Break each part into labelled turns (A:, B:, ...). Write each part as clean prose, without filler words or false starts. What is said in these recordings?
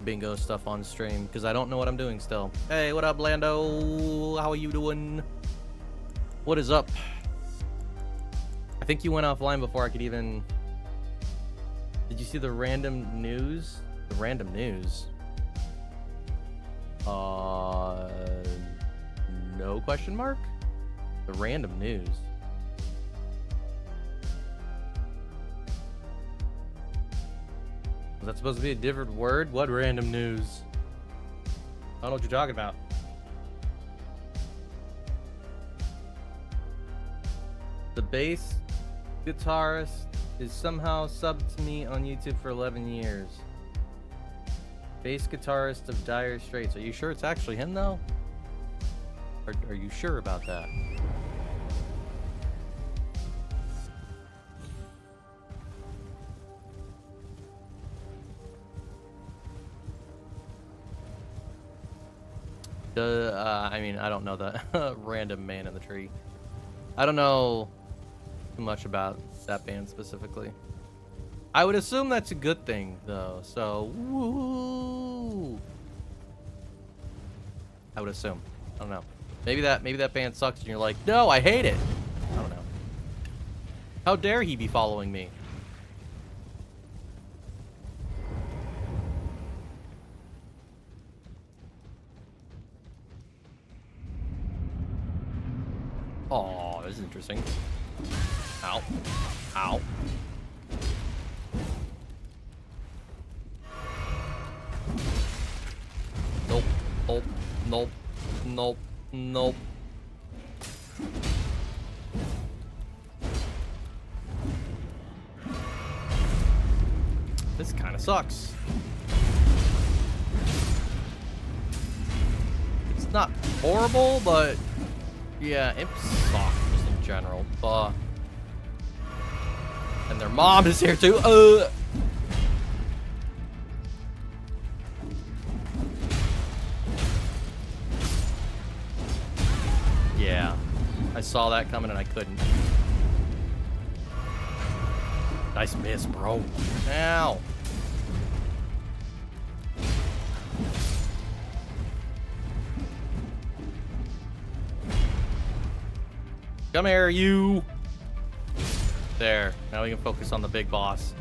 A: bingo stuff on stream because I don't know what I'm doing still. Hey, what up, Lando? How are you doing? What is up? I think you went offline before I could even... Did you see the random news? The random news? No question mark? The random news. Was that supposed to be a different word? What random news? I don't know what you're talking about. The bass guitarist is somehow subbed to me on YouTube for 11 years. Bass guitarist of Dire Straits. Are you sure it's actually him though? Are you sure about that? I mean, I don't know the random man in the tree. I don't know too much about that band specifically. I would assume that's a good thing though, so woo. I would assume. I don't know. Maybe that band sucks and you're like, no, I hate it. I don't know. How dare he be following me? Oh, this is interesting. Ow. Ow. Nope. Nope. Nope. Nope. Nope. This kind of sucks. It's not horrible, but yeah, imps suck just in general. And their mom is here too. Yeah, I saw that coming and I couldn't. Nice miss, bro. Ow. Come here, you. There. Now we can focus on the big boss.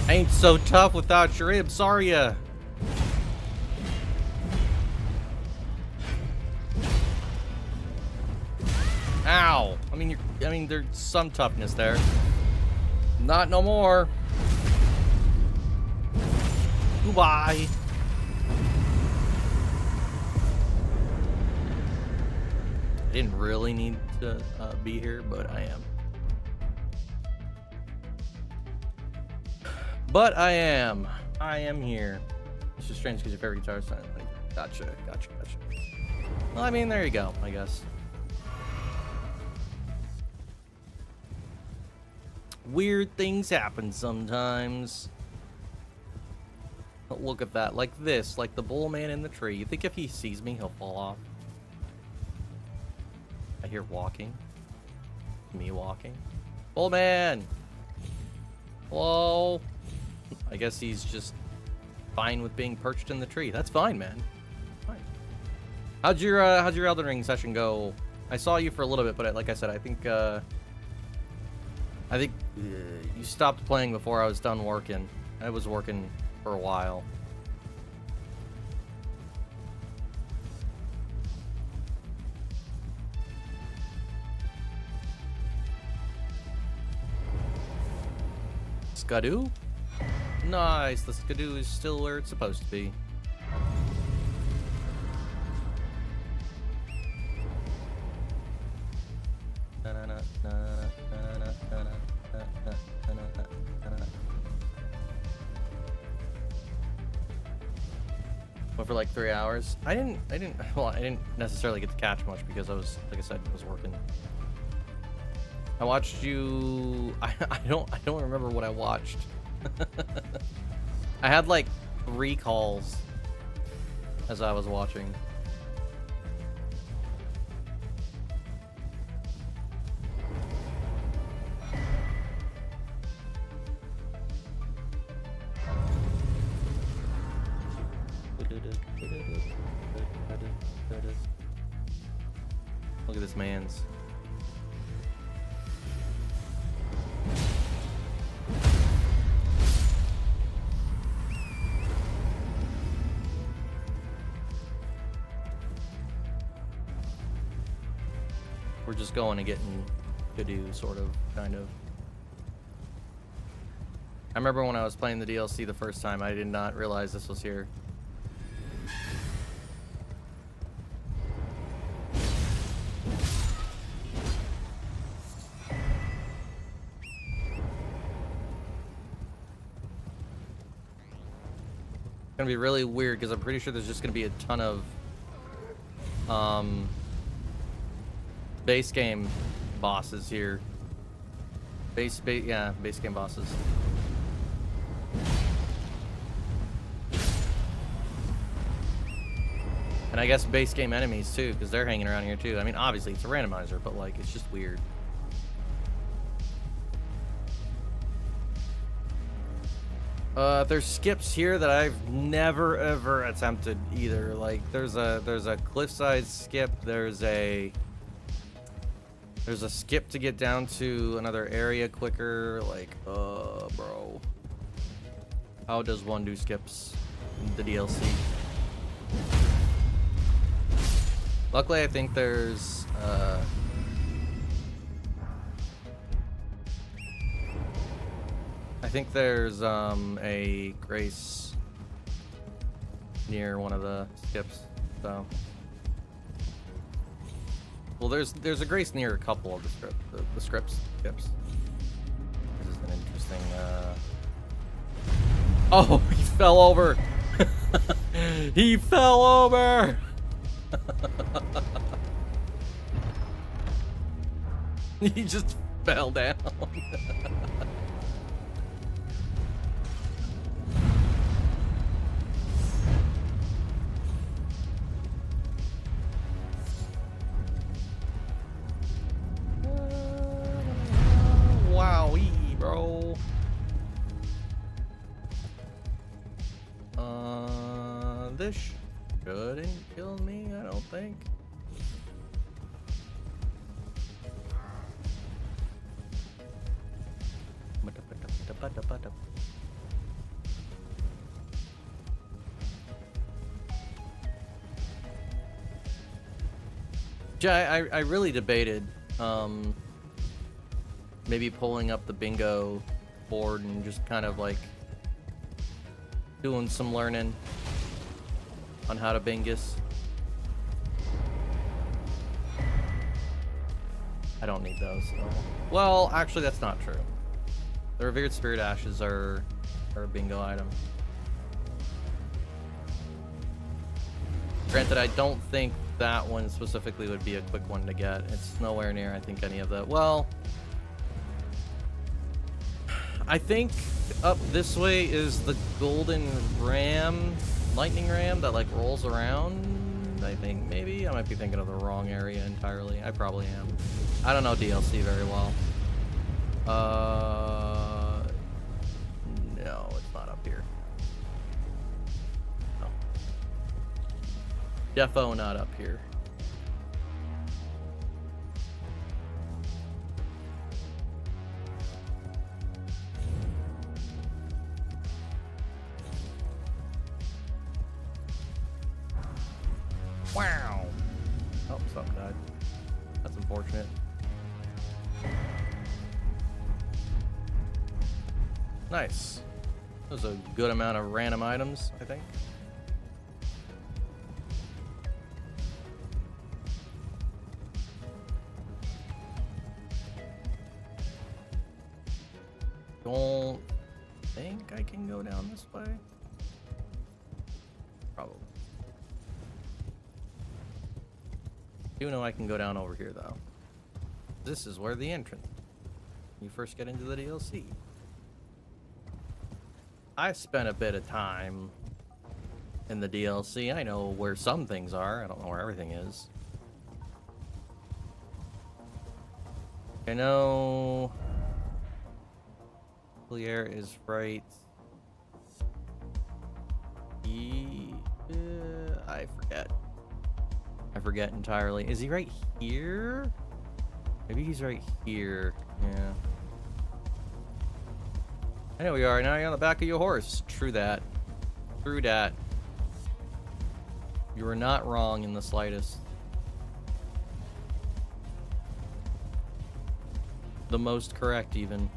A: Ain't so tough without your ribs, are ya? Ow! I mean, there's some toughness there. Not no more. Goodbye. I didn't really need to be here, but I am. But I am. I am here. It's just strange because your favorite guitar sound. Gotcha. Well, I mean, there you go, I guess. Weird things happen sometimes. But look at that, like this, like the bull man in the tree. You think if he sees me, he'll fall off? I hear walking. Me walking. Bull man! Hello? I guess he's just fine with being perched in the tree. That's fine, man. Fine. How'd your Elden Ring session go? I saw you for a little bit, but like I said, I think you stopped playing before I was done working. I was working for a while. Skadoo? Nice, the Skadoo is still where it's supposed to be. Went for like 3 hours. I didn't necessarily get to catch much because I was, like I said, I was working. I watched you. I don't remember what I watched. I had like recalls as I was watching. Look at this man's. We're just going and getting to do, sort of, kind of. I remember when I was playing the DLC the first time, I did not realize this was here. It's gonna be really weird because I'm pretty sure there's just gonna be a ton of base game bosses here. Base game bosses. And I guess base game enemies too, because they're hanging around here too. I mean, obviously it's a randomizer, but like, it's just weird. There's skips here that I've never ever attempted either. Like, there's a cliffside skip. There's a skip to get down to another area quicker. Like, bro, how does one do skips in the DLC? Luckily, I think there's a grace near one of the skips, so. Well, there's a grace near a couple of the skips. This is an interesting. Oh, he fell over. He fell over. He just fell down. Wowee, bro. This shouldn't kill me, I don't think. Yeah, I really debated maybe pulling up the bingo board and just kind of like doing some learning on how to bingus. I don't need those. So. Well, actually, that's not true. The revered spirit ashes are a bingo item. Granted, I don't think that one specifically would be a quick one to get. It's nowhere near, I think, any of the... Well, I think up this way is the golden ram, lightning ram that like rolls around. I think maybe I might be thinking of the wrong area entirely. I probably am. I don't know DLC very well. No, it's not up here. No. Defo not up here. Wow. Oh, something died. That's unfortunate. Nice. That was a good amount of random items, I think. Don't think I can go down this way. Probably. Do know I can go down over here though. This is where the entrance. You first get into the DLC. I spent a bit of time in the DLC. I know where some things are. I don't know where everything is. I know Clear is right. I forget. I forget entirely. Is he right here? Maybe he's right here. Yeah. I know we are. Now you're on the back of your horse. True that. True that. You are not wrong in the slightest. The most correct, even.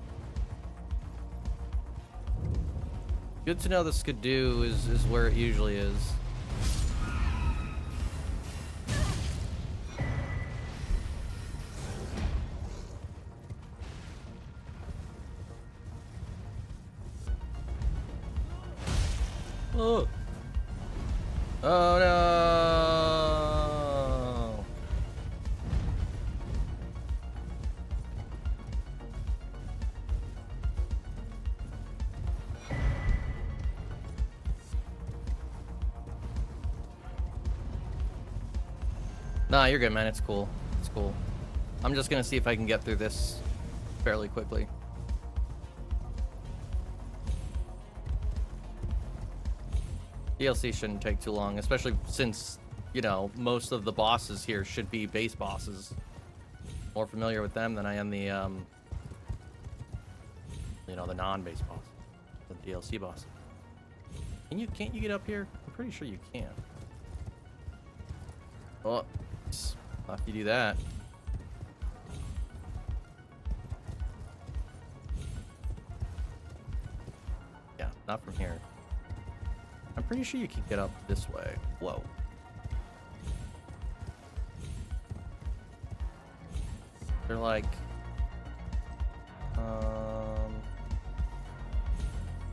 A: Good to know the skidoo is where it usually is. Oh. Oh no. Nah, you're good, man. It's cool. It's cool. I'm just gonna see if I can get through this fairly quickly. DLC shouldn't take too long, especially since, you know, most of the bosses here should be base bosses. More familiar with them than I am the, you know, the non-base boss, the DLC boss. Can't you get up here? I'm pretty sure you can. Oh, if you do that. Yeah, not from here. I'm pretty sure you can get up this way. Whoa. They're like...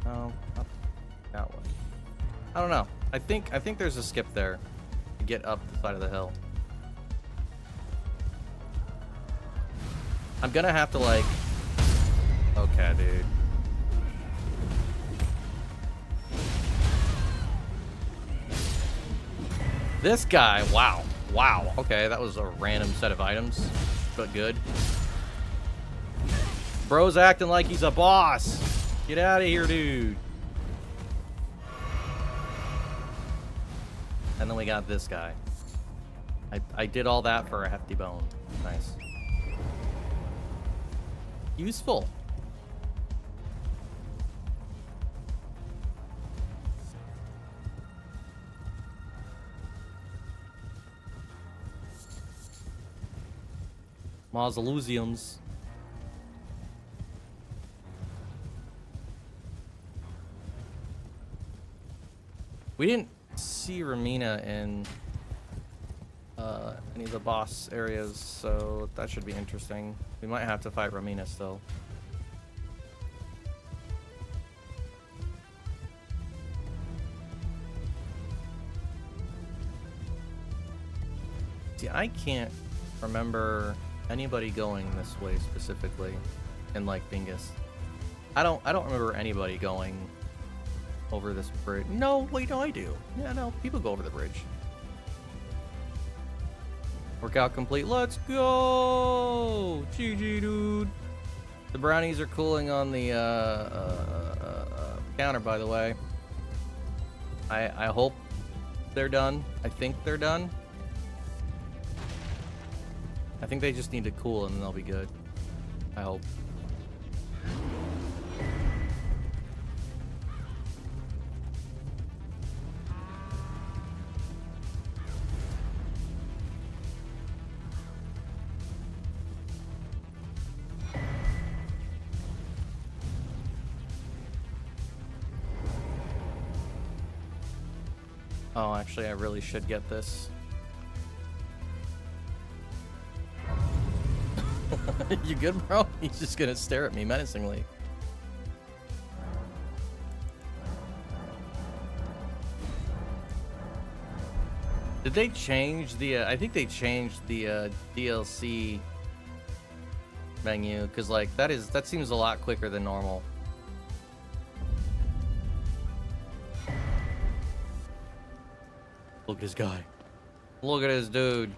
A: No, up that way. I don't know. I think there's a skip there to get up the side of the hill. I'm gonna have to like... Okay, dude. This guy, wow. Wow. Okay, that was a random set of items, but good. Bro's acting like he's a boss. Get out of here, dude. And then we got this guy. I did all that for a hefty bone. Nice. Useful. Mausoleums. We didn't see Ramina in any of the boss areas, so that should be interesting. We might have to fight Ramina still. See, I can't remember anybody going this way specifically in like Bingus. I don't remember anybody going over this bridge. No, wait, no, I do. Yeah, no, people go over the bridge. Workout complete. Let's go! GG, dude. The brownies are cooling on the counter, by the way. I hope they're done. I think they're done. I think they just need to cool and they'll be good. I hope. Oh, actually, I really should get this. You good, bro? He's just gonna stare at me menacingly. Did they change the, I think they changed the DLC menu, because like that seems a lot quicker than normal. Look at this guy. Look at this dude.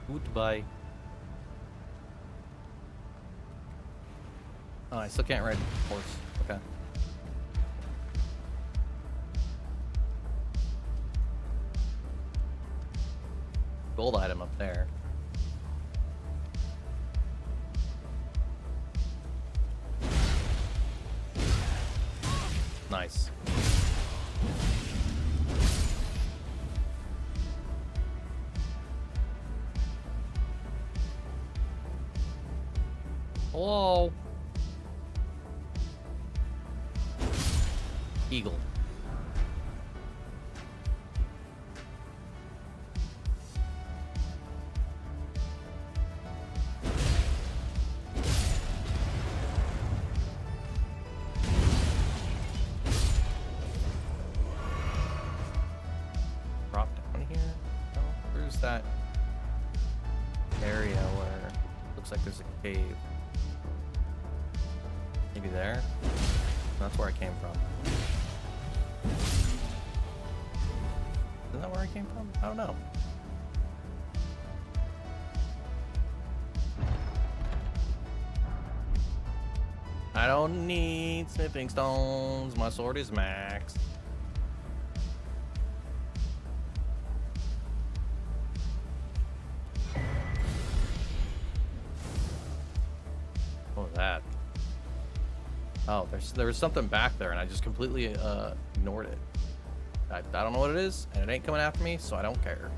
A: Goodbye. Oh, I still can't ride horse. Okay. Gold item up there. Nice. Hello. Eagle. Drop down here? No, where's that area where it looks like there's a cave? Maybe there? That's where I came from. Isn't that where I came from? I don't know. I don't need snipping stones. My sword is maxed. What was that? Oh, there was something back there, and I just completely ignored it. I don't know what it is, and it ain't coming after me, so I don't care.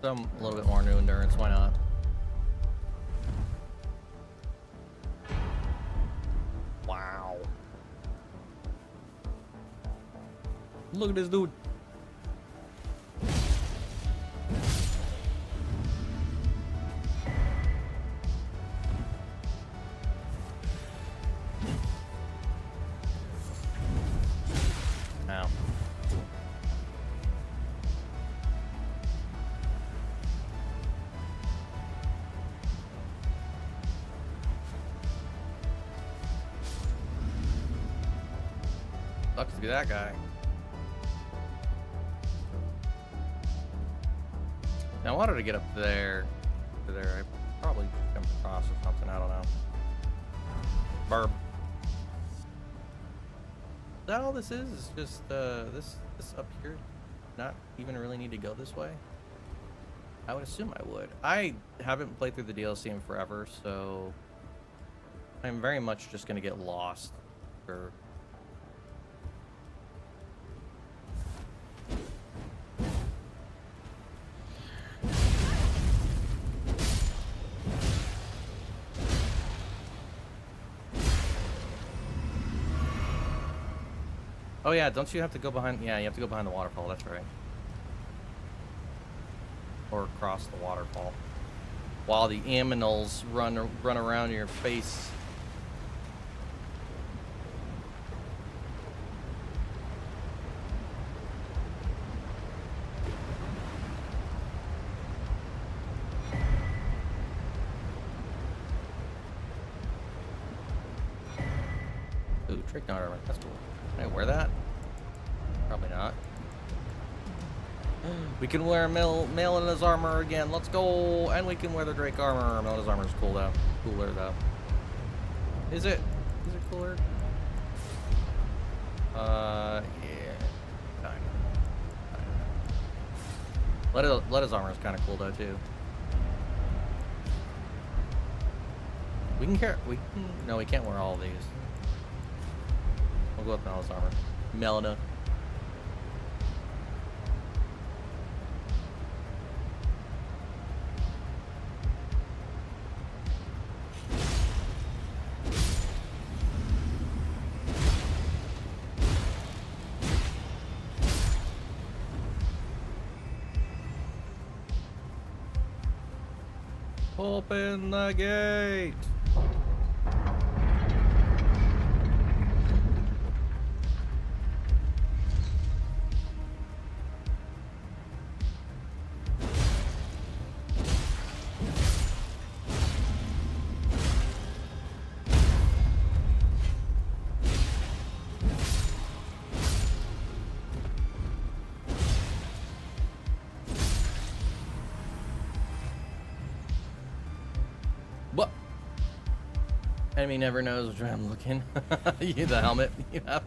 A: Some a little bit more new endurance, why not? Wow. Look at this dude. Ow. Sucks to be that guy. Now I wanted to get up there. I probably jumped across or something. I don't know. Burb. Is that all this is? It's just this up here. Not even really need to go this way. I would assume I would. I haven't played through the DLC in forever, so I'm very much just gonna get lost for. Oh yeah, don't you have to go behind? Yeah, you have to go behind the waterfall. That's right. Or across the waterfall, while the aminals run around your face. Ooh, trick knot armor. That's cool. Can I wear that? Probably not. We can wear Melena's armor again. Let's go. And we can wear the Drake armor. Melena's armor is cool though. Cooler though. Is it? Is it cooler? Yeah. Kind of. Letta's armor is kind of cool though too. We can carry. No, we can't wear all of these. We'll go with Melena's armor. Melena. Open the gate! What? Enemy never knows which way I'm looking. You the helmet. You have.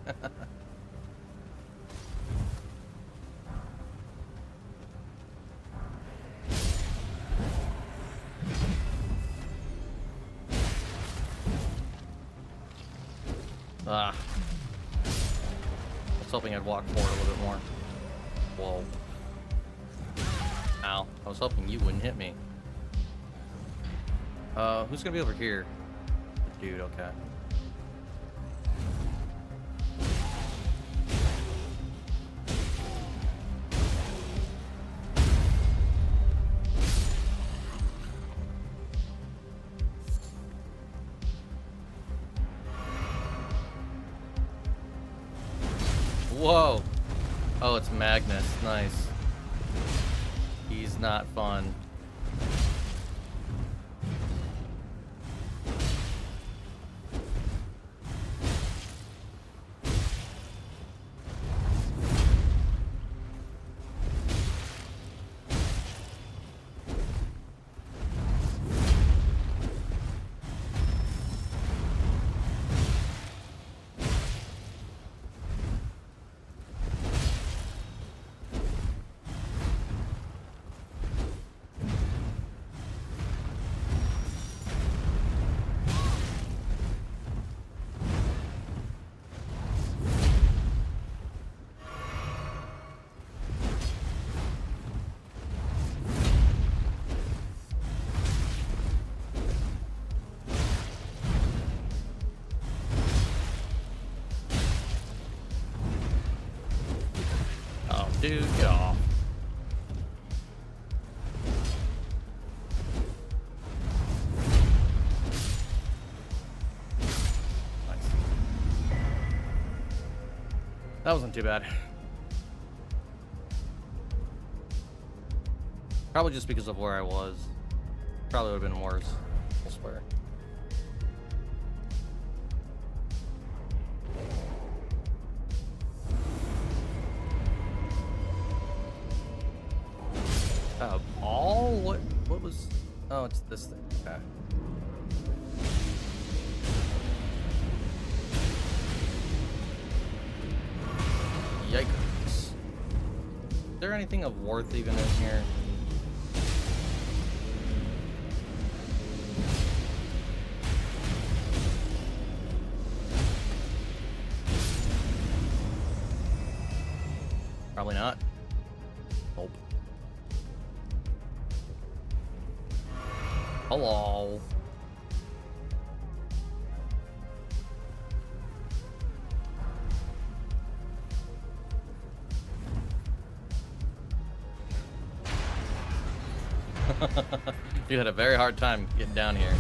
A: Ah. I was hoping I'd walk forward a little bit more. Whoa. Ow. I was hoping you wouldn't hit me. Who's gonna be over here? Dude, okay. Whoa! Oh, it's Magnus. Nice. He's not fun. Dude, get off. Nice. That wasn't too bad. Probably just because of where I was. Probably would have been worse, I swear. All? What was... Oh, it's this thing. Okay. Yikes. Is there anything of worth even in here? Probably not. Nope. Hello. You had a very hard time getting down here.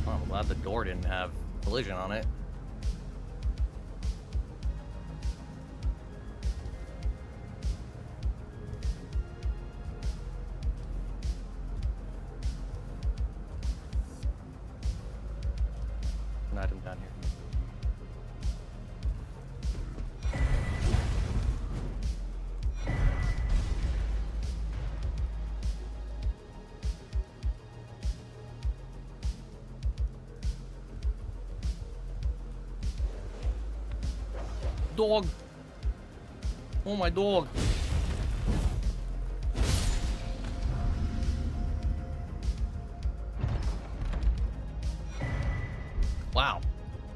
A: Oh, I'm glad the door didn't have collision on it. An item down here. Dog. Oh, my dog. Wow.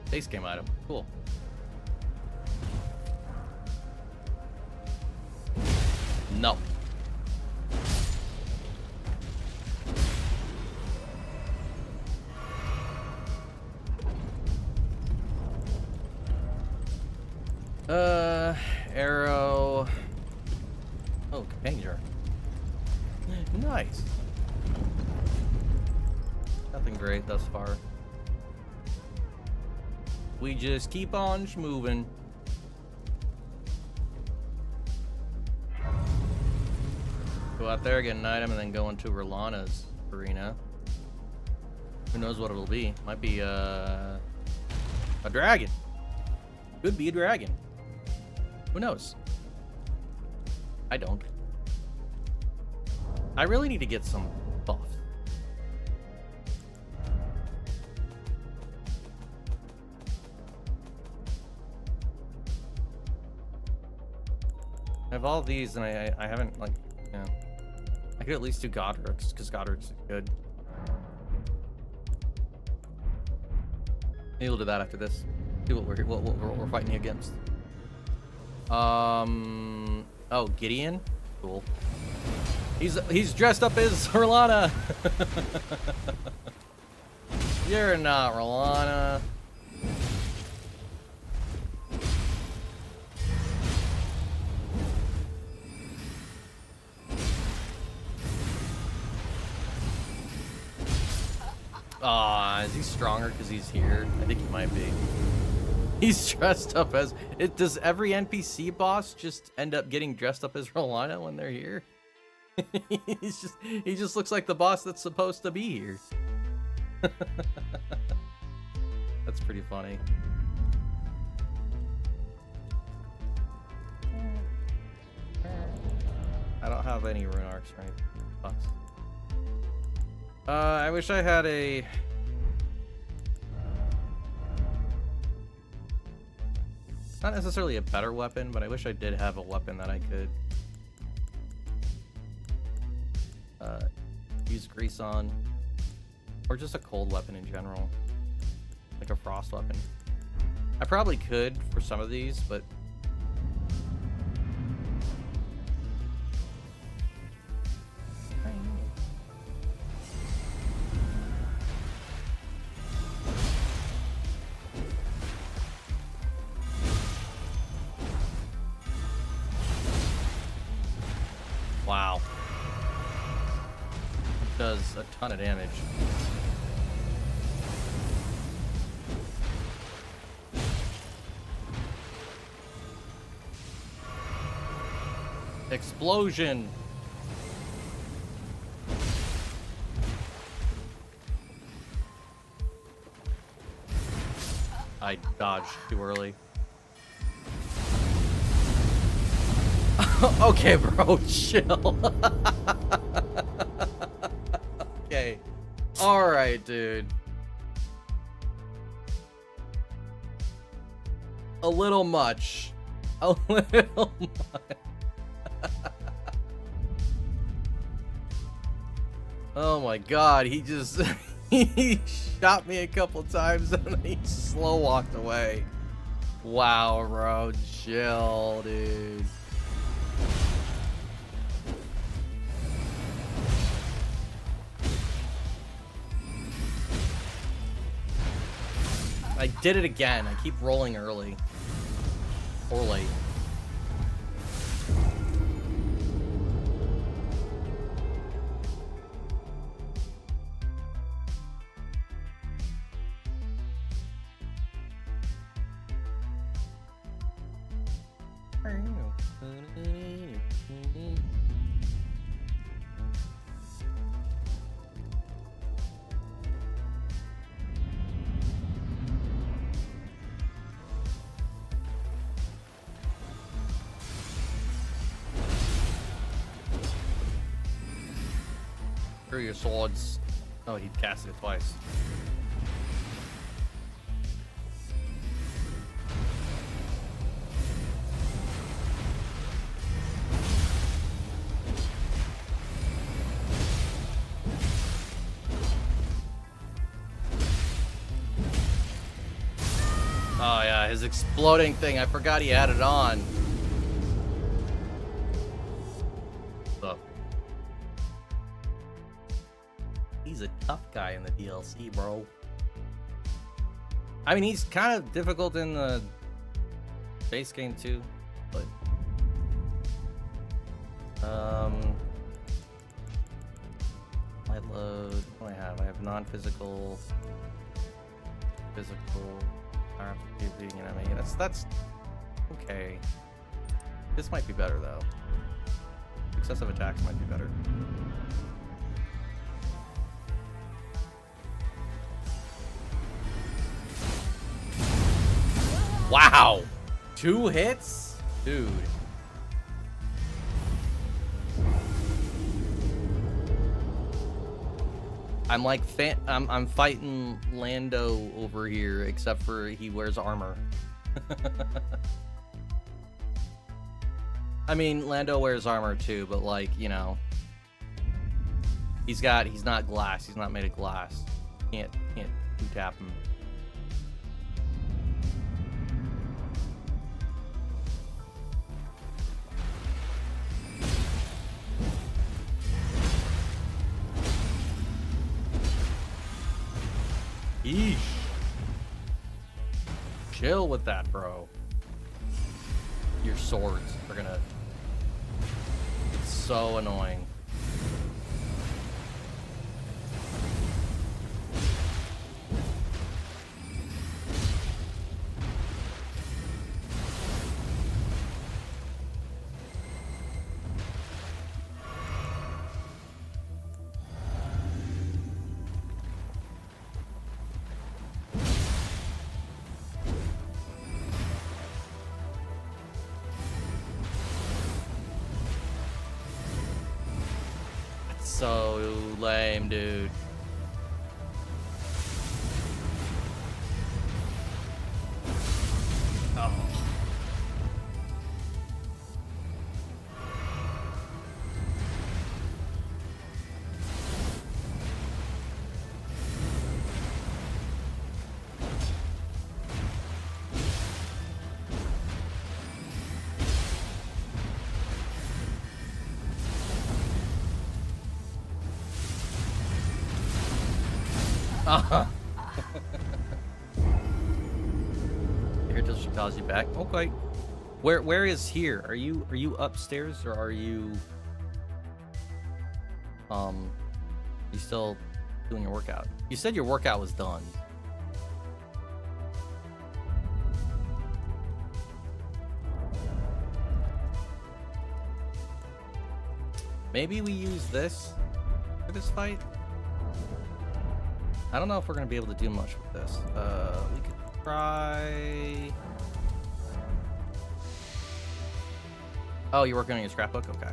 A: Base game item. Cool. No. Arrow. Oh, companion jar. Nice. Nothing great thus far. We just keep on moving. Go out there, get an item, and then go into Rolana's arena. Who knows what it'll be? Might be a dragon. Could be a dragon. Who knows? I don't. I really need to get some buff. I have all these, and I haven't, like, yeah. I could at least do Godric's, because Godric's is good. Maybe we'll do that after this. See what we're fighting against. Oh, Gideon? Cool. He's dressed up as Rolana. You're not Rolana. Is he stronger because he's here? I think he might be. He's dressed up as it. Does every NPC boss just end up getting dressed up as Rolana when they're here? He just looks like the boss that's supposed to be here. That's pretty funny. I don't have any rune arcs, right? Sucks. I wish I had a... Not necessarily a better weapon, but I wish I did have a weapon that I could use grease on. Or just a cold weapon in general. Like a frost weapon. I probably could for some of these, but... Wow. Does a ton of damage. Explosion. I dodged too early. Okay, bro, chill. Okay. Alright, dude. A little much. A little much. Oh my god, he just... he shot me a couple times and then he slow walked away. Wow, bro, chill, dude. I did it again. I keep rolling early. Or late. Screw your swords. Oh, he cast it twice. Oh yeah, his exploding thing. I forgot he had it on. So. He's a tough guy in the DLC, bro. I mean, he's kind of difficult in the Base game too, but light load. What do I have? I have non-physical, physical. RFP, you know, I mean, that's okay. This might be better though. Excessive attacks might be better. Wow! 2 hits? Dude. I'm like I'm fighting Lando over here, except for he wears armor. I mean, Lando wears armor too, but like, you know, he's not glass. He's not made of glass. Can't two-tap him. Eesh. Chill with that, bro. Your swords are gonna... It's so annoying. So lame, dude. Oh. Here just calls you back. Okay. Where is here? Are you upstairs or are you you still doing your workout? You said your workout was done. Maybe we use this for this fight. I don't know if we're gonna be able to do much with this. We could try. Oh, you're working on your scrapbook? Okay.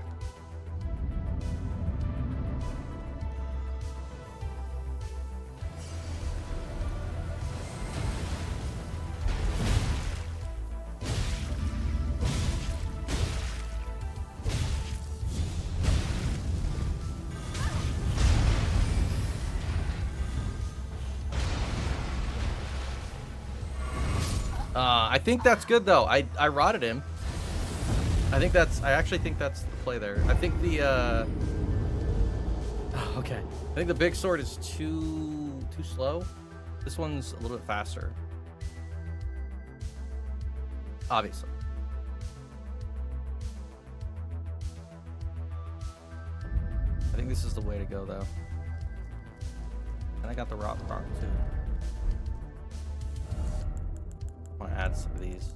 A: I think that's good though. I rotted him. I actually think that's the play there. I think the okay. I think the big sword is too slow. This one's a little bit faster. Obviously. I think this is the way to go though. And I got the rock too. I want to add some of these.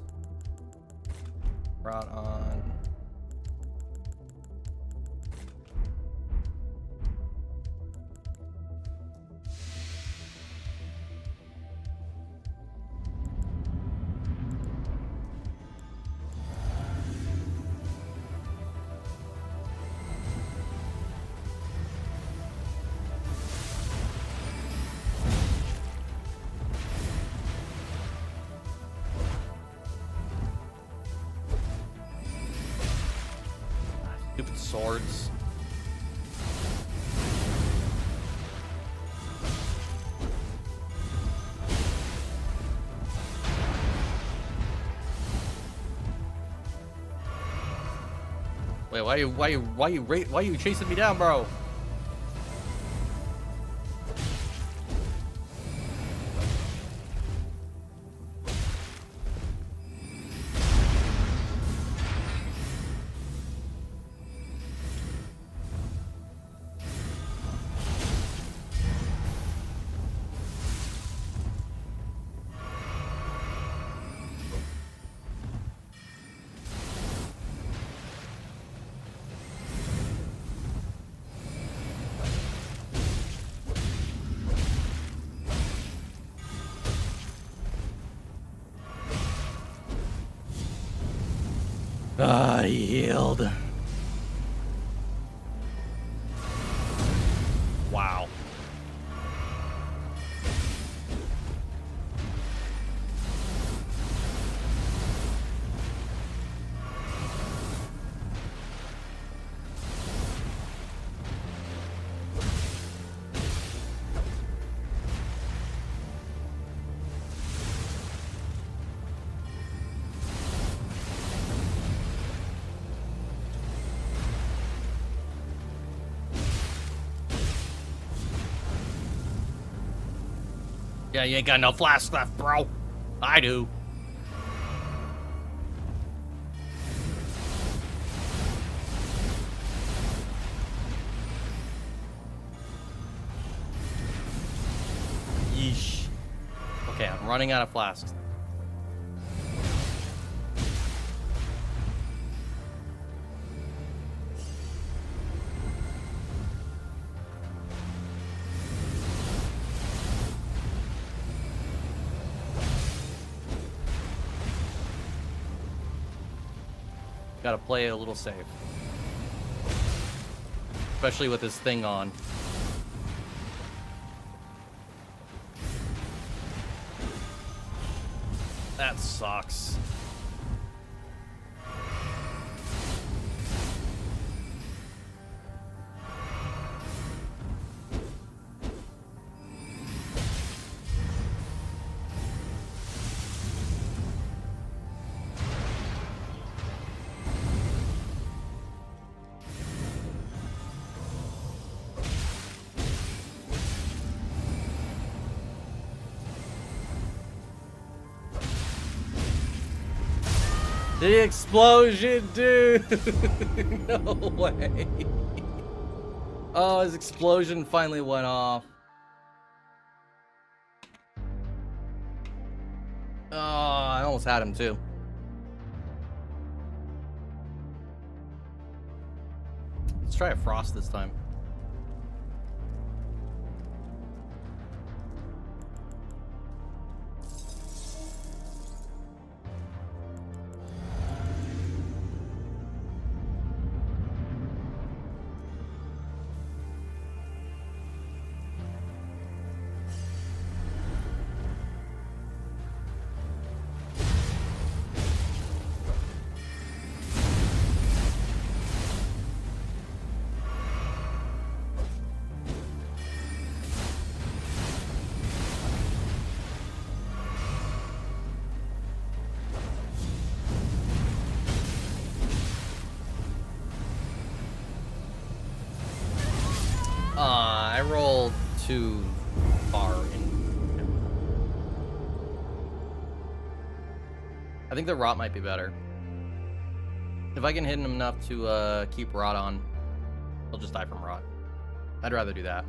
A: Rot on. Stupid swords. Wait, why you chasing me down, bro? Ah, he healed. Wow. Yeah, you ain't got no flask left, bro. I do. Yeesh. Okay, I'm running out of flasks. Gotta play it a little safe. Especially with this thing on. That sucks. The explosion, dude! No way. Oh, his explosion finally went off. Oh, I almost had him too. Let's try a frost this time. I rolled too far in. I think the rot might be better. If I can hit him enough to keep rot on, he'll just die from rot. I'd rather do that.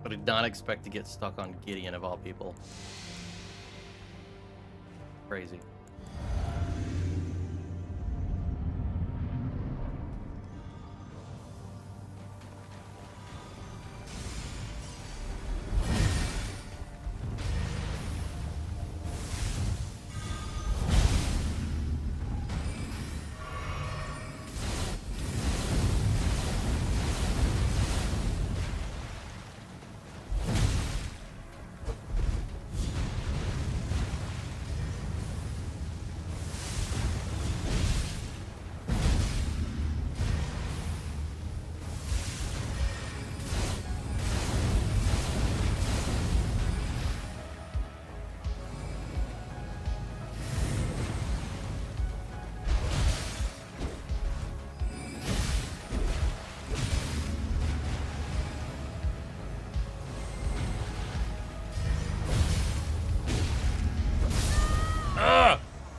A: But I did not expect to get stuck on Gideon of all people. Crazy.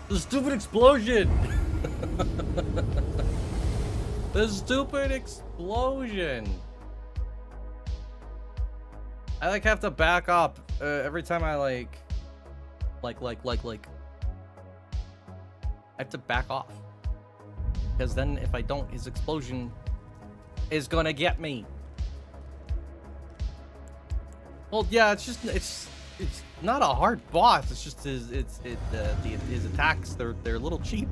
A: The stupid explosion! The stupid explosion! I like have to back up every time I I have to back off. Because then if I don't, his explosion is gonna get me. Well, yeah, it's not a hard boss. It's just his attacks. They're a little cheap.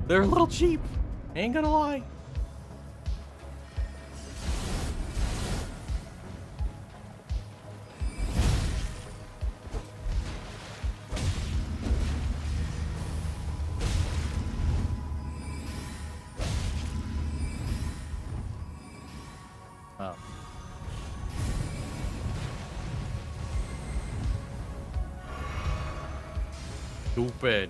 A: They're a little cheap. Ain't gonna lie. Oh. Stupid.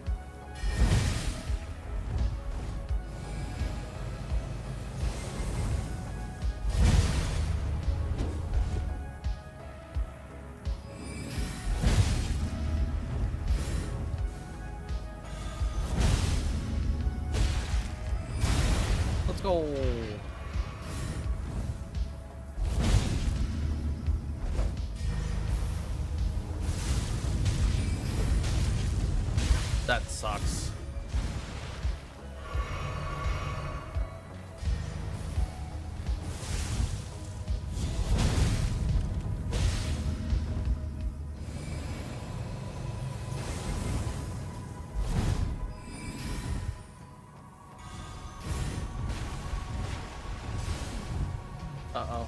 A: Let's go. That sucks. Uh-oh.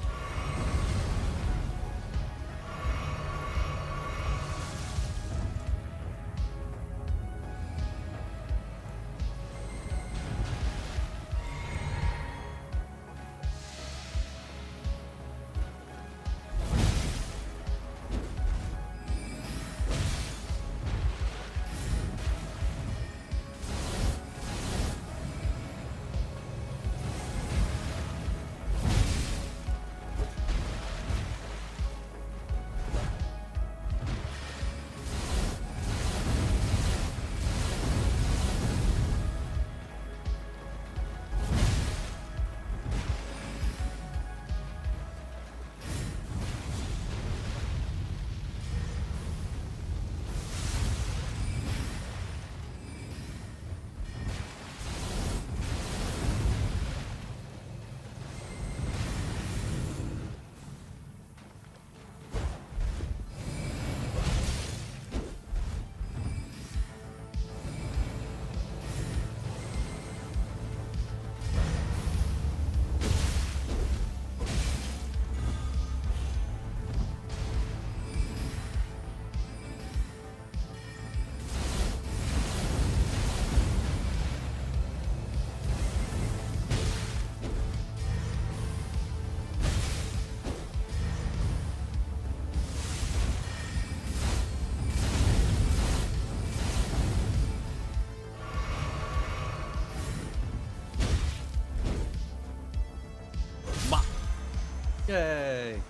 A: Yay.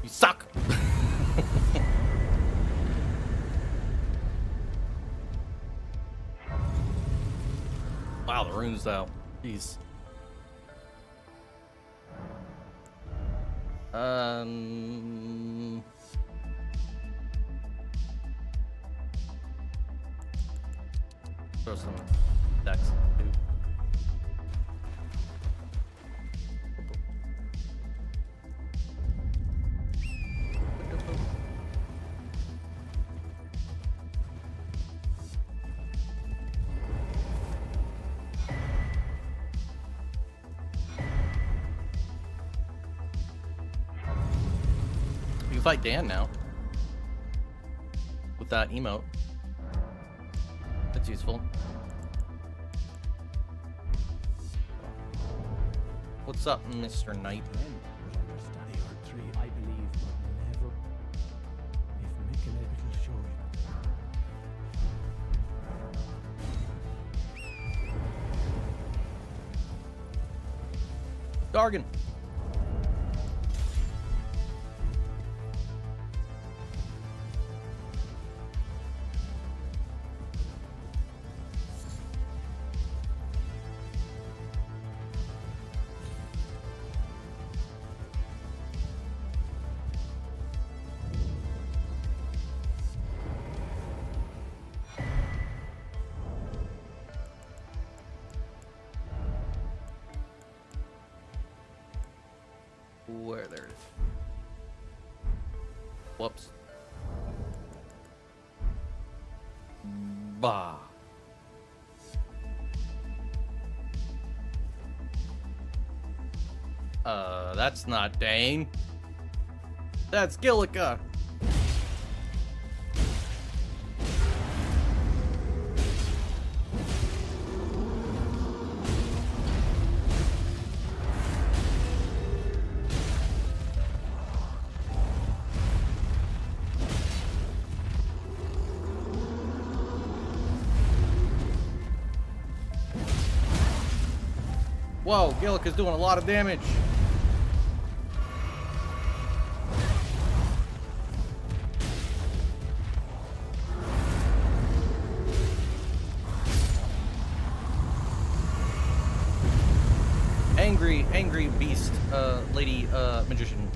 A: You suck. Wow, the runes though. Jeez. Throw some decks too. You can fight Dan now with that emote. That's useful. What's up, Mr. Knight?
B: Study art 3, I believe, but never. If Michael will show it.
A: Gargan. Whoops. Bah. That's not Dane. That's Gillica. Whoa, Gillica's doing a lot of damage. Angry beast, lady, magician.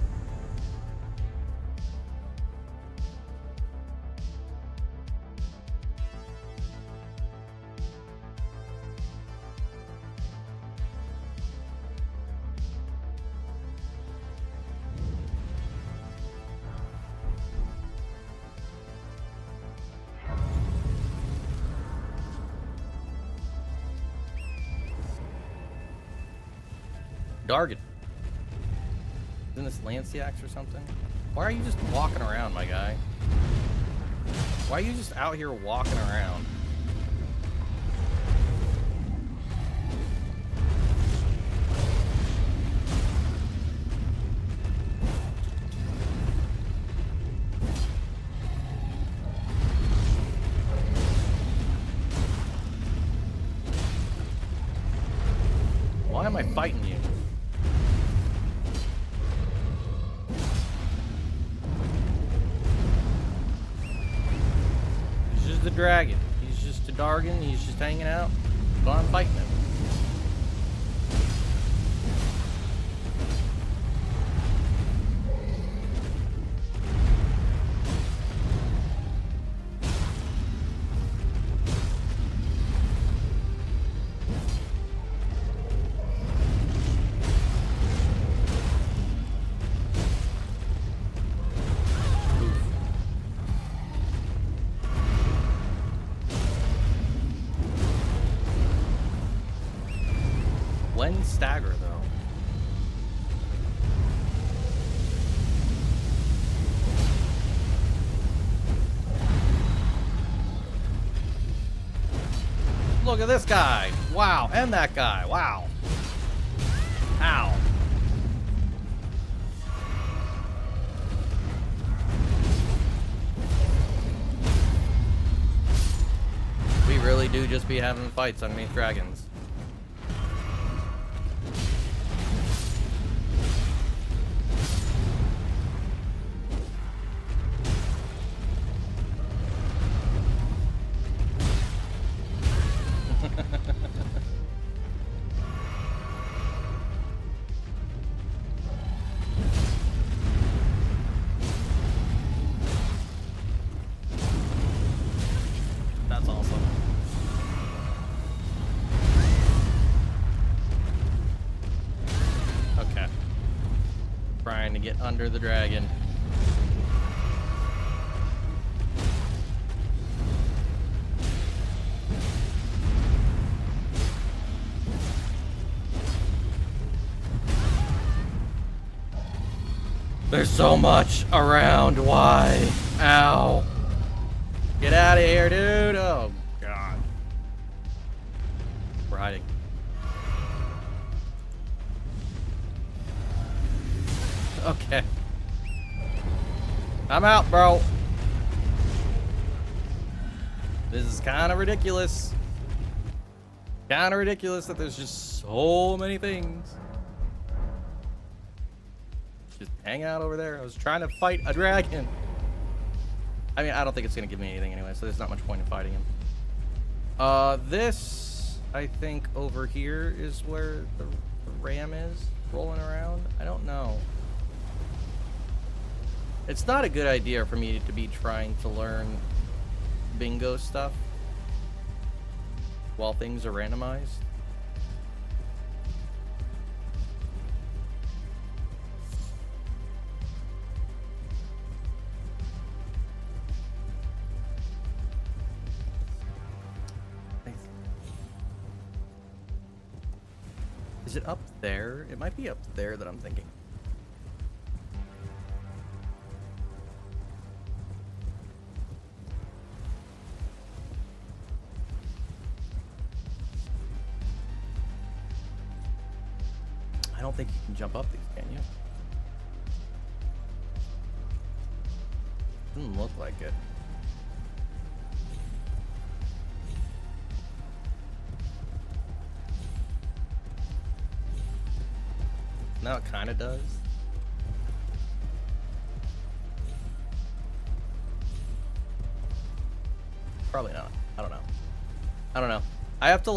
A: Dargan. Isn't this Lanciax or something? Why are you just walking around, my guy? Why are you just out here walking around? Why am I fighting you? The dragon. He's just a Dargan. He's just hanging out. But I'm fighting him. When stagger, though? Look at this guy. Wow. And that guy. Wow. Ow. We really do just be having fights underneath dragons. That's awesome. Okay. Trying to get under the dragon. There's so much around. Why? Ow. Get out of here, dude. Oh, God. We're hiding. Okay. I'm out, bro. This is kind of ridiculous. Kind of ridiculous that there's just so many things. Just hang out over there. I was trying to fight a dragon. I mean, I don't think it's going to give me anything anyway, so there's not much point in fighting him. This, I think, over here is where the ram is rolling around. I don't know. It's not a good idea for me to be trying to learn bingo stuff while things are randomized. Is it up there? It might be up there that I'm thinking. I don't think you can jump up these, can you? Doesn't look like it. Now it kind of does. Probably not. I don't know. I don't know. I have to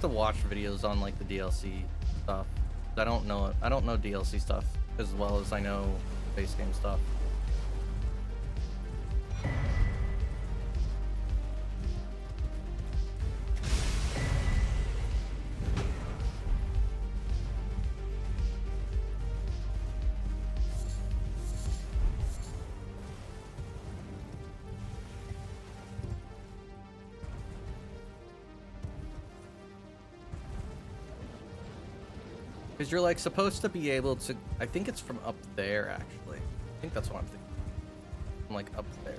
A: watch videos on like the DLC stuff. I don't know DLC stuff as well as I know base game stuff. Because you're like supposed to be able to, I think it's from up there actually. I think that's what I'm thinking. From like up there.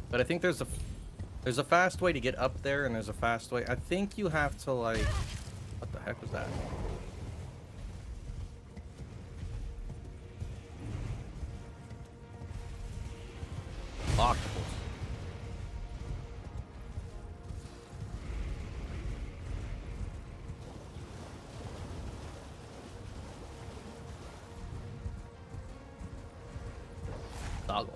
A: But I think there's a fast way to get up there and there's a fast way. I think you have to like, what the heck was that? Octopus. Toggle.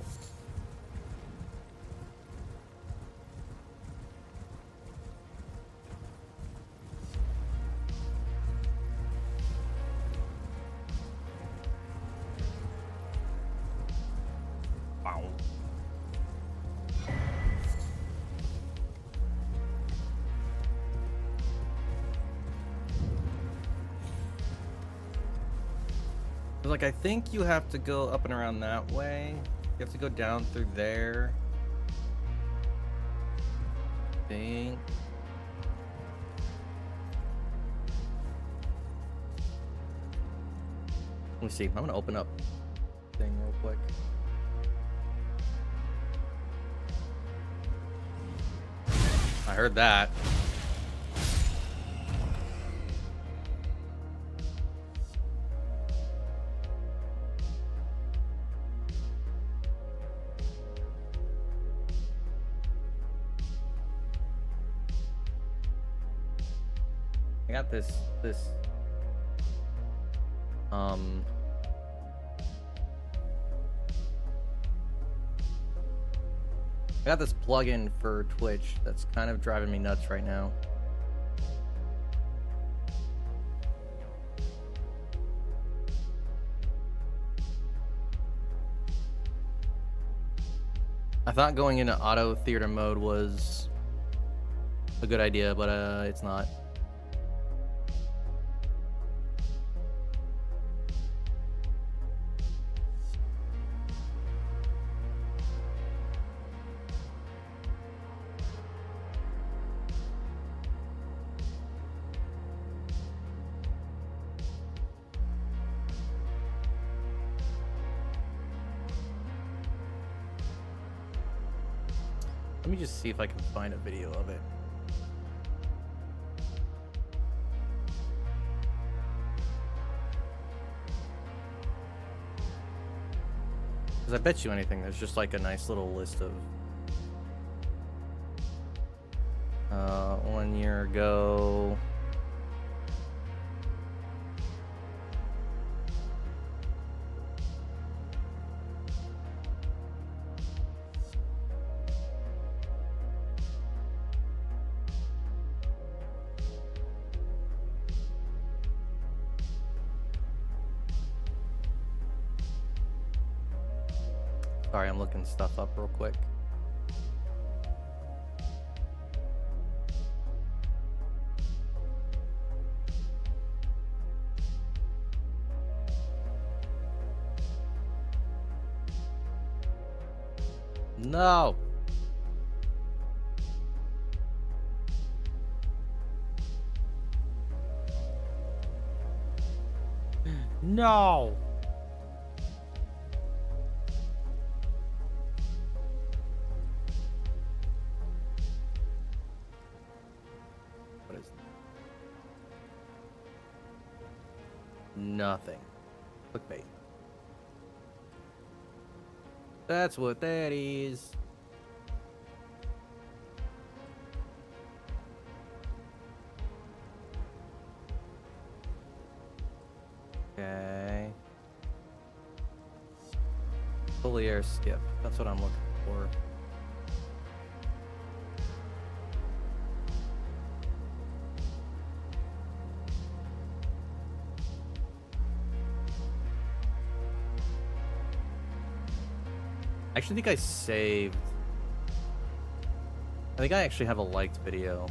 A: Wow. Like I think you have to go up and around that way. You have to go down through there. I think. Let me see. I'm gonna open up thing real quick. I heard that. I got this I got this plugin for Twitch that's kind of driving me nuts right now. I thought going into auto theater mode was a good idea, but it's not. Let me just see if I can find a video of it. Because I bet you anything, there's just like a nice little list of 1 year ago. Sorry, I'm looking stuff up real quick. No. No. What is nothing? Clickbait. That's what that is. Okay. Fully air skip. That's what I'm looking for. I actually think I saved. I think I actually have a liked video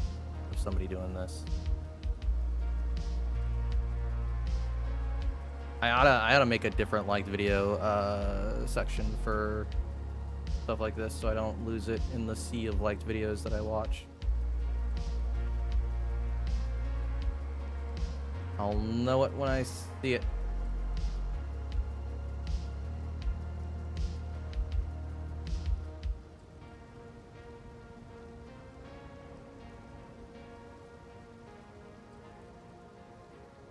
A: of somebody doing this. I oughta make a different liked video section for stuff like this, so I don't lose it in the sea of liked videos that I watch. I'll know it when I see it.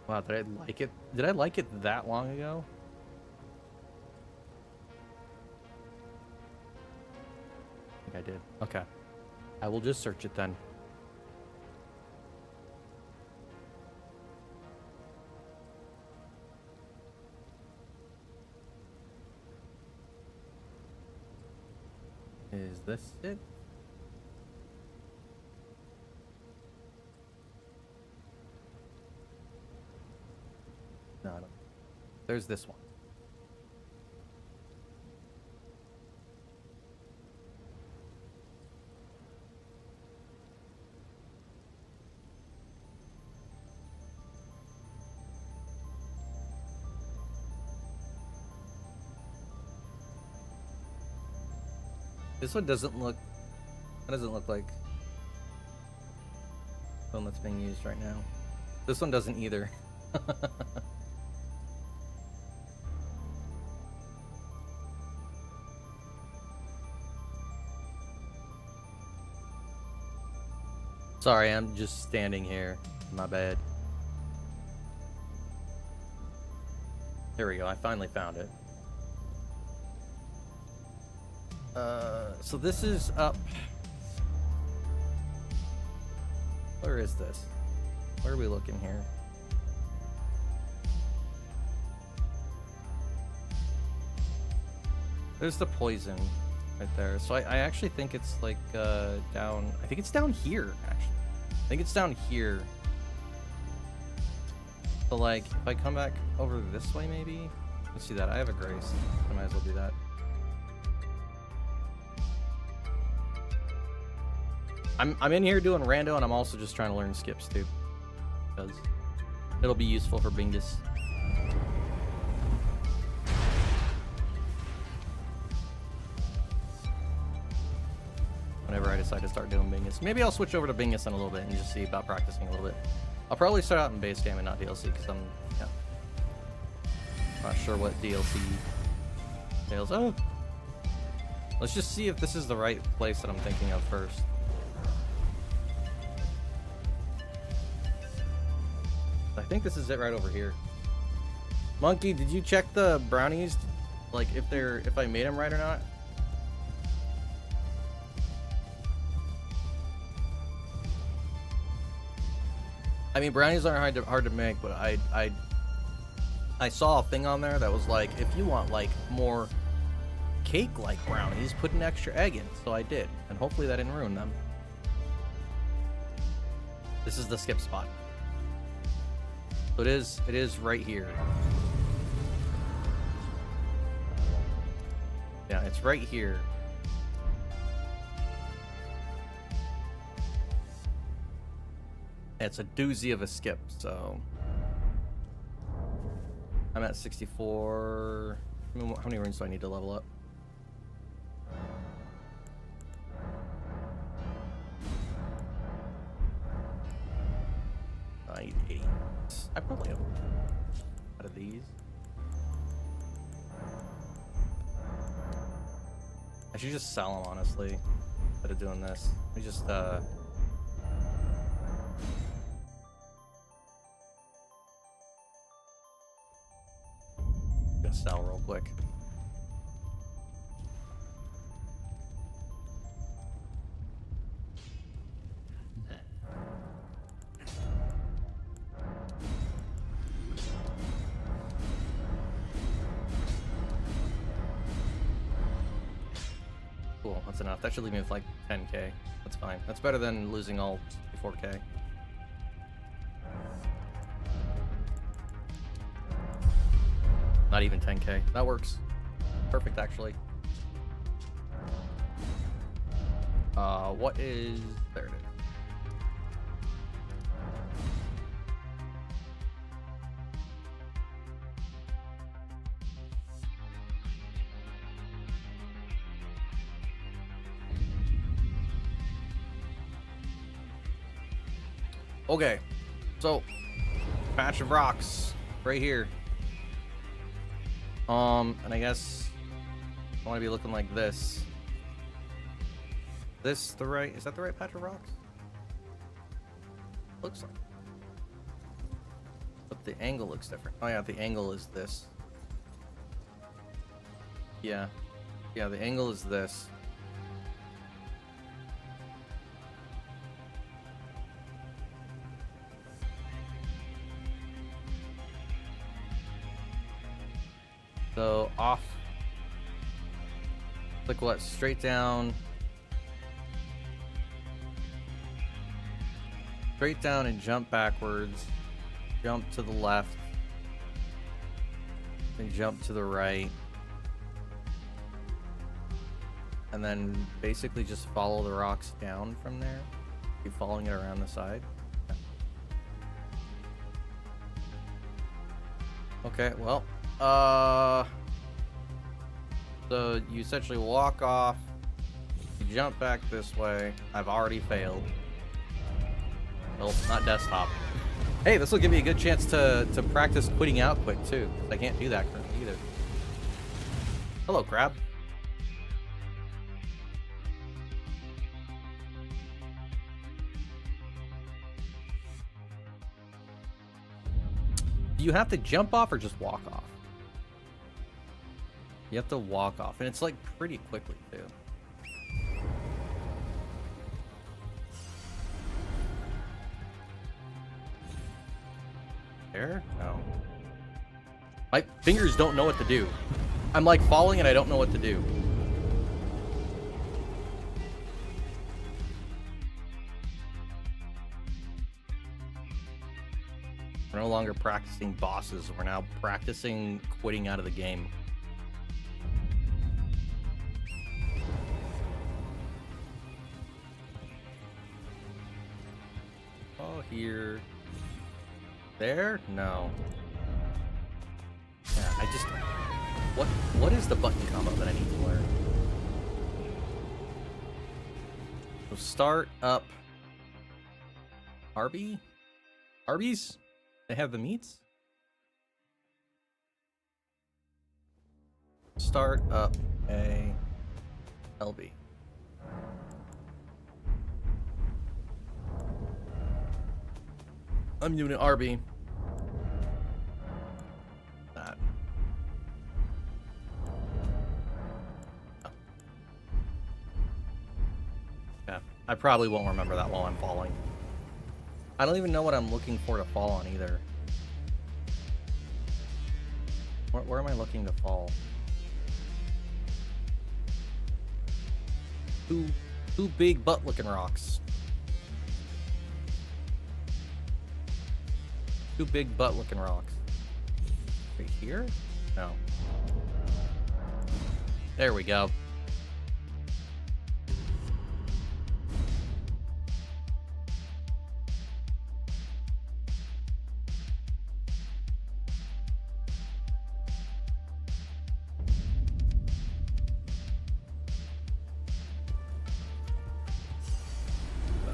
A: Wow, did I like it? Did I like it that long ago? I think I did. Okay. I will just search it then. Is this it? No, I don't. There's this one. This one doesn't look. That doesn't look like the one that's being used right now. This one doesn't either. Sorry, I'm just standing here. My bad. There we go. I finally found it. So this is up. Where is this? Where are we looking here? There's the poison right there. So I actually think it's like down. I think it's down here. Actually, I think it's down here. So like, if I come back over this way, maybe. Let's see that. I have a grace. I might as well do that. I'm in here doing rando, and I'm also just trying to learn skips too, because it'll be useful for Bingus. Whenever I decide to start doing Bingus, maybe I'll switch over to Bingus in a little bit and just see about practicing a little bit. I'll probably start out in base game and not DLC, because I'm not sure what DLC entails. Oh, let's just see if this is the right place that I'm thinking of first. I think this is it right over here. Monkey, did you check the brownies? Like if I made them right or not? I mean, brownies aren't hard to make, but I saw a thing on there that was like, if you want like more cake-like brownies, put an extra egg in. So I did, and hopefully that didn't ruin them. This is the skip spot. So it is right here. Yeah, it's right here. It's a doozy of a skip, so I'm at 64. How many runes do I need to level up? I need 80. I probably have out of these. I should just sell them, honestly, instead of doing this. Let me just, just sell real quick. Cool, that's enough. That should leave me with like 10k. That's fine. That's better than losing all 4k. Not even 10k. That works. Perfect, actually. What is... There it is. Okay, so patch of rocks right here. And I guess I want to be looking like this. Is that the right patch of rocks? Looks like. But the angle looks different. Oh yeah, the angle is this. Yeah. Yeah, the angle is this. So off, click what? Straight down. Straight down and jump backwards. Jump to the left. Then jump to the right. And then basically just follow the rocks down from there. Keep following it around the side. Okay, well. So you essentially walk off, you jump back this way. I've already failed. Well, not desktop. Hey, this will give me a good chance to practice quitting out quick too. I can't do that currently either. Hello, crab. Do you have to jump off or just walk off? You have to walk off, and it's like pretty quickly too. There? No. My fingers don't know what to do. I'm like falling and I don't know what to do. We're no longer practicing bosses. We're now practicing quitting out of the game. Oh, here. There? No. Yeah, I just... What is the button combo that I need to learn? So start up... Arby's? They have the meats? Start up a LB. I'm doing an RB. That. Oh. Yeah, I probably won't remember that while I'm falling. I don't even know what I'm looking for to fall on either. Where am I looking to fall? Two big butt-looking rocks. Two big butt-looking rocks. Right here? No. There we go.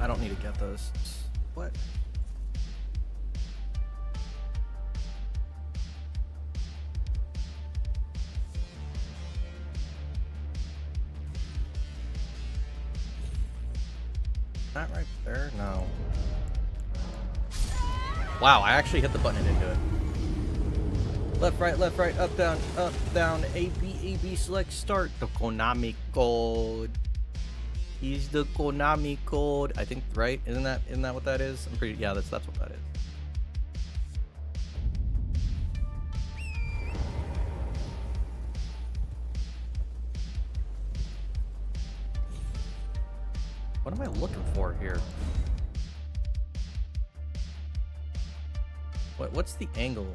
A: I don't need to get those. What? that right there? No. Wow, I actually hit the button and didn't do it. Left, right, up, down, A, B, select, start. The Konami code. Use the Konami code. I think, right? Isn't that what that is? I'm pretty, yeah, that's what that is. What am I looking for here? What's the angle?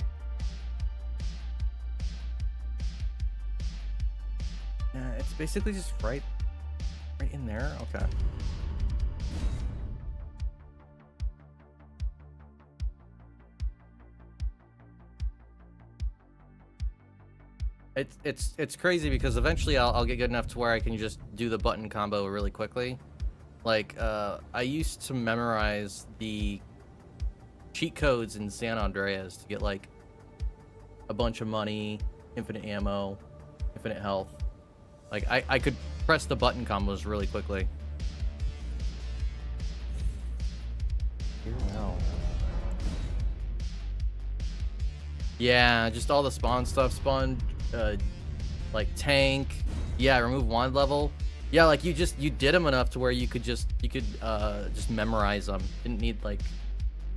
A: Yeah, it's basically just right in there. Okay. It's crazy because eventually I'll get good enough to where I can just do the button combo really quickly. Like I used to memorize the cheat codes in San Andreas to get like a bunch of money, infinite ammo, infinite health. Like I could press the button combos really quickly. Here now. Yeah, just all the spawn stuff. Spawn like tank. Yeah, remove wand level. Yeah, like you did them enough to where you could just memorize them. Didn't need like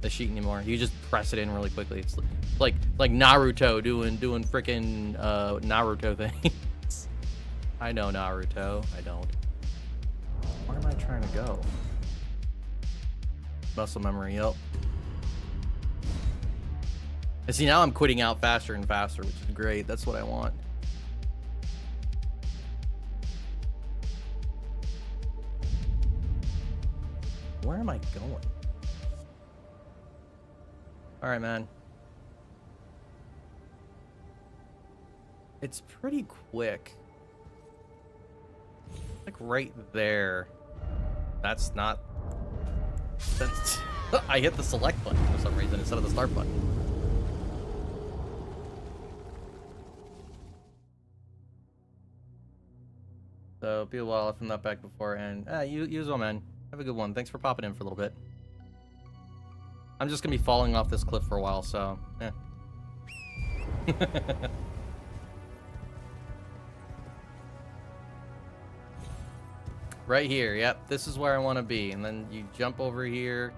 A: the sheet anymore. You just press it in really quickly. It's like Naruto doing freaking Naruto things. I know Naruto. I don't. Where am I trying to go? Muscle memory. Yep. And see, now I'm quitting out faster and faster, which is great. That's what I want. Where am I going? All right, man. It's pretty quick. Like right there. That's not... That's... I hit the select button for some reason instead of the start button. So, be a while if I'm not back before, and you as well, man. Have a good one. Thanks for popping in for a little bit. I'm just gonna be falling off this cliff for a while, so yeah. Right here, yep. This is where I want to be, and then you jump over here,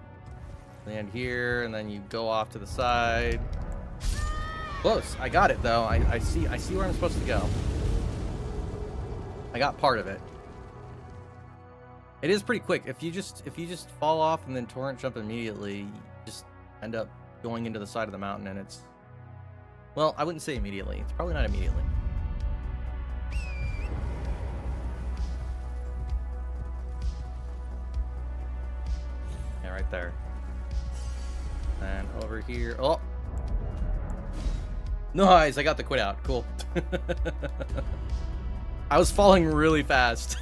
A: land here, and then you go off to the side. Close. I got it though. I see where I'm supposed to go. I got part of it. It is pretty quick. If you just fall off and then torrent jump immediately, you just end up going into the side of the mountain, and it's, well, I wouldn't say immediately. It's probably not immediately. Yeah, right there. And over here. Oh, nice! I got the quit out. Cool. I was falling really fast.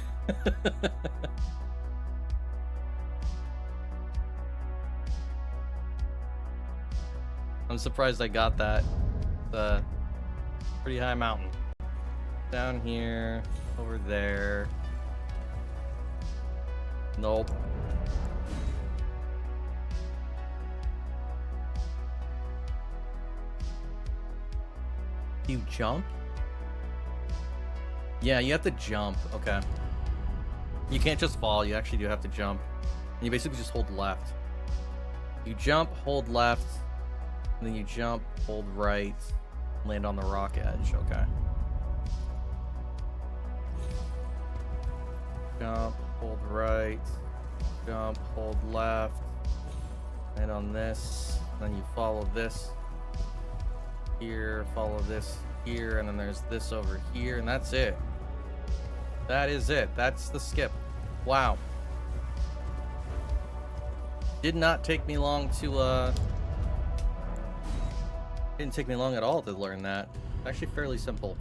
A: I'm surprised I got that. The pretty high mountain. Down here, over there. Nope. You jump? Yeah, you have to jump. Okay. You can't just fall. You actually do have to jump. And you basically just hold left. You jump, hold left. And then you jump, hold right, land on the rock edge. Okay. Jump, hold right, jump, hold left, land on this. Then you follow this here, follow this here, and then there's this over here, and that's it. That is it. That's the skip. Wow. Did not take me long to, didn't take me long at all to learn that. It's actually fairly simple.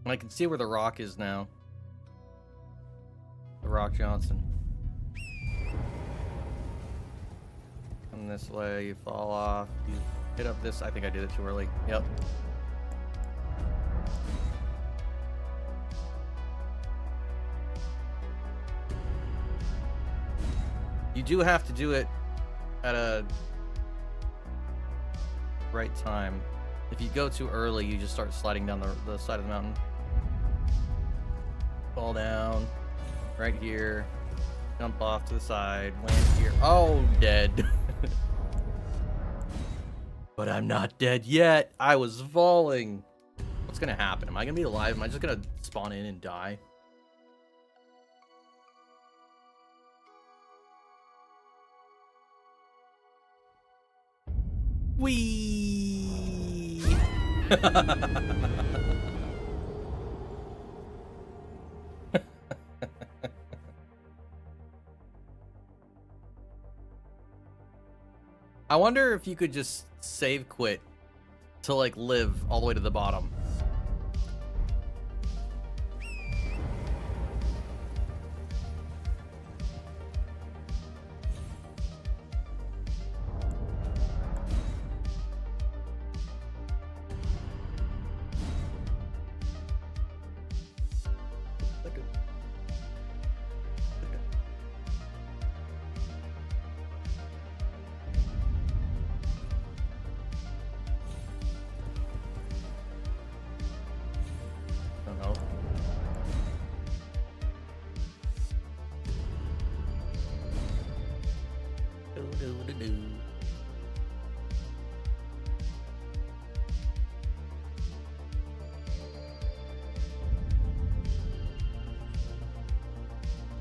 A: I can see where the rock is now. The Rock Johnson. And this way, you fall off. You hit up this. I think I did it too early. Yep. You do have to do it at a right time. If you go too early, you just start sliding down the side of the mountain. Fall down. Right here. Jump off to the side. Land here. Oh, dead. But I'm not dead yet. I was falling. What's gonna happen? Am I gonna be alive? Am I just gonna spawn in and die? Whee! I wonder if you could just save quit to like live all the way to the bottom.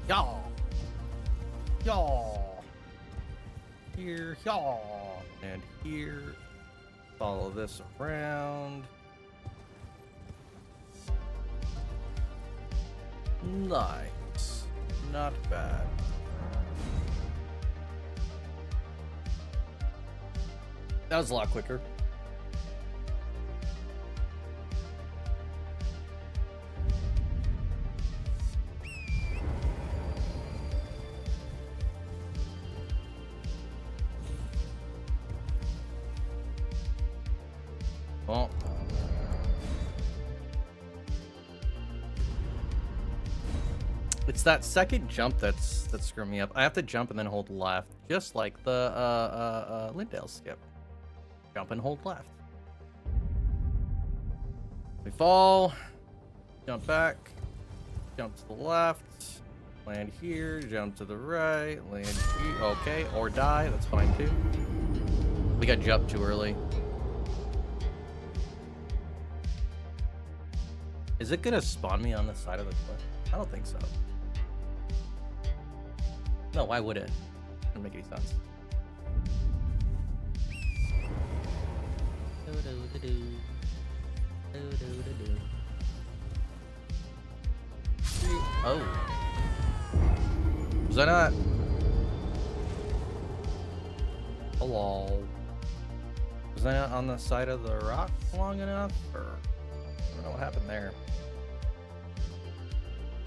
A: Y'all. Y'all. Here, y'all. And here. Follow this around. Nice. Not bad. That was a lot quicker. Well, it's that second jump that's screwing me up. I have to jump and then hold left, just like the Lindale skip. Jump and hold left. We fall, jump back, jump to the left, land here, jump to the right, land here. Okay, or die. That's fine too. We got jumped too early. Is it gonna spawn me on the side of the cliff? I don't think so. No, why would it? Doesn't make any sense. Oh. Was I not? Hello. Was I not on the side of the rock long enough? Or I don't know what happened there.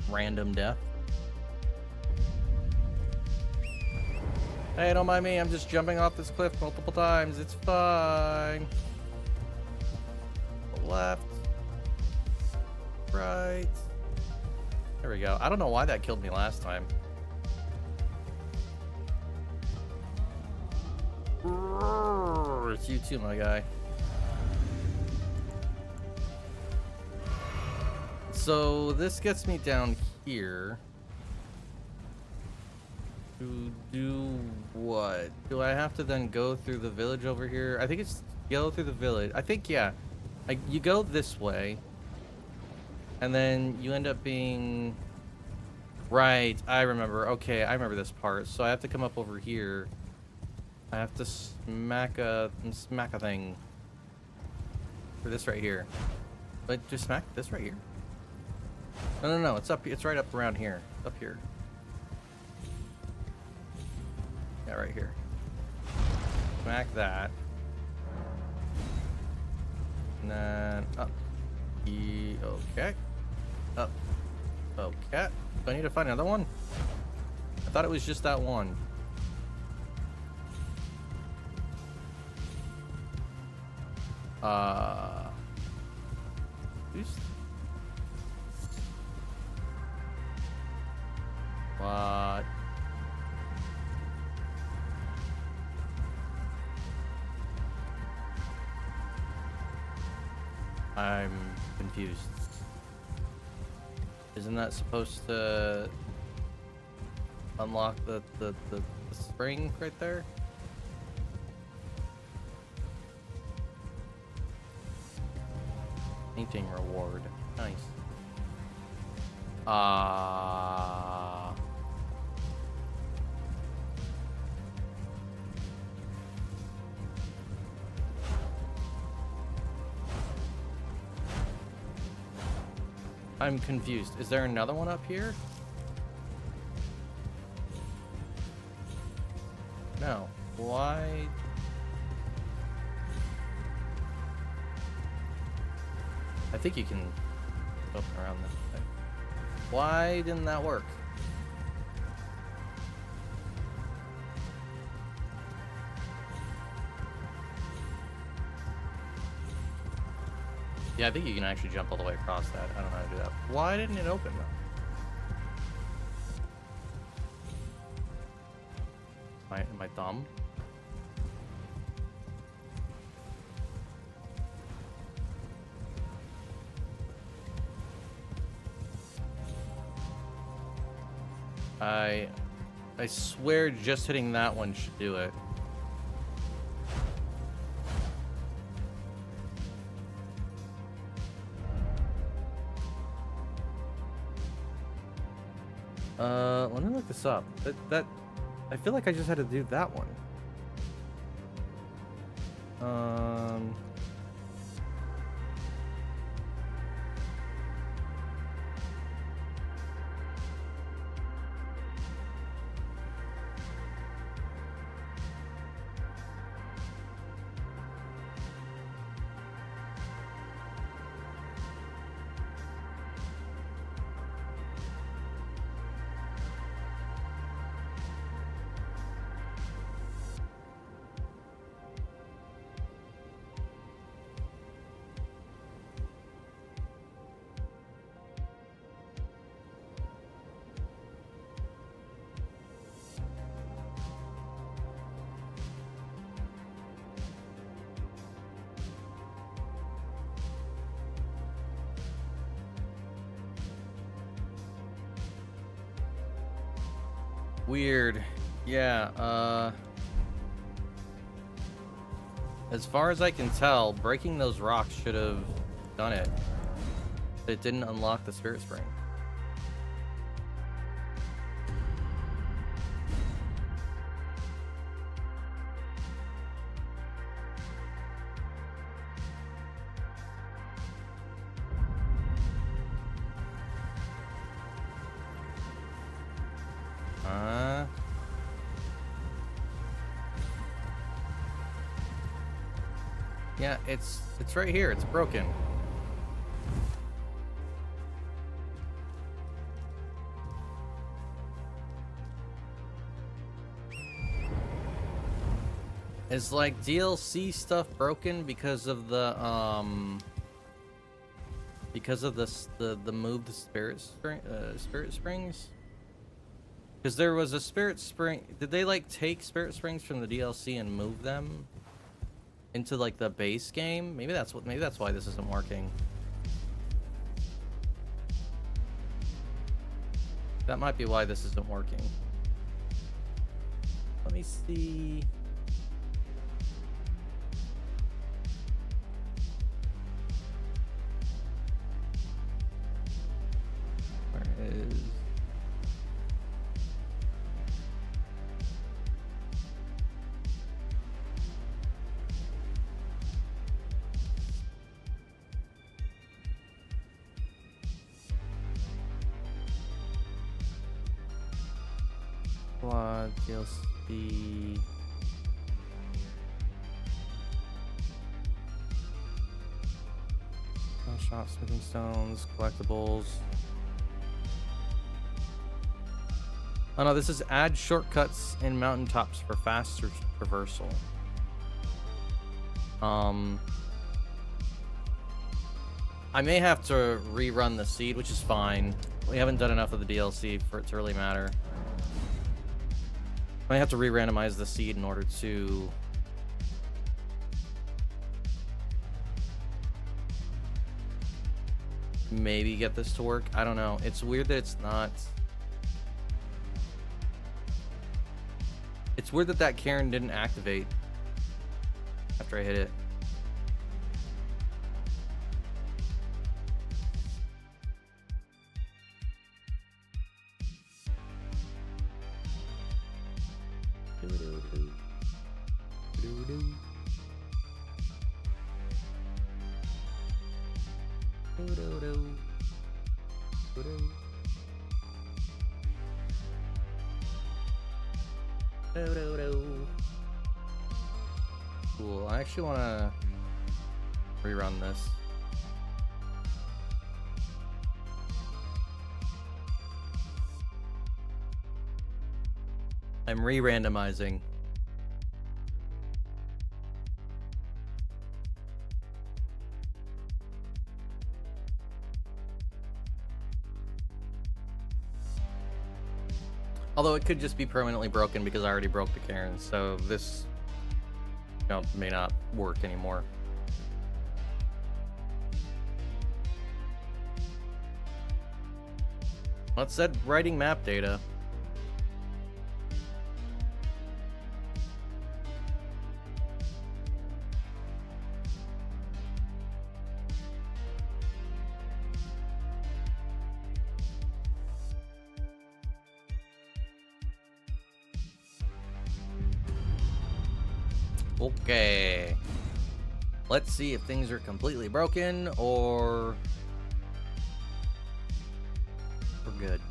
A: Random death. Hey, don't mind me. I'm just jumping off this cliff multiple times. It's fine. Left. Right. There we go. I don't know why that killed me last time. It's you too, my guy. So this gets me down here. To do what? Do I have to then go through the village over here? I think it's go through the village. I think, yeah. You go this way. And then you end up being... Right, I remember. Okay, I remember this part. So I have to come up over here. I have to smack a thing. For this right here. But just smack this right here. No, it's up. It's right up around here. Up here. Yeah, right here. Smack that. And then up. Okay. Up. Okay. Do I need to find another one? I thought it was just that one. Who's... What? I'm confused. Isn't that supposed to unlock the spring right there? Painting reward. Nice. I'm confused. Is there another one up here? No. Why? I think you can open around this way. Why didn't that work? Yeah, I think you can actually jump all the way across that. I don't know how to do that. Why didn't it open though? My thumb? I swear just hitting that one should do it. Let me look this up. I feel like I just had to do that one. Weird. Yeah, as far as I can tell, breaking those rocks should have done it. But it didn't unlock the spirit spring. Yeah, it's right here. It's broken. Is like DLC stuff broken because of the moved spirit springs? Because there was a spirit spring. Did they like take spirit springs from the DLC and move them into like the base game? Maybe that's why this isn't working. That might be why this isn't working. Let me see. Where is... Quad DLC. Shop, smithing stones, collectibles. Oh no, this is add shortcuts in mountaintops for faster traversal. I may have to rerun the seed, which is fine. We haven't done enough of the DLC for it to really matter. I have to re-randomize the seed in order to... maybe get this to work. I don't know. It's weird that it's not... It's weird that Karen didn't activate after I hit it. Cool. I actually want to rerun this. I'm re-randomizing. Although it could just be permanently broken because I already broke the Karen, so this may not work anymore. Let's set writing map data. Okay. Let's see if things are completely broken or we're good.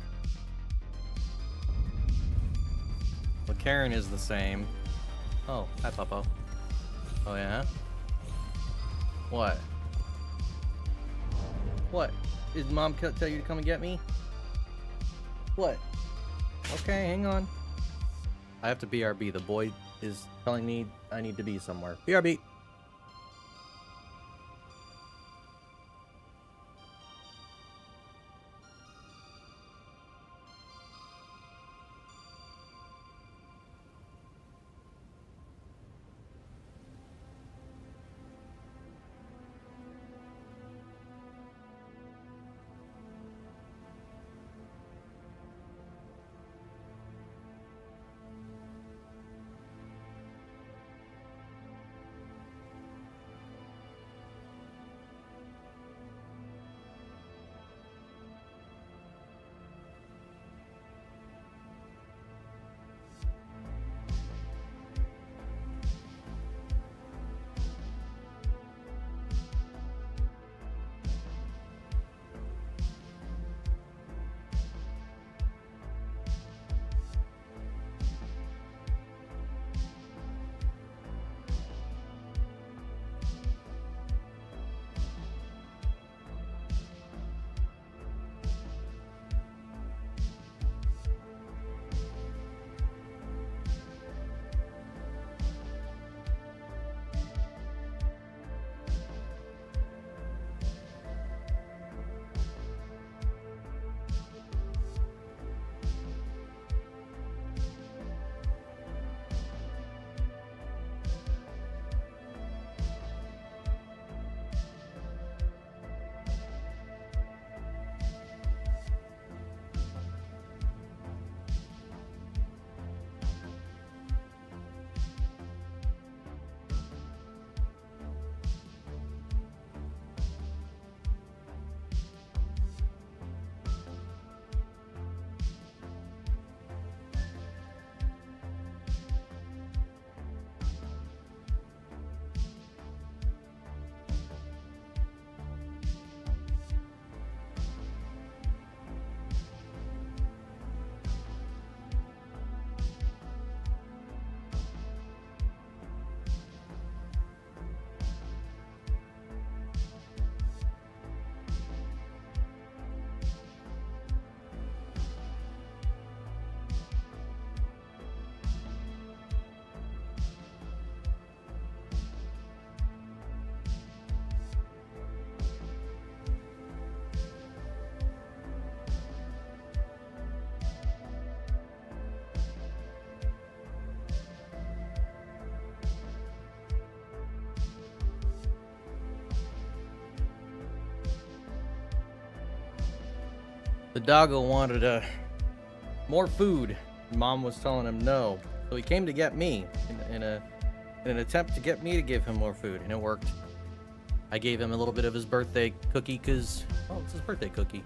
A: Well, Karen is the same. Oh, hi, Papa. Oh, yeah? What? What? Did Mom tell you to come and get me? What? Okay, hang on. I have to BRB. The boy is telling me I need to be somewhere. BRB. The doggo wanted more food. Mom was telling him no. So he came to get me in an attempt to get me to give him more food, and it worked. I gave him a little bit of his birthday cookie because, oh, it's his birthday cookie.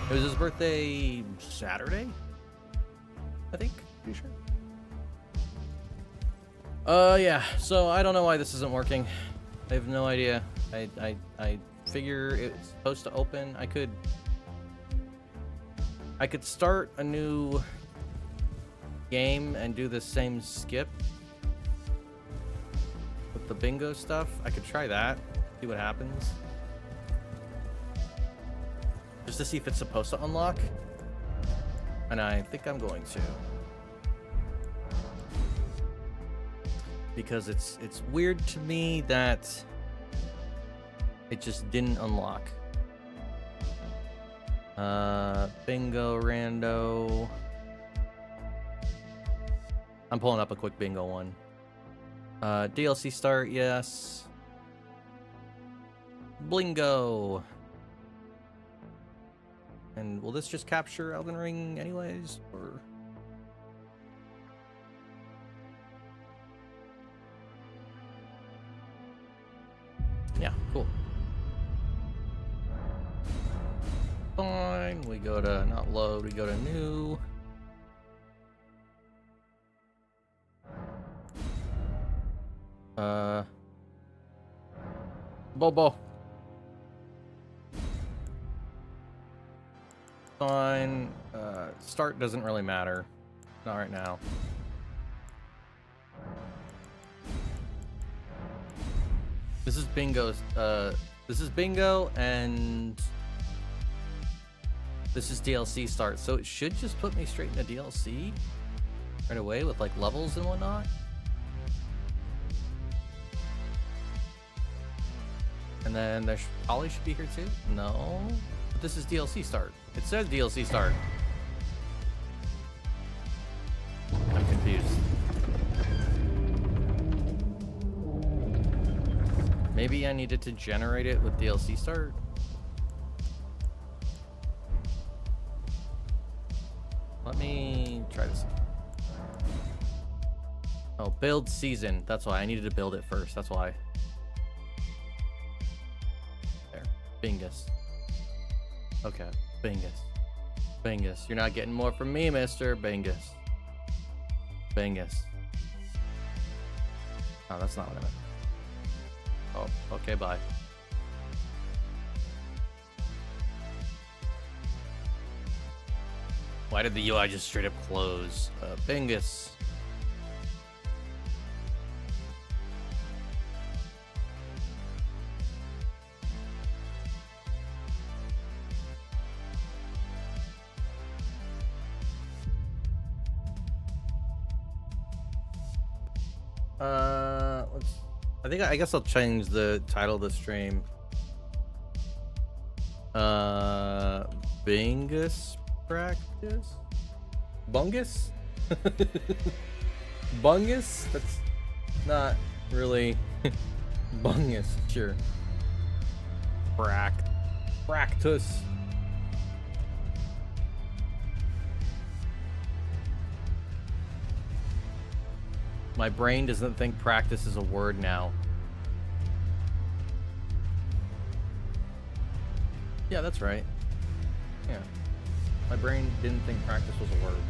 A: It was his birthday Saturday, I think. Pretty sure. Yeah. So I don't know why this isn't working. I have no idea. I figure it's supposed to open. I could start a new game and do the same skip with the bingo stuff. I could try that, see what happens, just to see if it's supposed to unlock, and I think I'm going to, because it's weird to me that it just didn't unlock. Bingo rando. I'm pulling up a quick bingo one. DLC start, yes. Blingo. And will this just capture Elden Ring anyways, or? Yeah, cool. Fine, we go to, not load, we go to new. Bobo. Fine. Start doesn't really matter. Not right now. This is bingo's. This is bingo, and this is DLC start. So it should just put me straight into DLC right away with like levels and whatnot. And then there Ollie should be here too? No. But this is DLC start. It says DLC start. I'm confused. Maybe I needed to generate it with DLC start? Let me try this. Oh, build season. That's why I needed to build it first. That's why. Bingus. Okay, Bingus. Bingus. You're not getting more from me, mister. Bingus. Bingus. Oh, that's not what I meant. Oh, okay, bye. Why did the UI just straight up close? Bingus. I guess I'll change the title of the stream. Bingus practice? Bungus? Bungus? That's not really Bungus, sure. Practice. My brain doesn't think practice is a word now. Yeah, that's right. Yeah. My brain didn't think practice was a word.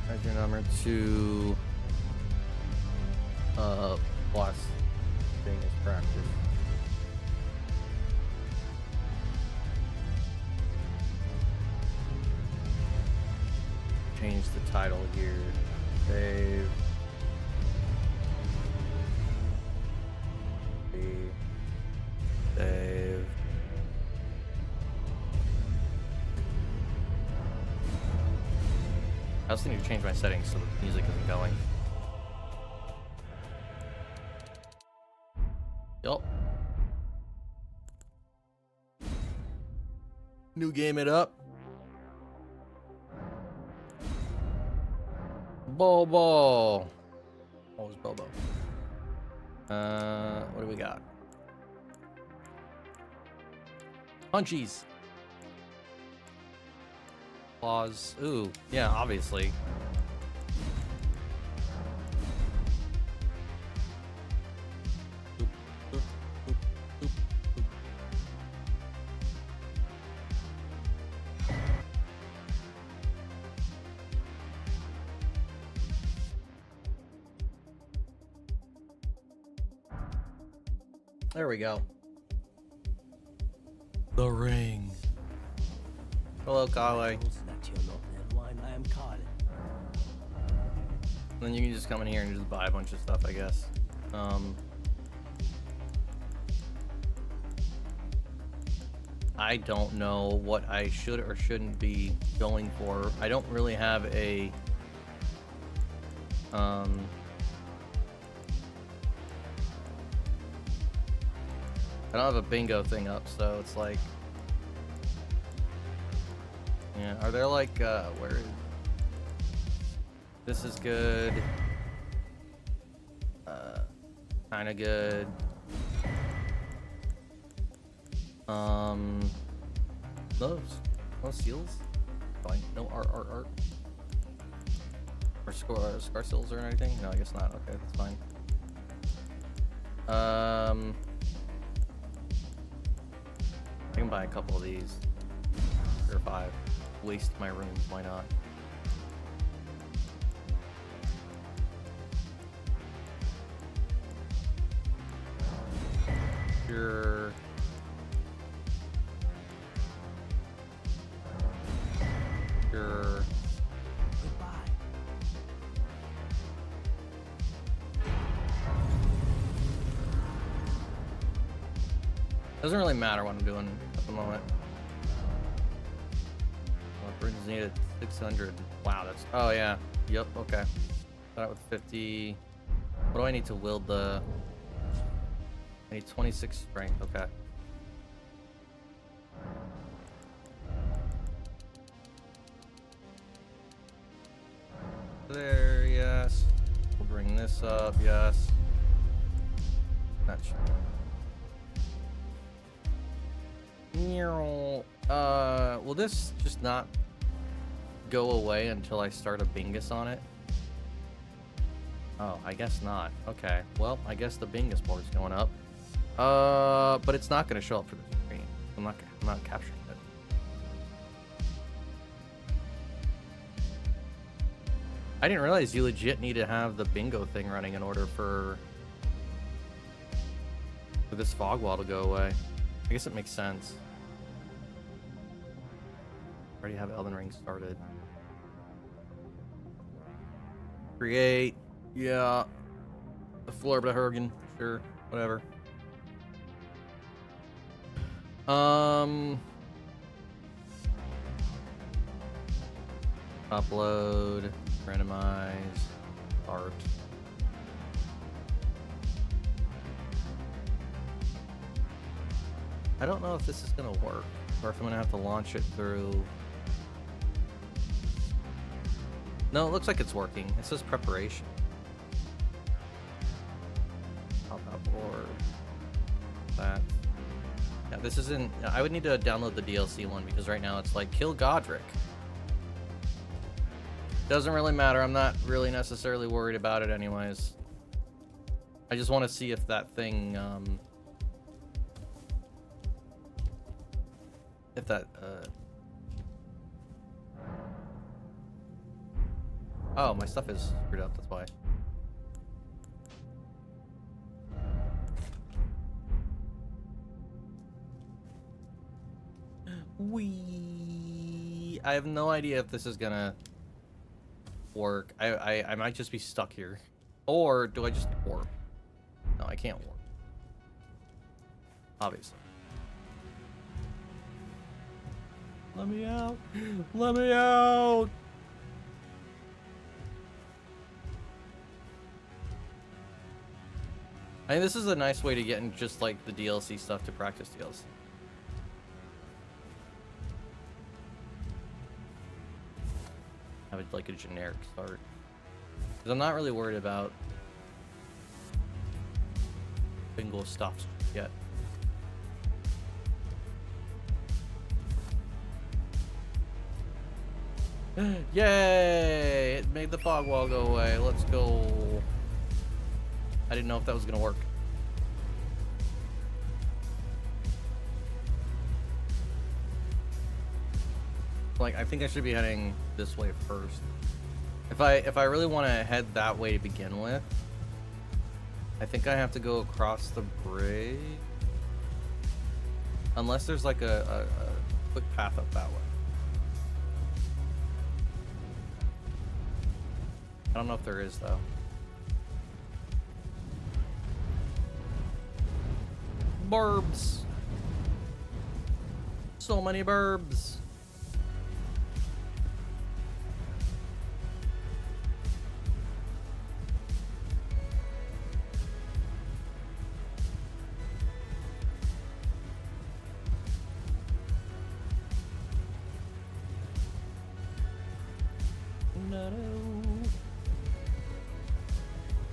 A: Add your number to plus thing is practice. Change the title here. Save. Save. I also need to change my settings so the music isn't going. Yup. New game it up. Bobo. What was Bobo? What do we got? Punchies. Claws. Ooh, yeah, obviously. Oop, oop, oop, oop, oop. There we go. The ring. Hello, Kale.
B: That you're not that wine I am calling.
A: Then you can just come in here and just buy a bunch of stuff, I guess. I don't know what I should or shouldn't be going for. I don't really have a I don't have a bingo thing up, so it's like, yeah, are there like where is this is good, kind of good, no seals, fine, no art or scar seals or anything. No, I guess not. Okay, that's fine. I can buy a couple of these. 3 or 5. Waste my rooms, why not? Sure. Sure.
B: Goodbye.
A: Doesn't really matter what I'm doing at the moment. Well, brings needed 600. Wow, that's. Oh yeah. Yep. Okay. Start with 50. What do I need to wield the? I need 26 strength. Okay. There. Yes. We'll bring this up. Yes. Not sure. Will this just not go away until I start a Bingus on it? Oh, I guess not. Okay, well, I guess the Bingus board's going up. But it's not going to show up for the screen. I'm not capturing it. I didn't realize you legit need to have the bingo thing running in order for this fog wall to go away. I guess it makes sense. Already have Elden Ring started. Create. Yeah. The Florbahergen. Sure. Whatever. Upload. Randomize. Art. I don't know if this is gonna work, or if I'm gonna have to launch it through. No, it looks like it's working. It says preparation. Pop out board. That. Yeah, this isn't. I would need to download the DLC one because right now it's like kill Godric. Doesn't really matter. I'm not really necessarily worried about it, anyways. I just want to see if that thing. If that, Oh, my stuff is screwed up, that's why. I have no idea if this is gonna work. I might just be stuck here. Or do I just warp? No, I can't warp. Obviously. Let me out. Let me out. I think this is a nice way to get in just like the DLC stuff to practice DLC. Have it like a generic start. Because I'm not really worried about bingo stuff yet. Yay! It made the fog wall go away. Let's go. I didn't know if that was gonna work. Like, I think I should be heading this way first. If I really want to head that way to begin with, I think I have to go across the bridge. Unless there's like a quick path up that way. I don't know if there is though. Burbs. So many burbs.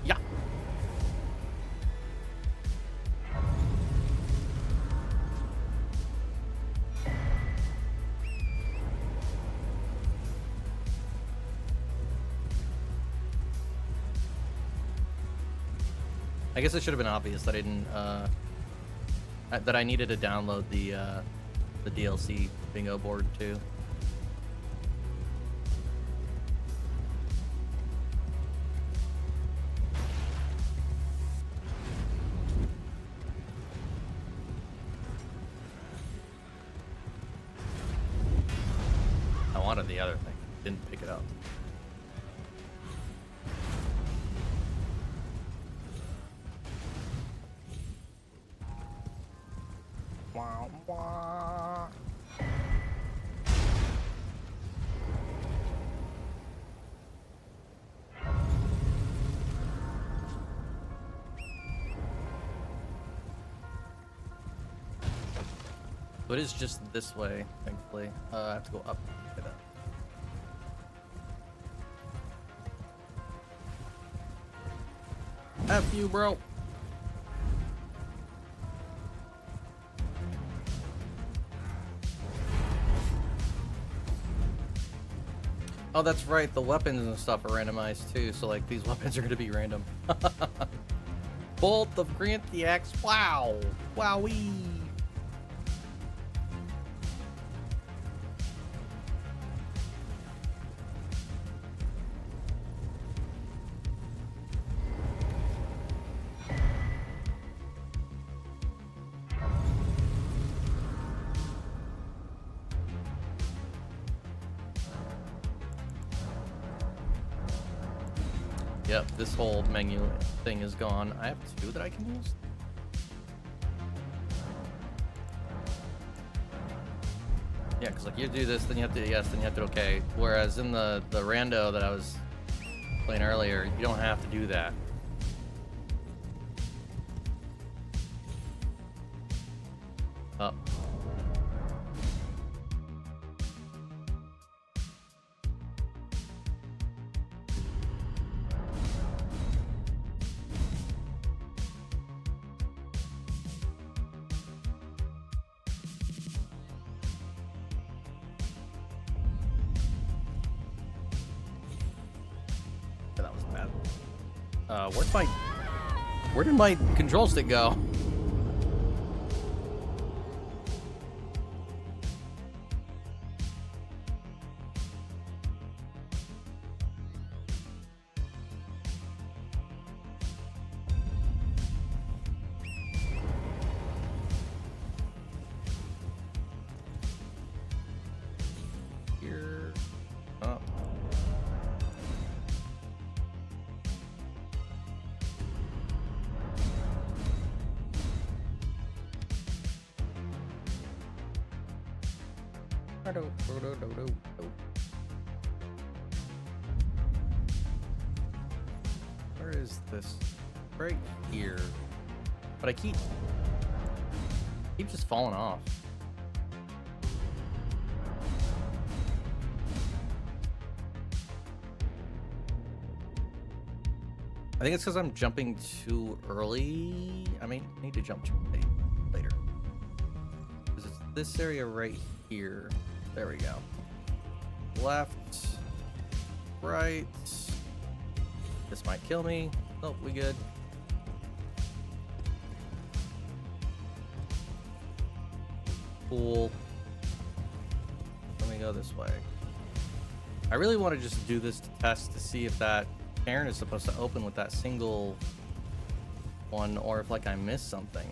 A: Yeah. I guess it should have been obvious that I didn't that I needed to download the DLC bingo board too. I wanted the other thing, didn't pick it up. Wah, wah. So it is just this way, thankfully. I have to go up. Like that. F you, bro. Oh, that's right. The weapons and stuff are randomized too. So like these weapons are going to be random. Bolt of Granthiax. Wow. Wowee. Yep, this whole menu thing is gone. I have two that I can use. Yeah, because like you do this, then you have to yes, then you have to okay. Whereas in the rando that I was playing earlier, you don't have to do that. Up. Where did my control stick go? Here. Up. Where is this? Right here. But I keep just falling off. I think it's because I'm jumping too early. I may need to jump too late later. Because it's this area right here. There we go. left, right. This might kill me. Nope, we good. Cool. Let me go this way. I really want to just do this to test to see if that cairn is supposed to open with that single one, or if like I missed something.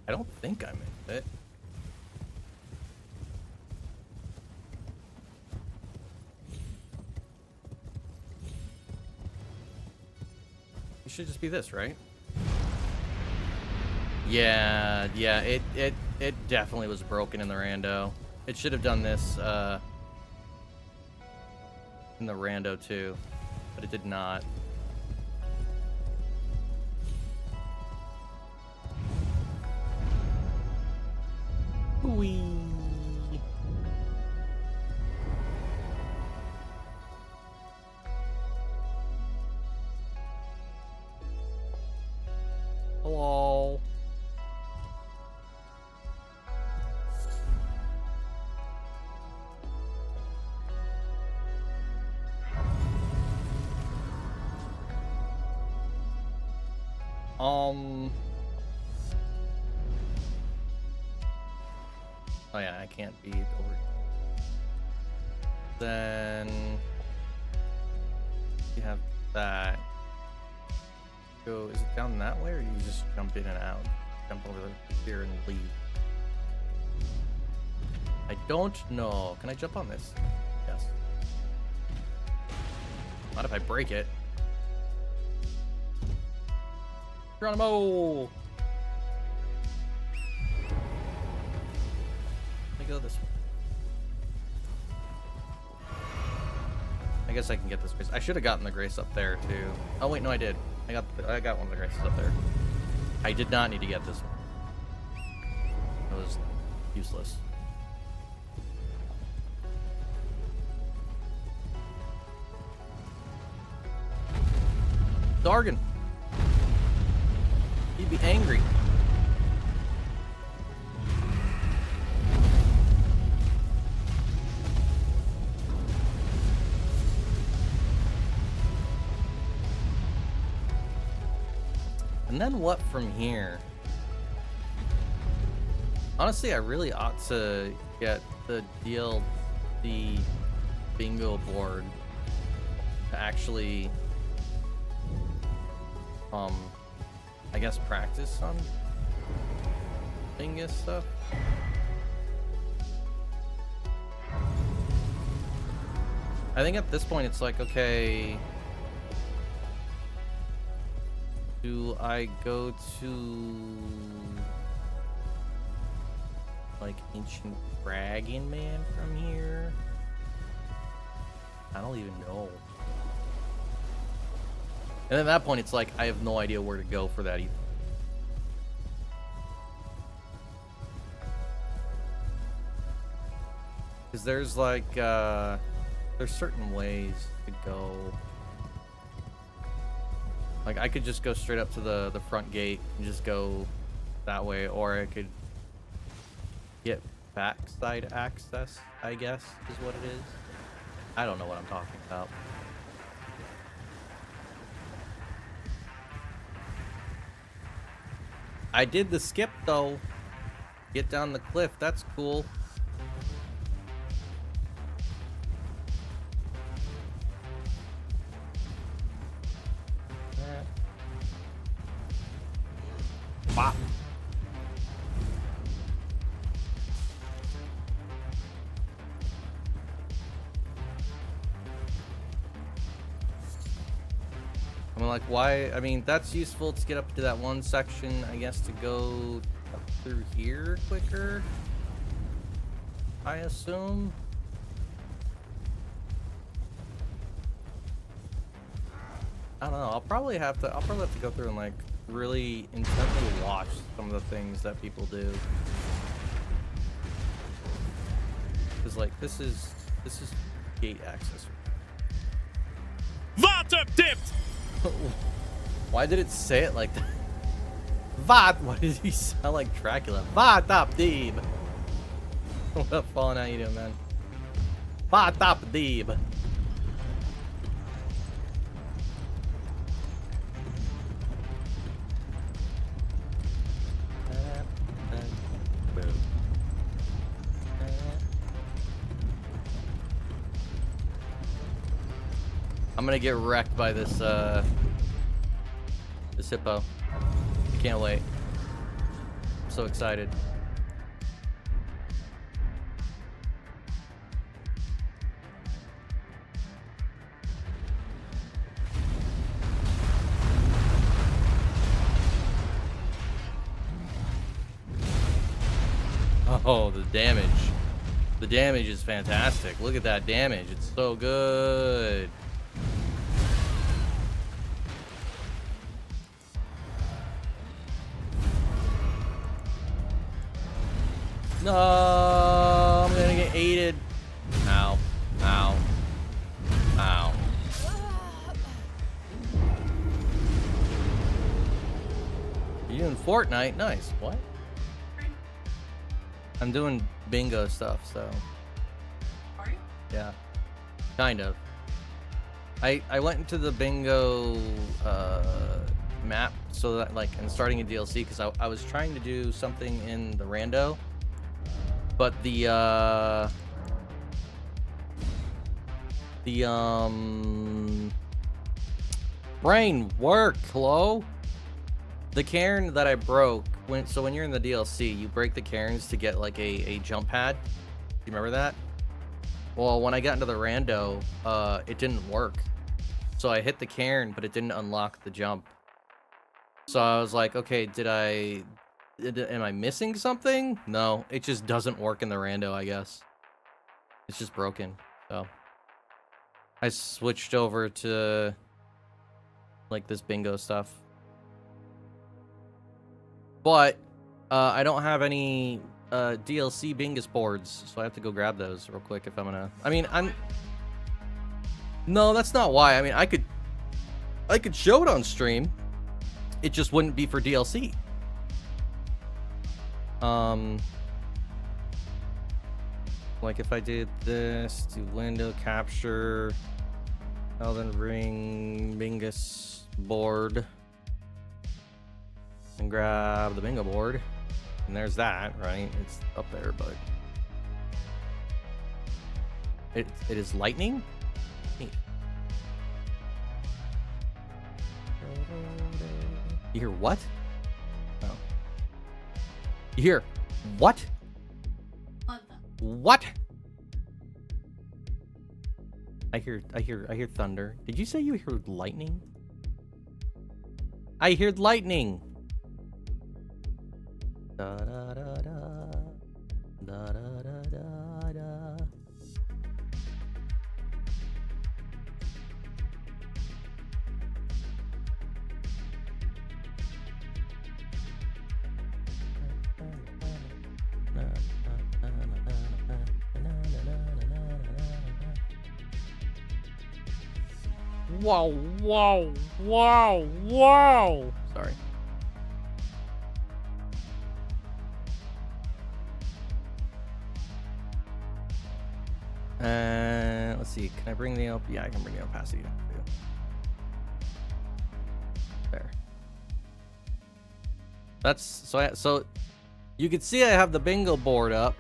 A: I don't think I missed it. It should just be this, right? Yeah, it definitely was broken in the rando. It should have done this in the rando too, but it did not. Whee. Hello. Oh yeah, I can't be over. Then you have that. Go, is it down that way, or you just jump in and out? Jump over here and leave. I don't know. Can I jump on this? Yes. Not if I break it. Geronimo! Let me go this way. I guess I can get this grace. I should have gotten the grace up there too. Oh wait, no, I did. I got one of the graces up there. I did not need to get this one. It was useless. Dargan. He'd be angry. And then what from here? Honestly, I really ought to get the DLC bingo board to actually I guess practice some Bingus stuff. I think at this point it's like, okay, do I go to like Ancient Dragon Man from here? I don't even know. And at that point, it's like, I have no idea where to go for that either. Because there's like, there's certain ways to go. Like, I could just go straight up to the front gate and just go that way, or I could get backside access, I guess, is what it is. I don't know what I'm talking about. I did the skip though. Get down the cliff, that's cool. Bop. I mean, like, why? I mean, that's useful to get up to that one section, I guess, to go up through here quicker, I assume. I don't know. I'll probably have to go through and like really intently watch some of the things that people do. Cause like this is gate access.
C: Water dipped.
A: Why did it say it like that? What? What does he sound like Dracula? What up, Deeb? What up, Fallen? How you doing, man? What up, Deeb? I'm gonna get wrecked by this this hippo. I can't wait. I'm so excited. Oh, the damage. The damage is fantastic. Look at that damage. It's so good. No, I'm gonna get aided. Ow. Ow. Ow. You doing Fortnite? Nice. What? I'm doing bingo stuff, so.
C: Are you?
A: Yeah. Kind of. I went into the bingo map so that, like, and starting a DLC because I was trying to do something in the rando, but the brain work. Hello. The cairn that I broke when you're in the DLC, you break the cairns to get like a jump pad. You remember that? Well, when I got into the rando, it didn't work. So I hit the cairn, but it didn't unlock the jump. So I was like, okay, am I missing something? No, it just doesn't work in the rando, I guess. It's just broken. So I switched over to like this bingo stuff. But I don't have any DLC Bingus boards, so I have to go grab those real quick if I'm gonna. I mean, No, that's not why. I mean, I could show it on stream. It just wouldn't be for DLC. Like if I did this to window capture, Elden Ring Bingus board, and grab the bingo board, and there's that, right? It's up there, but it is lightning. Neat. You hear what? Oh. You hear what? What? I hear thunder. Did you say you heard lightning? I heard lightning. Da da da da da da da da da. Wow, wow, wow, wow. Sorry. Let's see. Can I bring the up? Yeah, I can bring the opacity down too. There. That's so you can see I have the bingo board up,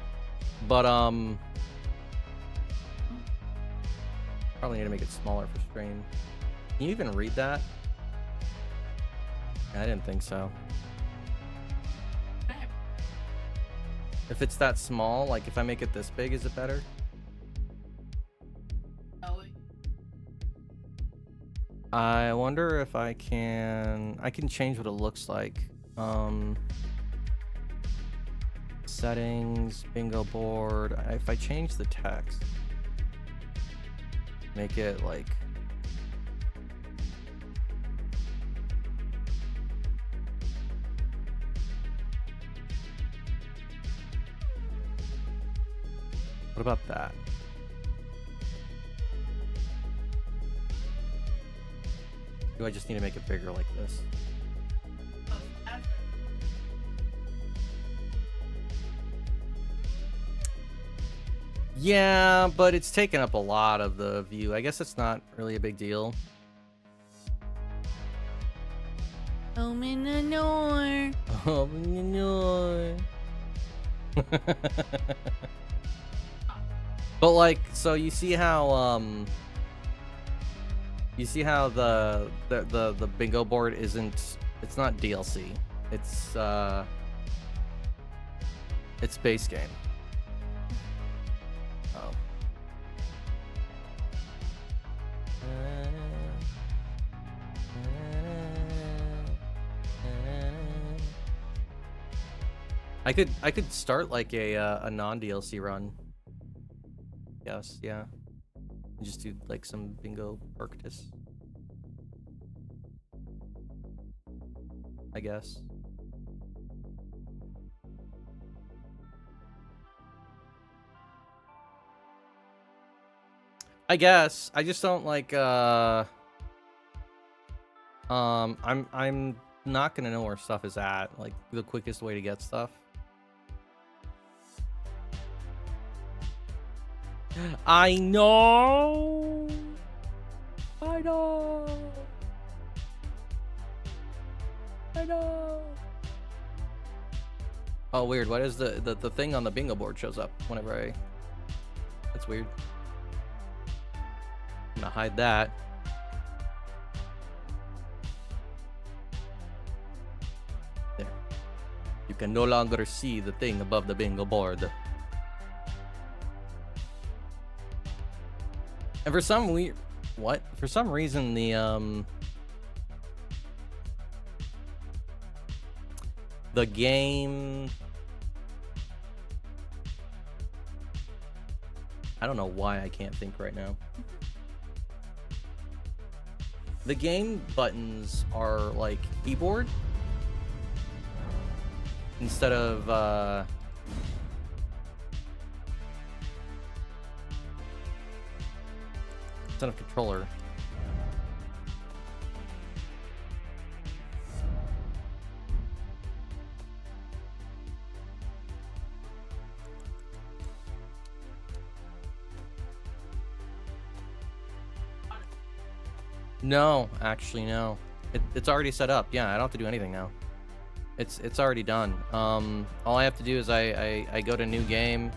A: but probably need to make it smaller for stream. Can you even read that? I didn't think so. If it's that small, like if I make it this big, is it better? I wonder if I can change what it looks like. Settings, bingo board. If I change the text, make it like what about that? Do I just need to make it bigger like this? Yeah, but it's taken up a lot of the view. I guess it's not really a big deal.
C: Open the door.
A: Open the door. But like, so you see how the bingo board isn't, it's not DLC. It's base game. Oh. I could start like a non-DLC run. Yes, yeah. Just do like some bingo practice, I guess. I guess. I just don't like I'm not gonna know where stuff is at, like the quickest way to get stuff. I know. I know. I know. Oh, weird. What is the thing on the bingo board shows up whenever I... That's weird. I'm gonna hide that. There. You can no longer see the thing above the bingo board. And for some for some reason the game, I don't know why I can't think right now. The game buttons are like keyboard instead of controller. No, actually no. It's already set up. Yeah, I don't have to do anything now. It's already done. All I have to do is I go to new game.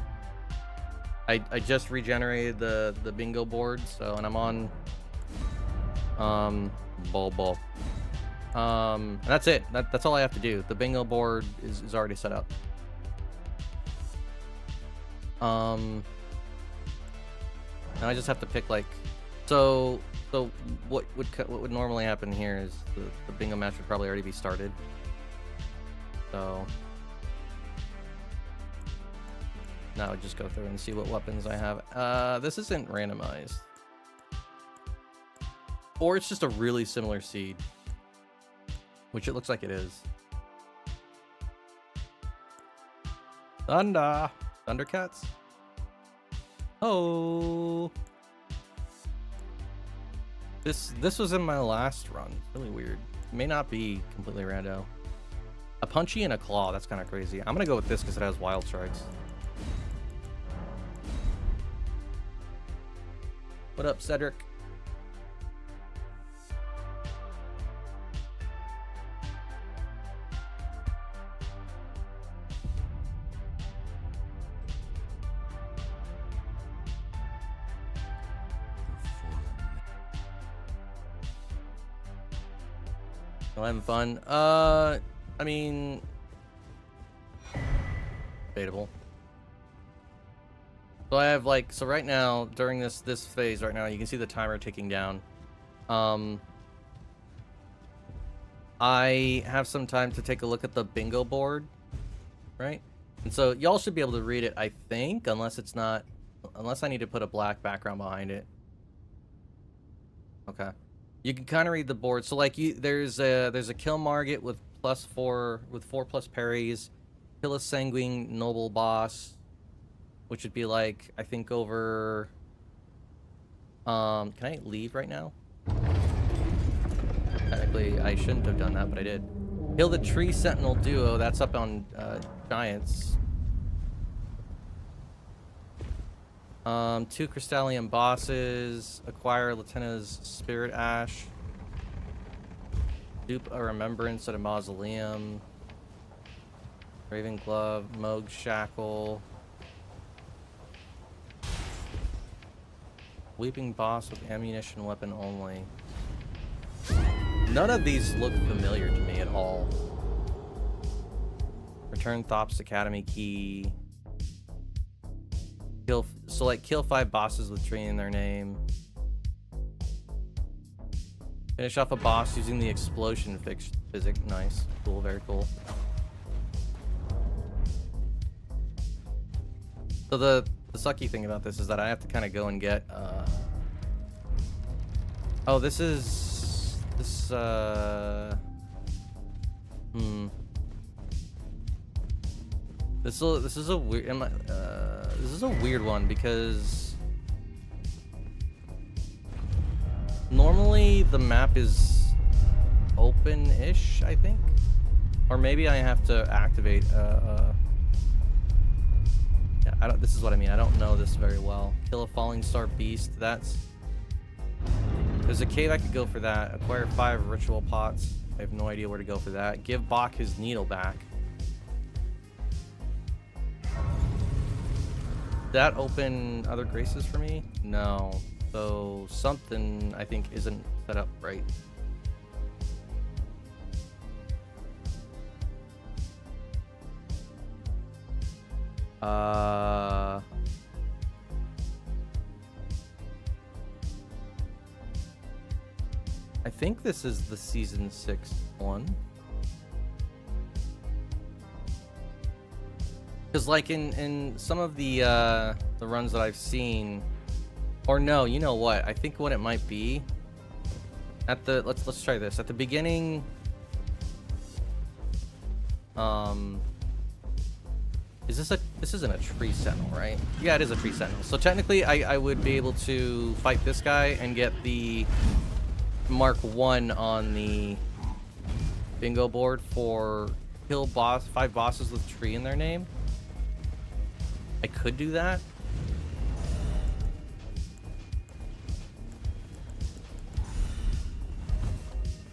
A: I just regenerated the bingo board, so, and I'm on ball. And that's it. That's all I have to do. The bingo board is already set up. And I just have to pick like, so what would normally happen here is the bingo match would probably already be started. So now I would just go through and see what weapons I have. This isn't randomized. Or it's just a really similar seed. Which it looks like it is. Thundercats? Oh. This was in my last run. It's really weird. It may not be completely rando. A punchy and a claw. That's kind of crazy. I'm gonna go with this because it has wild strikes. What up, Cedric? I'm having fun. I mean, debatable. So I have like, so right now during this phase right now, you can see the timer ticking down. I have some time to take a look at the bingo board, right? And so y'all should be able to read it, I think, unless it's not, unless I need to put a black background behind it. Okay. You can kind of read the board. So like there's a kill Margit with +4 with 4+ parries, kill a sanguine noble boss, which would be like, I think over can I leave right now? Technically I shouldn't have done that, but I did. Kill the tree sentinel duo, that's up on giants. 2 Crystallian bosses. Acquire Latena's Spirit Ash. Dupe a Remembrance at a Mausoleum. Raven Glove. Moog Shackle. Weeping Boss with ammunition weapon only. None of these look familiar to me at all. Return Thops Academy key. Kill 5 bosses with tree in their name. Finish off a boss using the explosion physics. Nice. Cool, very cool. So the sucky thing about this is that I have to kind of go and get oh, this is this This is a weird this is a weird one because normally the map is open-ish, I think, or maybe I have to activate yeah, this is what I mean. I don't know this very well. Kill a falling star beast. There's a cave I could go for that. Acquire 5 ritual pots. I have no idea where to go for that. Give Bach his needle back. That open other graces for me? No. So something I think isn't set up right. I think this is the season 6 one. Because like in some of the runs that I've seen, or no, you know what? I think what it might be at the let's try this at the beginning. This isn't a tree sentinel, right? Yeah, it is a tree sentinel. So technically, I would be able to fight this guy and get the Mark 1 on the bingo board for kill 5 bosses with tree in their name. I could do that.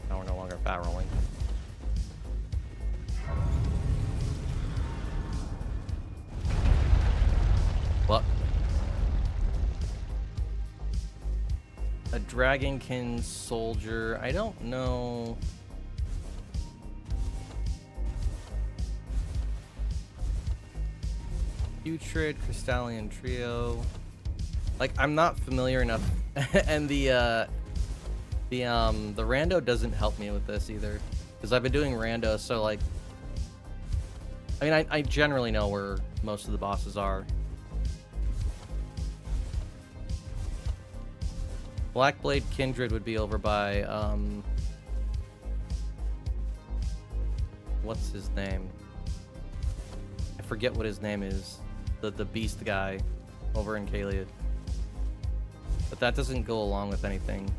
A: Now we're no longer fat rolling. What? A Dragonkin soldier. I don't know. Putrid Crystallian Trio. Like, I'm not familiar enough, and the rando doesn't help me with this either, because I've been doing rando, so like, I mean, I generally know where most of the bosses are. Blackblade Kindred would be over by what's his name? I forget what his name is. The beast guy over in Kaliad. But that doesn't go along with anything.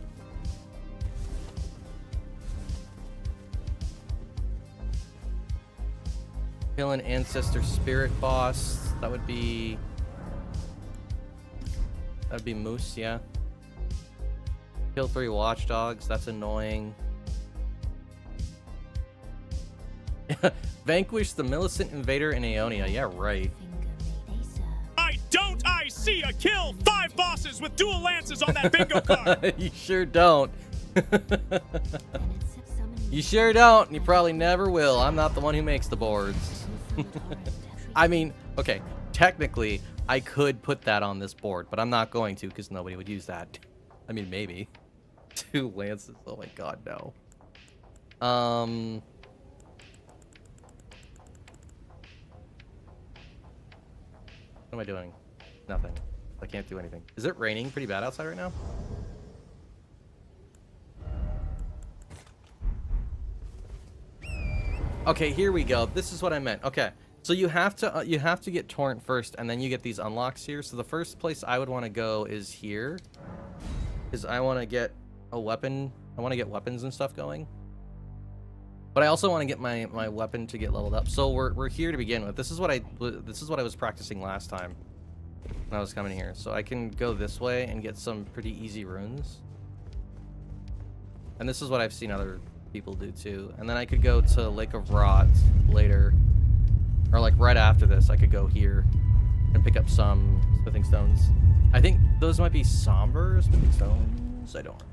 A: Kill an ancestor spirit boss. That'd be Moose, yeah. Kill 3 watchdogs. That's annoying. Vanquish the Millicent Invader in Aeonia. Yeah, right.
D: I see a kill 5 bosses with dual lances on that bingo card.
A: You sure don't. You sure don't, and you probably never will. I'm not the one who makes the boards. I mean, okay, technically, I could put that on this board, but I'm not going to because nobody would use that. I mean, maybe. 2 lances. Oh my god, no. What am I doing? Nothing. I can't do anything. Is it raining pretty bad outside right now? Okay, here we go. This is what I meant. Okay, so you have to get torrent first, and then you get these unlocks here. So the first place I would want to go is here, because I want to get a weapon. I want to get weapons and stuff going. But I also want to get my weapon to get leveled up. So we're here to begin with. This is what I was practicing last time. when I was coming here. So I can go this way and get some pretty easy runes. And this is what I've seen other people do too. And then I could go to Lake of Rot later. Or like right after this, I could go here and pick up some smithing stones. I think those might be somber smithing stones. I don't know.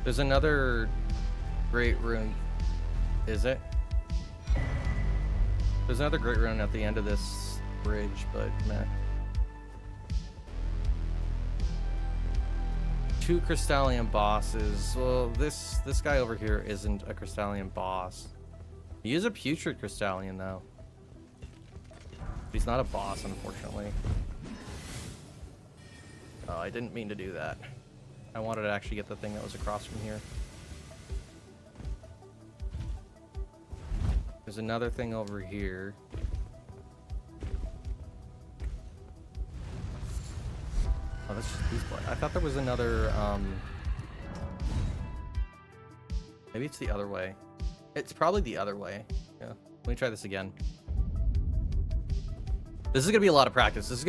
A: There's another great rune. Is it? There's another great rune at the end of this bridge, but meh. 2 Crystallian bosses. Well, this guy over here isn't a Crystallian boss. He is a putrid Crystallian though. He's not a boss, unfortunately. Oh, I didn't mean to do that. I wanted to actually get the thing that was across from here. There's another thing over here. Oh, that's just these blood. I thought there was another, maybe it's the other way. It's probably the other way. Yeah. Let me try this again. This is gonna be a lot of practice. This is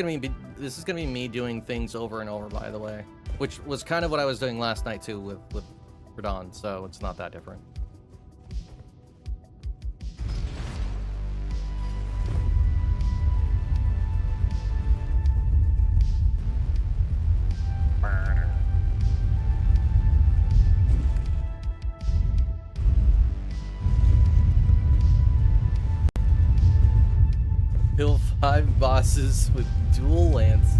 A: gonna be me doing things over and over, by the way. Which was kind of what I was doing last night too with Radon, so it's not that different. Kill 5 bosses with dual lances.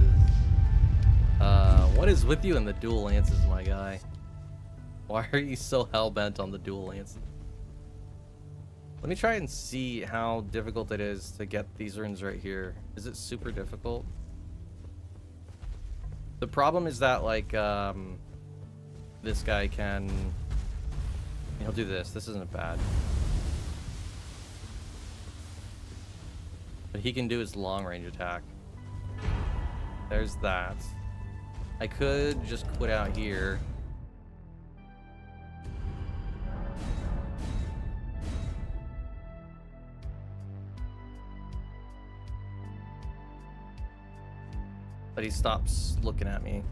A: What is with you and the dual lances, my guy? Why are you so hell-bent on the dual lances? Let me try and see how difficult it is to get these runes right here. Is it super difficult? The problem is that, like, this guy can... He'll do this. This isn't bad. But he can do his long-range attack. There's that. I could just quit out here. But he stops looking at me.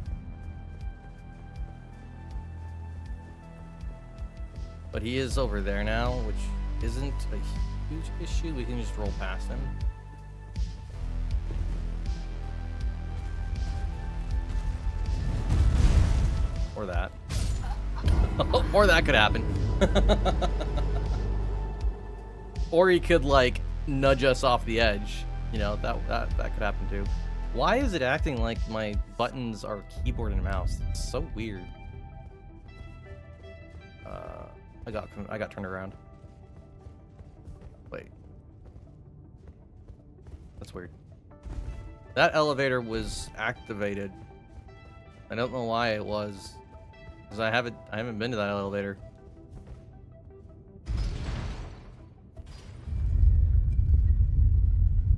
A: But he is over there now, which isn't a huge issue. We can just roll past him. Or that. Or that could happen. Or he could, like, nudge us off the edge. You know, that could happen too. Why is it acting like my buttons are keyboard and mouse? It's so weird. I got turned around. Wait. That's weird. That elevator was activated. I don't know why it was. Because I haven't been to that elevator.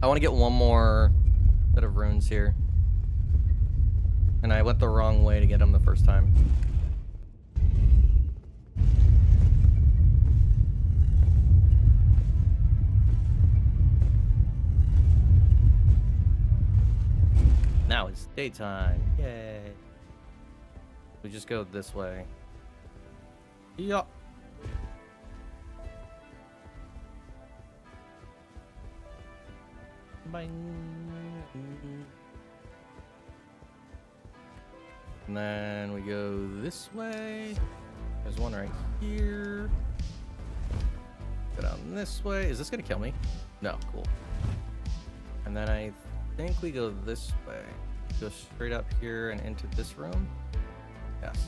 A: I want to get one more set of runes here. And I went the wrong way to get them the first time. Now it's daytime. Yay. We just go this way. Yup. Bye. And then we go this way. There's one right here. Go down this way. Is this gonna kill me? No, cool. And then I think we go this way. Go straight up here and into this room. Yes.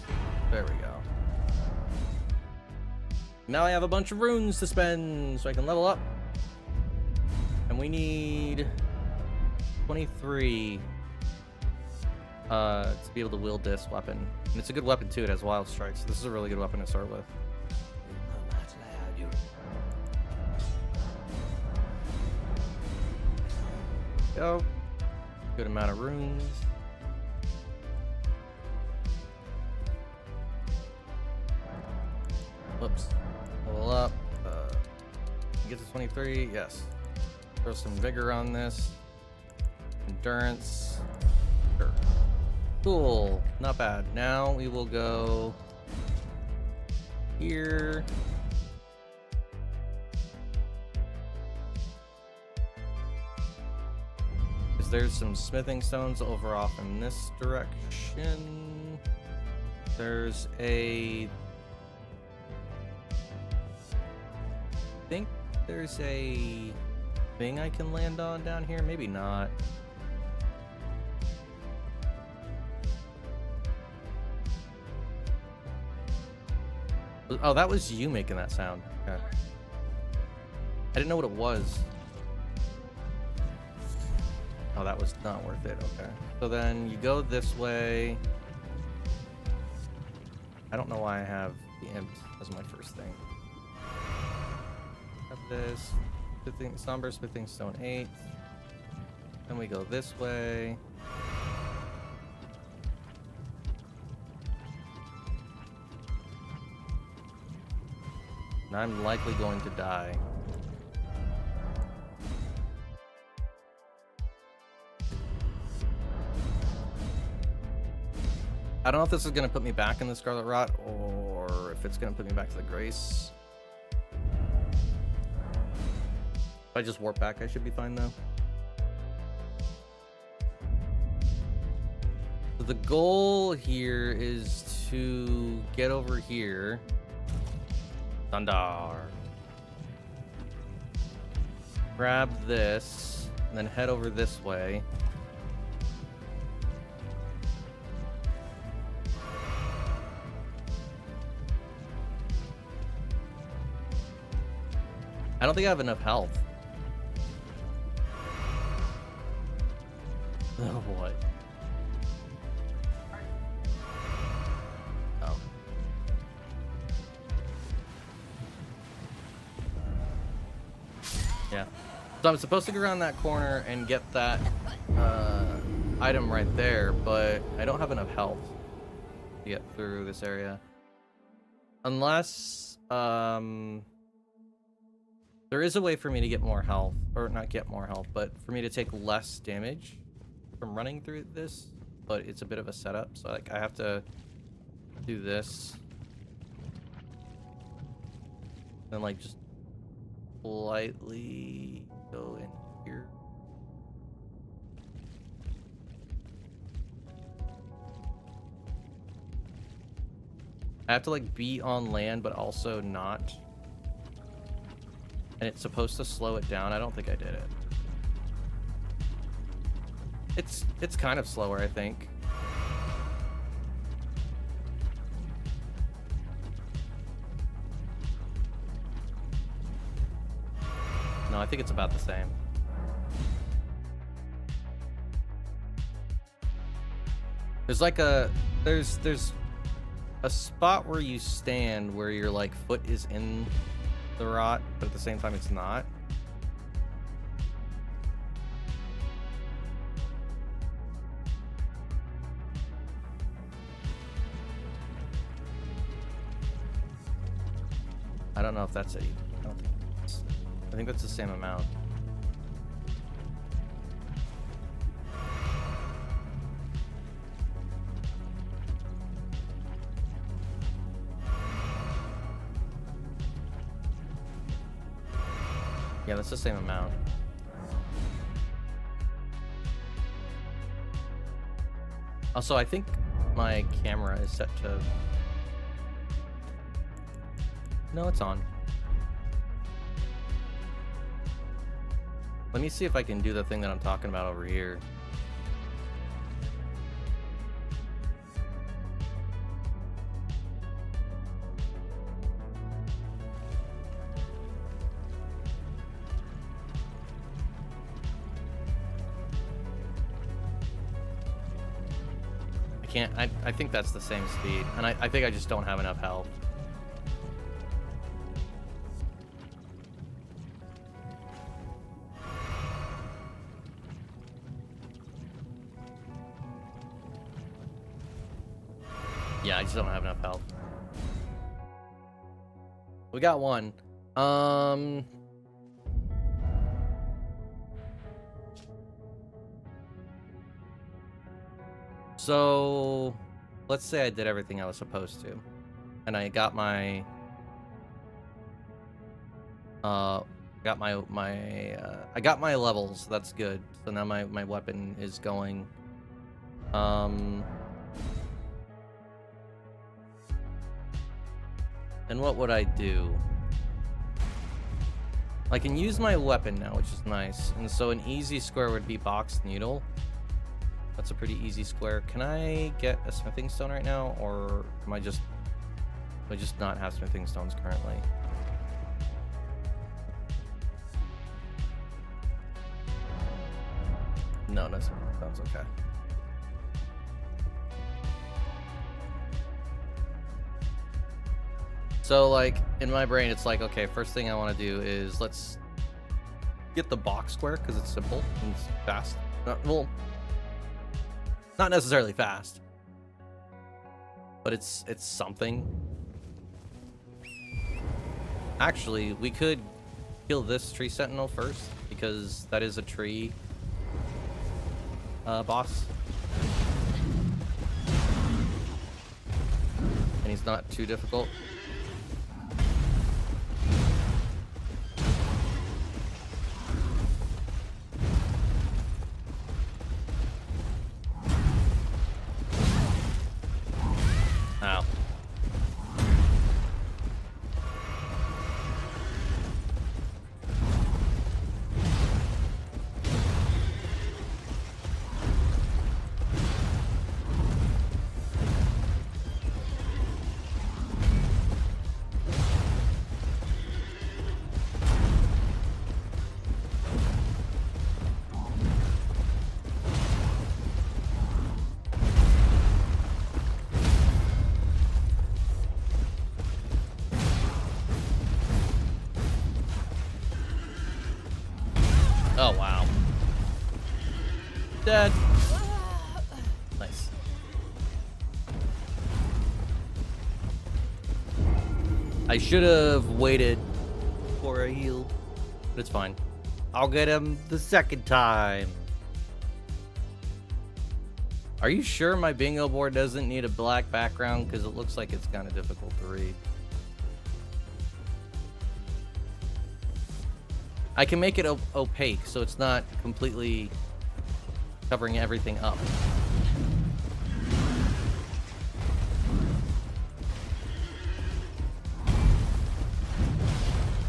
A: There we go. Now I have a bunch of runes to spend so I can level up. And we need 23 to be able to wield this weapon. And it's a good weapon too. It has wild strikes. This is a really good weapon to start with. Go. Good amount of runes. Whoops. Level up. Get to 23. Yes. Throw some vigor on this. Endurance. Sure. Cool. Not bad. Now we will go here. Because there's some smithing stones over off in this direction. There's a... I think there's a thing I can land on down here. Maybe not. Oh, that was you making that sound. Okay. I didn't know what it was. Oh, that was not worth it. Okay. So then you go this way. I don't know why I have the imps as my first thing. Have this. Somber Smithing Stone 8. Then we go this way. And I'm likely going to die. I don't know if this is going to put me back in the Scarlet Rot or if it's going to put me back to the Grace. If I just warp back, I should be fine though. So the goal here is to get over here. Thunder. Grab this, and then head over this way. I don't think I have enough health. Oh, what? Oh. Yeah. So I'm supposed to go around that corner and get that item right there, but I don't have enough health to get through this area. Unless, there is a way for me to get more health, or not get more health, but for me to take less damage from running through this, but it's a bit of a setup, so like I have to do this. Then like just slightly go in here. I have to like be on land, but also not. And it's supposed to slow it down. I don't think I did it. It's kind of slower, I think. No, I think it's about the same. There's like there's a spot where you stand where your like foot is in the rot, but at the same time it's not. I don't know if that's it. I think that's the same amount. Yeah, that's the same amount. Also, I think my camera is set to... No, it's on. Let me see if I can do the thing that I'm talking about over here. I think that's the same speed, and I think I just don't have enough health. Yeah, I just don't have enough health. We got one. So let's say I did everything I was supposed to, and I got my I got my levels. That's good. So now my weapon is going. And what would I do? I can use my weapon now, which is nice. And so an easy square would be box needle. That's a pretty easy square. Can I get a smithing stone right now, or am I just not have smithing stones currently? No, no smithing stones. Okay. So, like, in my brain, it's like, okay, first thing I want to do is let's get the box square, because it's simple and it's fast. Well, not necessarily fast, but it's something. Actually, we could kill this tree sentinel first, because that is a tree boss. And he's not too difficult. Ow. Oh, wow. Dead. Nice. I should have waited for a heal, but it's fine. I'll get him the second time. Are you sure my bingo board doesn't need a black background? Because it looks like it's kind of difficult to read. I can make it opaque, so it's not completely covering everything up.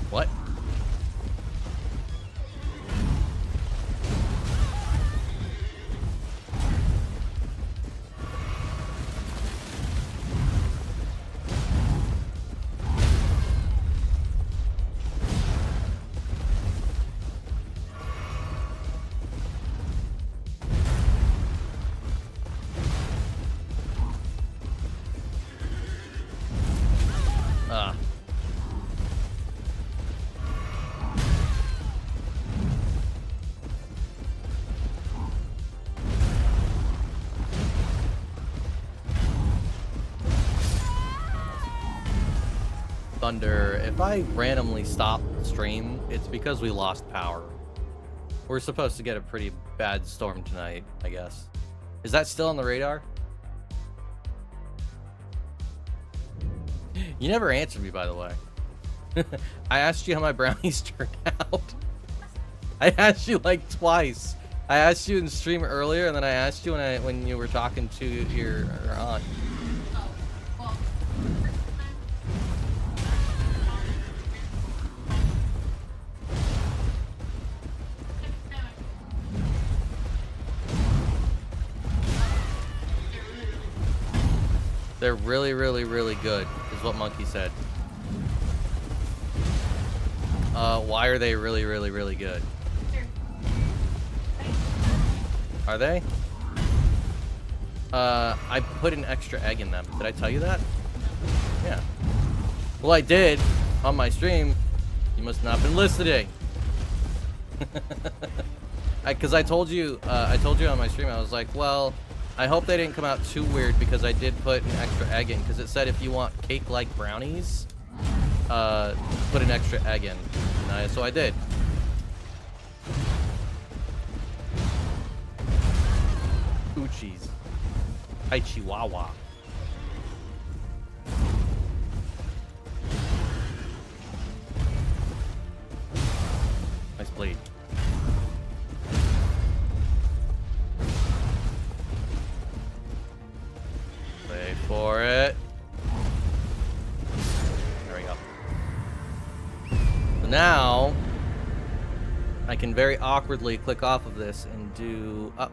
A: What? Thunder, if I randomly stop the stream, it's because we lost power. We're supposed to get a pretty bad storm tonight, I guess. Is that still on the radar? You never answered me, by the way. I asked you how my brownies turned out. I asked you like twice. I asked you in stream earlier, and then I asked you when you were talking to your aunt. They're really, really, really good, is what Monkey said. Why are they really, really, really good? Are they? I put an extra egg in them. Did I tell you that? Yeah. Well, I did on my stream. You must not have been listening. Because I told you on my stream, I was like, well, I hope they didn't come out too weird, because I did put an extra egg in, because it said if you want cake-like brownies, put an extra egg in. So I did. Uchis. Hi, Chihuahua. Nice blade. Wait for it. There we go. So now I can very awkwardly click off of this and do up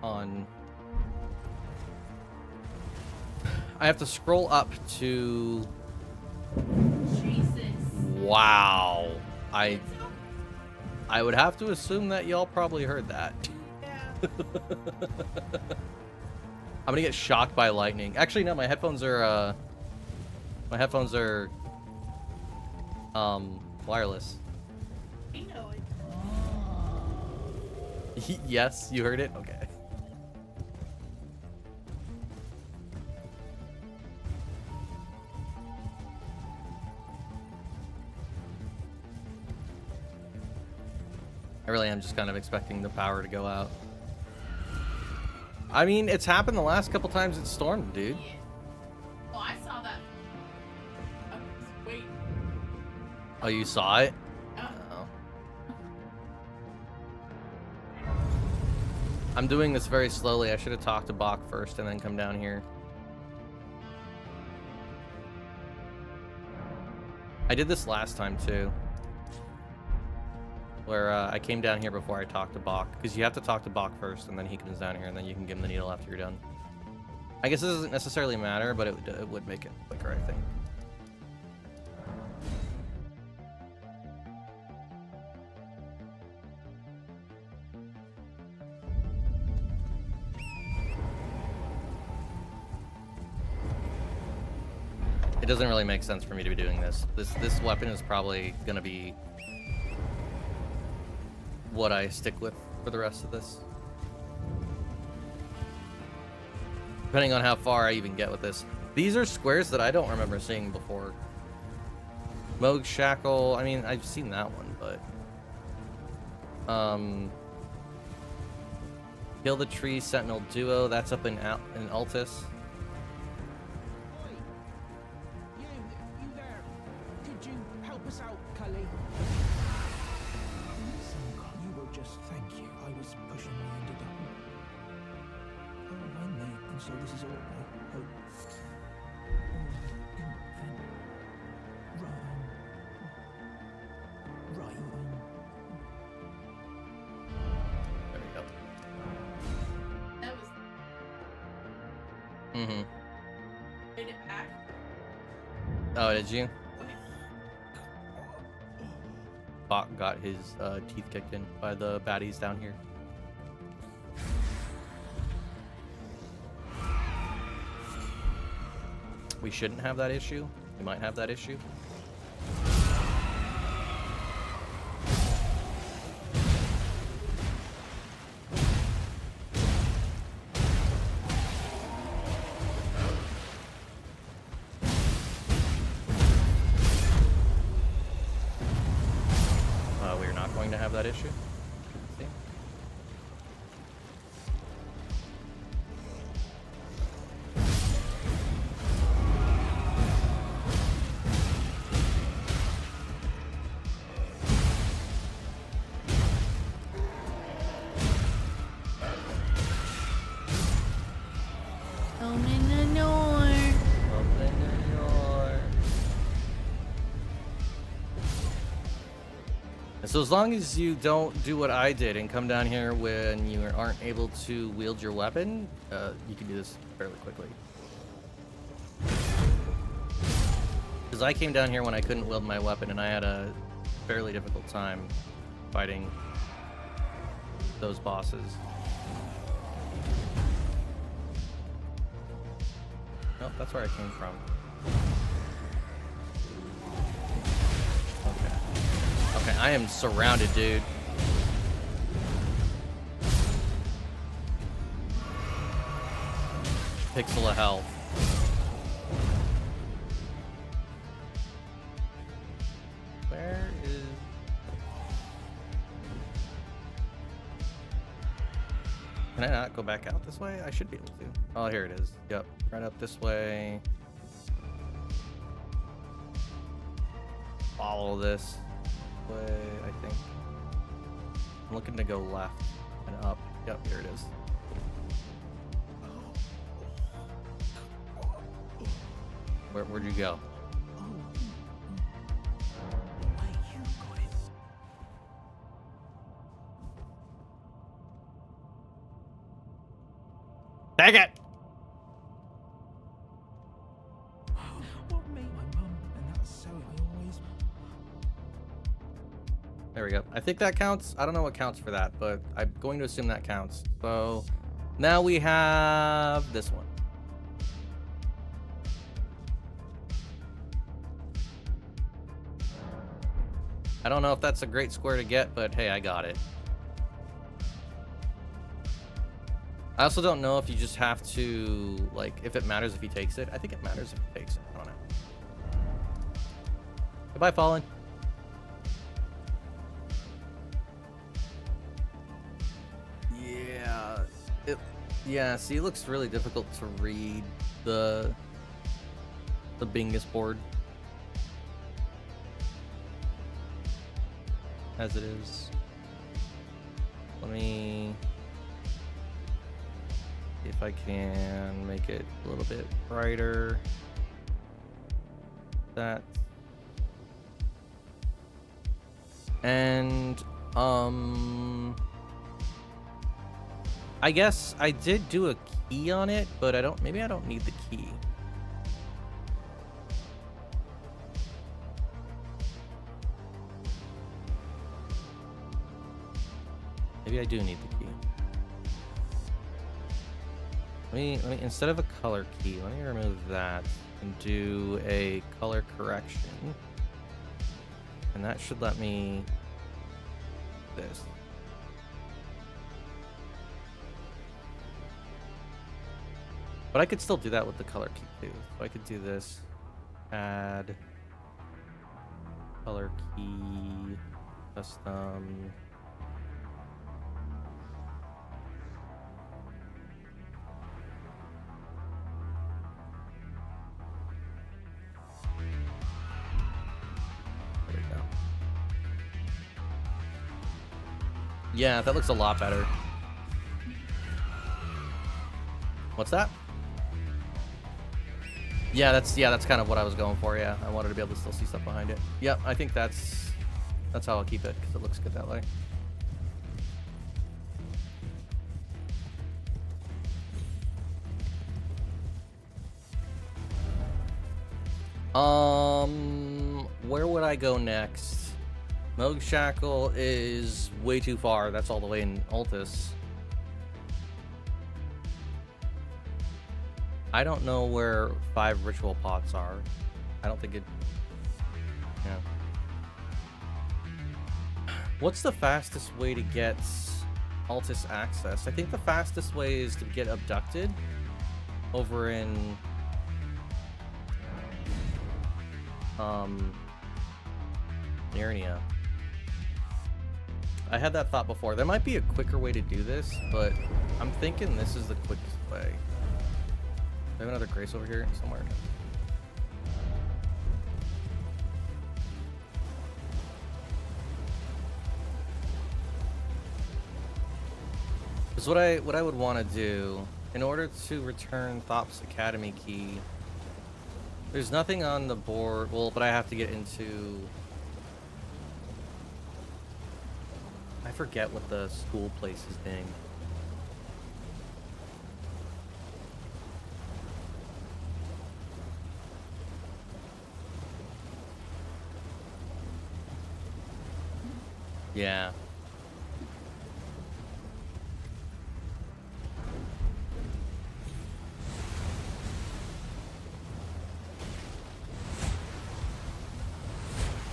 A: on. I have to scroll up to.
C: Jesus.
A: Wow. I would have to assume that y'all probably heard that.
C: Yeah.
A: I'm gonna get shocked by lightning. Actually, no, my headphones are wireless.
C: I know it.
A: Yes, you heard it? Okay. I really am just kind of expecting the power to go out. I mean, it's happened the last couple times it's stormed, dude.
C: Yeah. Oh, I saw that. Wait.
A: Oh, you saw it?
C: Oh.
A: Oh. I'm doing this very slowly. I should have talked to Bach first and then come down here. I did this last time too. Where I came down here before I talked to Bach, because you have to talk to Bach first, and then he comes down here, and then you can give him the needle after you're done. I guess this doesn't necessarily matter, but it would make it quicker, I think. It doesn't really make sense for me to be doing this. This weapon is probably gonna be what I stick with for the rest of this. Depending on how far I even get with this. These are squares that I don't remember seeing before. Moog Shackle, I mean, I've seen that one, but... Kill the Tree Sentinel Duo, that's up in Altus.
B: You there. Could you help us out, Cully? You were just... Thank you. I was pushing my end of the... Oh, I'm late, and so this is all I hope. Right.
A: There we go.
C: That was.
A: Mm-hmm.
C: Made it back.
A: Oh, did you? Bach got his teeth kicked in by the baddies down here. We shouldn't have that issue. We might have that issue. We're not going to have that issue. See?
C: Open the door.
A: Open the door. And so as long as you don't do what I did and come down here when you aren't able to wield your weapon, you can do this fairly quickly. Because I came down here when I couldn't wield my weapon and I had a fairly difficult time fighting those bosses. Nope, that's where I came from. Okay. Okay, I am surrounded, dude. Pixel of health. Can I not go back out this way? I should be able to. Oh, here it is. Yep. Right up this way. Follow this way, I think. I'm looking to go left and up. Yep, here it is. Where'd you go? Dang it!
B: What made my mum? And that's so I always.
A: There we go. I think that counts. I don't know what counts for that, but I'm going to assume that counts. So now we have this one. I don't know if that's a great square to get, but hey, I got it. I also don't know if you just have to, like, if it matters if he takes it. I think it matters if he takes it. I don't know. Goodbye, Fallen. Yeah, see, it looks really difficult to read the Bingus board as it is. Let me see if I can make it a little bit brighter. That. And I guess I did do a key on it, but maybe I don't need the key. Maybe I do need the key. Let me instead of a color key, let me remove that and do a color correction. And that should let me this. But I could still do that with the color key too. So I could do this, add color key, custom. There we go. Yeah, that looks a lot better. What's that? Yeah, that's kind of what I was going for. Yeah, I wanted to be able to still see stuff behind it. Yep, I think that's how I'll keep it because it looks good that way. Where would I go next? Moog Shackle is way too far. That's all the way in Altus. I don't know where 5 ritual pots are. I don't think it... Yeah. What's the fastest way to get Altus access? I think the fastest way is to get abducted over in... Narnia. I had that thought before. There might be a quicker way to do this, but I'm thinking this is the quickest way. Do I have another Grace over here somewhere? Because what I would want to do in order to return Thop's Academy key, there's nothing on the board. Well, but I have to get into. I forget what the school place is doing. Yeah.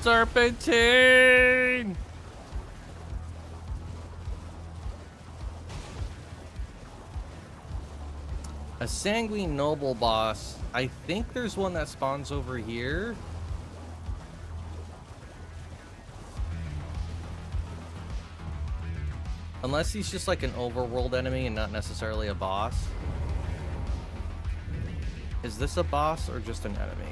A: Serpentine! A Sanguine Noble boss. I think there's one that spawns over here. Unless he's just like an overworld enemy and not necessarily a boss. Is this a boss or just an enemy?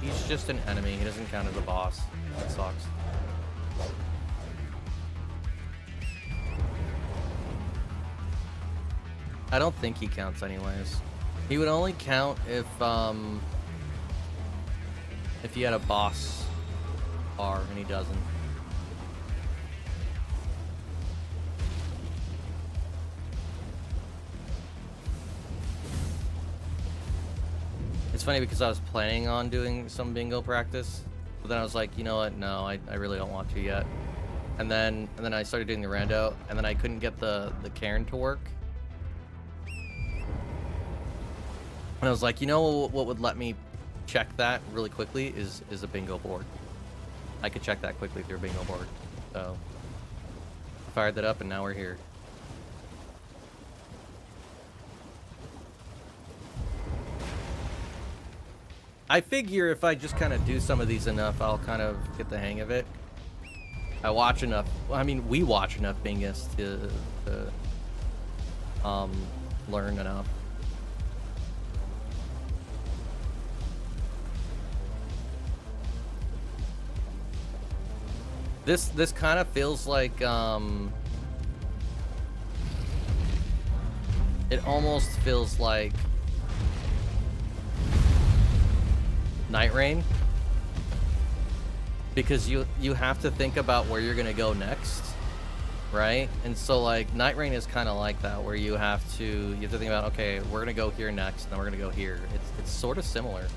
A: He's just an enemy. He doesn't count as a boss. That sucks. I don't think he counts anyways. He would only count if he had a boss bar, and he doesn't. It's funny because I was planning on doing some bingo practice, but then I was like, you know what? No, I really don't want to yet. And then I started doing the rando, and then I couldn't get the cairn to work. And I was like, you know what would let me check that really quickly is a bingo board. I could check that quickly through a bingo board. So I fired that up, and now we're here. I figure if I just kind of do some of these enough, I'll kind of get the hang of it. I watch enough. Well, I mean, we watch enough Bingus to learn enough. This kind of feels like it almost feels like Night Rain, because you have to think about where you're gonna go next, right? And so like Night Rain is kind of like that, where you have to think about, okay, we're gonna go here next, and then we're gonna go here. It's sort of similar,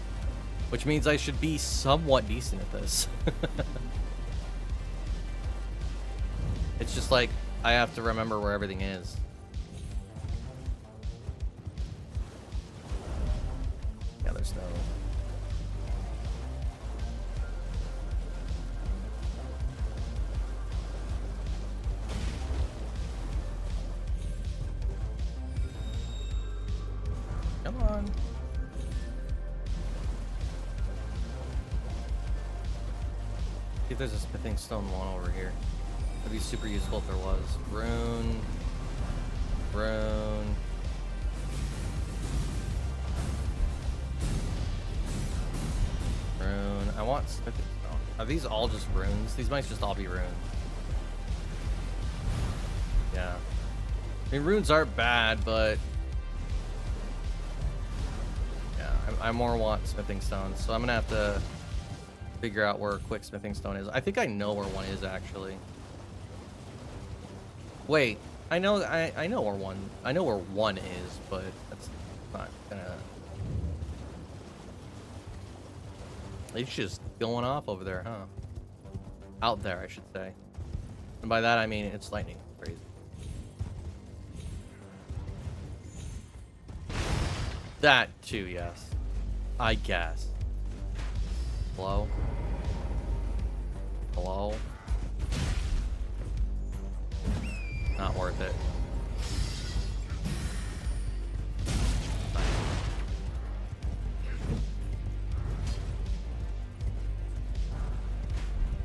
A: which means I should be somewhat decent at this. It's just like I have to remember where everything is. Yeah, there's no. Come on. See if there's a smithing stone one over here. That'd be super useful if there was. Rune. Rune. Rune. I want smithing stone. Are these all just runes? These might just all be runes. Yeah. I mean, runes aren't bad, but I more want smithing stones, so I'm gonna have to figure out where a quick smithing stone is. I think I know where one is actually. Wait, I know where one is, but that's not gonna. It's just going off over there, huh? Out there, I should say. And by that I mean it's lightning crazy. That too, yes. I guess. Hello? Hello? Not worth it.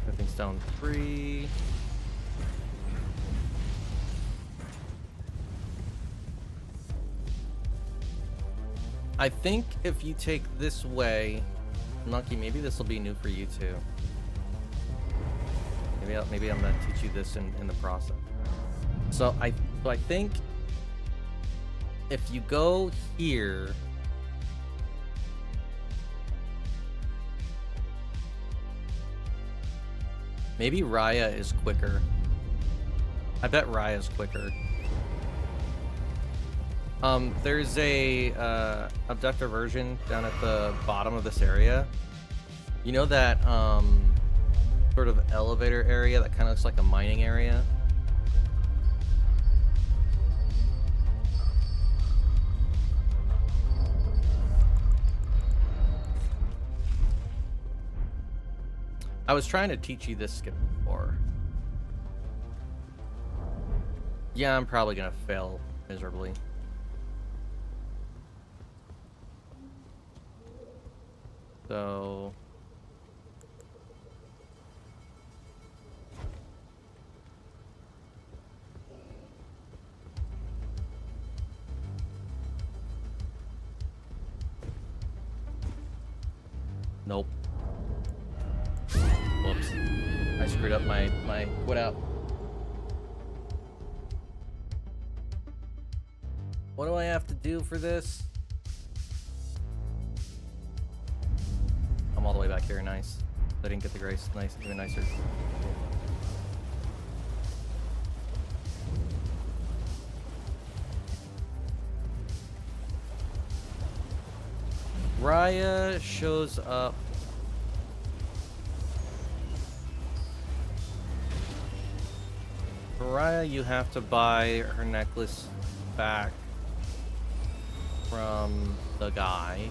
A: Smithing stone 3. I think if you take this way, Monkey, maybe this will be new for you too. Maybe I'm gonna teach you this in the process. So I think if you go here, maybe Raya is quicker. I bet Raya's quicker. There's a abductor version down at the bottom of this area. You know that sort of elevator area that kind of looks like a mining area? I was trying to teach you this skip before. Yeah, I'm probably gonna fail miserably. So Nope. Whoops. I screwed up my quit out. What do I have to do for this? I'm all the way back here. Nice. I didn't get the grace. Nice. Even nicer. Raya shows up. For Raya, you have to buy her necklace back from the guy.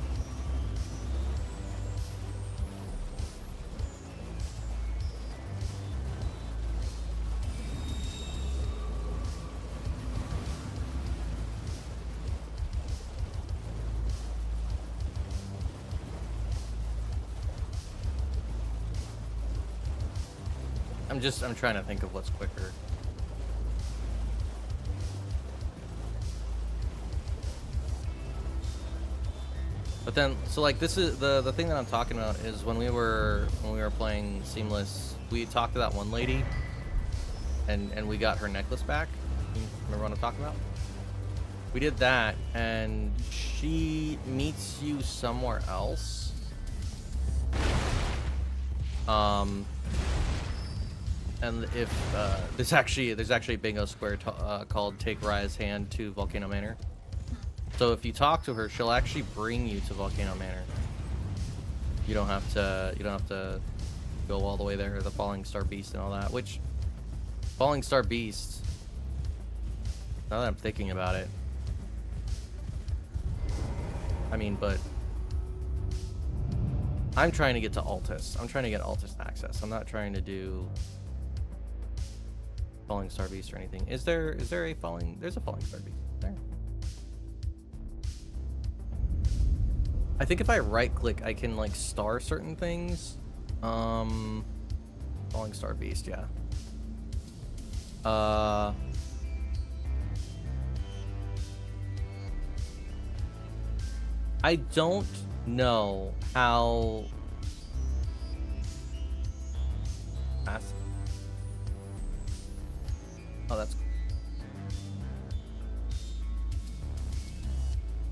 A: I'm trying to think of what's quicker. But then, so like this is the thing that I'm talking about is when we were playing Seamless, we talked to that one lady, and we got her necklace back. You remember what I'm talking about? We did that, and she meets you somewhere else. And if there's actually a bingo square called "Take Raya's Hand to Volcano Manor." So if you talk to her, she'll actually bring you to Volcano Manor. You don't have to go all the way there. The Falling Star Beast and all that. Which Falling Star Beast? Now that I'm thinking about it, I mean, but I'm trying to get to Altus. I'm trying to get Altus access. I'm not trying to do Falling Star Beast or anything. Is there a Falling? There's a Falling Star Beast there. I think if I right click, I can like star certain things. Falling Star Beast, yeah. I don't know how fast. Oh, that's cool.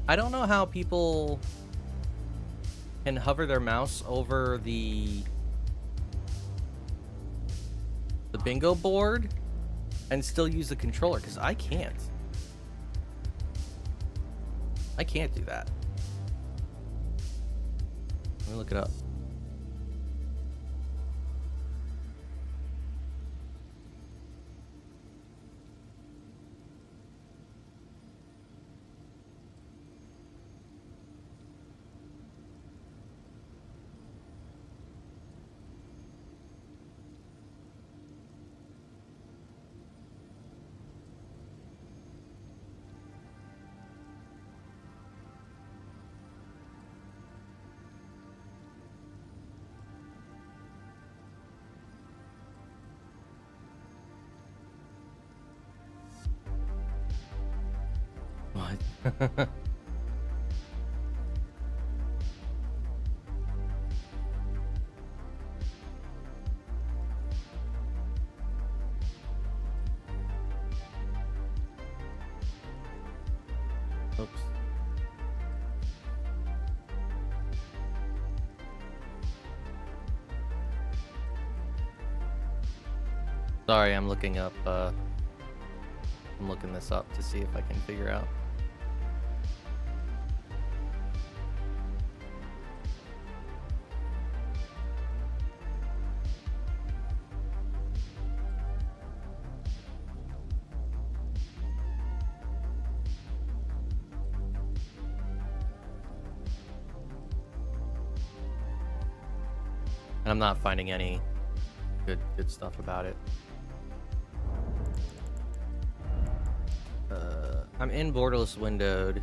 A: I don't know how people can hover their mouse over the bingo board and still use the controller, because I can't. I can't do that. Let me look it up. What? Oops. Sorry, I'm looking up, I'm looking this up to see if I can figure out. And I'm not finding any good stuff about it. I'm in borderless windowed.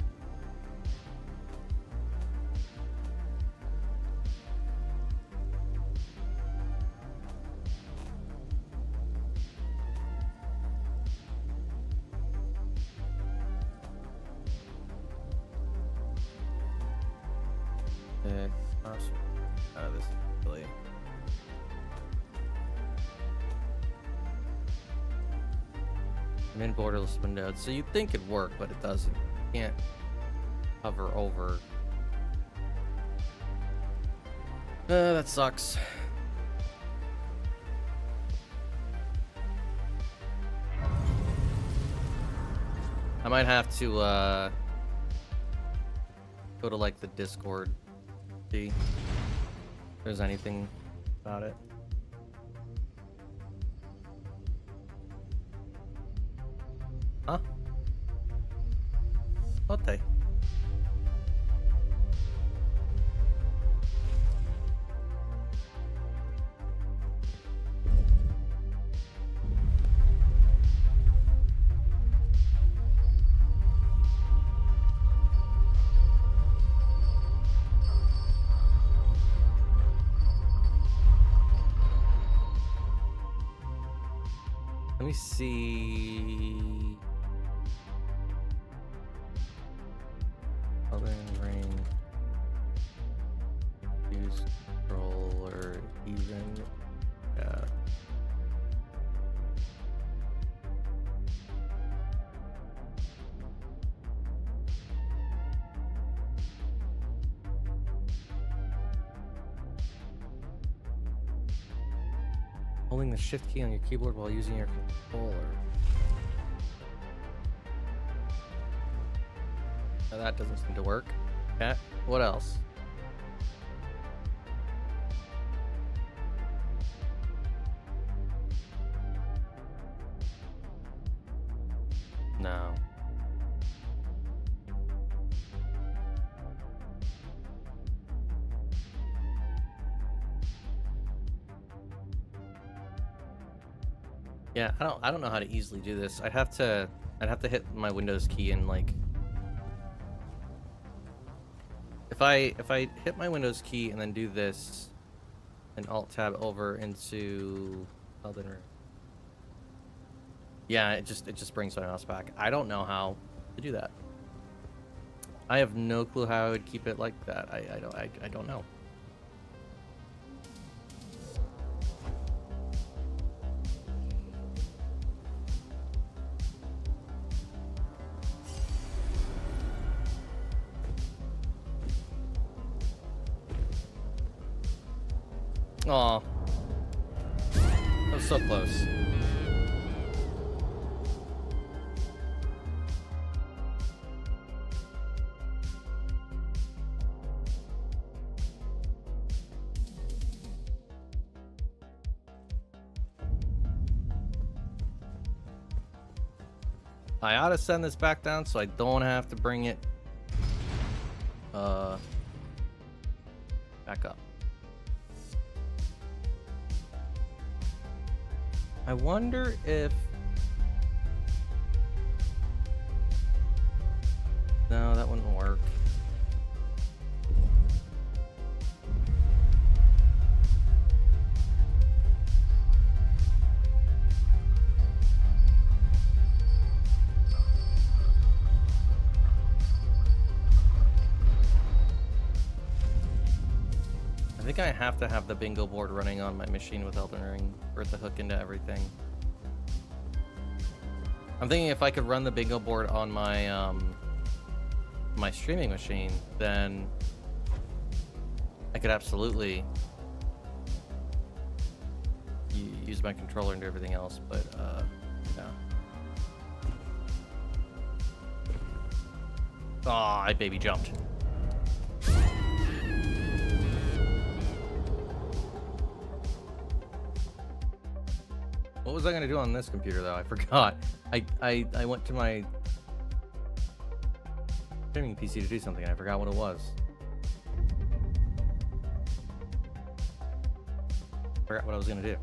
A: This really. I'm in borderless windows, so you'd think it'd work, but it doesn't. You can't hover over. That sucks. I might have to go to like the Discord, see if there's anything about it. Huh? What they? Let me see. Oven ring. Use controller even. Yeah. Holding the shift key on your keyboard while using your controller. Now that doesn't seem to work. Okay, what else? No. Yeah, I don't know how to easily do this. I'd have to hit my Windows key and like if I hit my Windows key and then do this and Alt tab over into Elden Ring. Yeah, it just brings my mouse back. I don't know how to do that. I have no clue how I would keep it like that. I don't know. Aw. That was so close. I ought to send this back down so I don't have to bring it back up. I wonder if... No, that wouldn't work. I think I have to have the bingo board running on my machine with Elden Ring for it to hook into everything. I'm thinking if I could run the bingo board on my my streaming machine, then I could absolutely use my controller and do everything else. But yeah. Aw, I baby jumped. What was I gonna do on this computer though? I forgot. I went to my streaming PC to do something. I forgot what it was. Forgot what I was gonna do.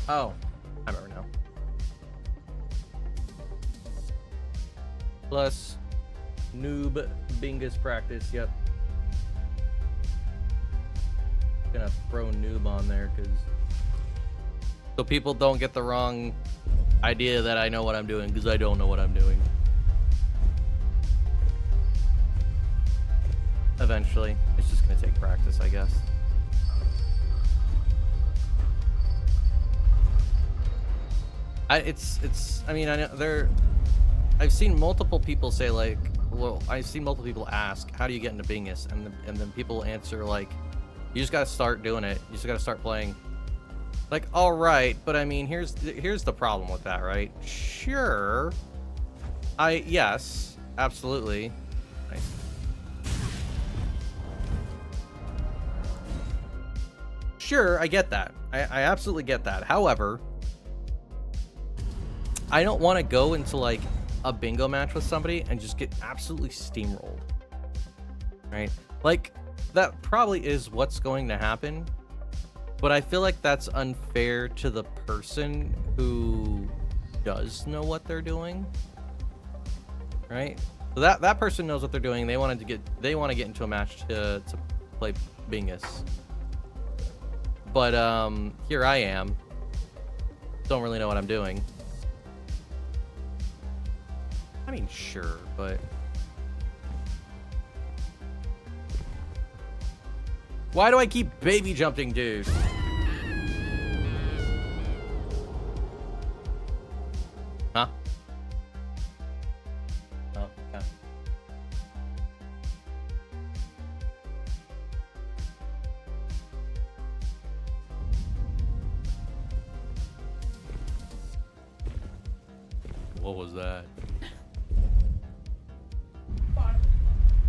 A: Oh, I remember now. Plus Noob Bingus practice. Yep. Gonna throw Noob on there because so people don't get the wrong idea that I know what I'm doing, because I don't know what I'm doing. Eventually. It's just gonna take practice, I guess. I mean, I know I've seen multiple people say like, well, I've seen multiple people ask, how do you get into Bingus? And then people answer like, you just gotta start doing it. You just gotta start playing. Like, all right, but I mean, here's the problem with that, right? Sure. Yes, absolutely. Nice. Sure, I get that. I absolutely get that. However, I don't want to go into like a bingo match with somebody and just get absolutely steamrolled. Right? Like, that probably is what's going to happen. But I feel like that's unfair to the person who does know what they're doing. Right? So that person knows what they're doing. They want to get into a match to play Bingus. But here I am. Don't really know what I'm doing. I mean, sure, but why do I keep baby jumping, dude? Huh? Oh, okay. What was that?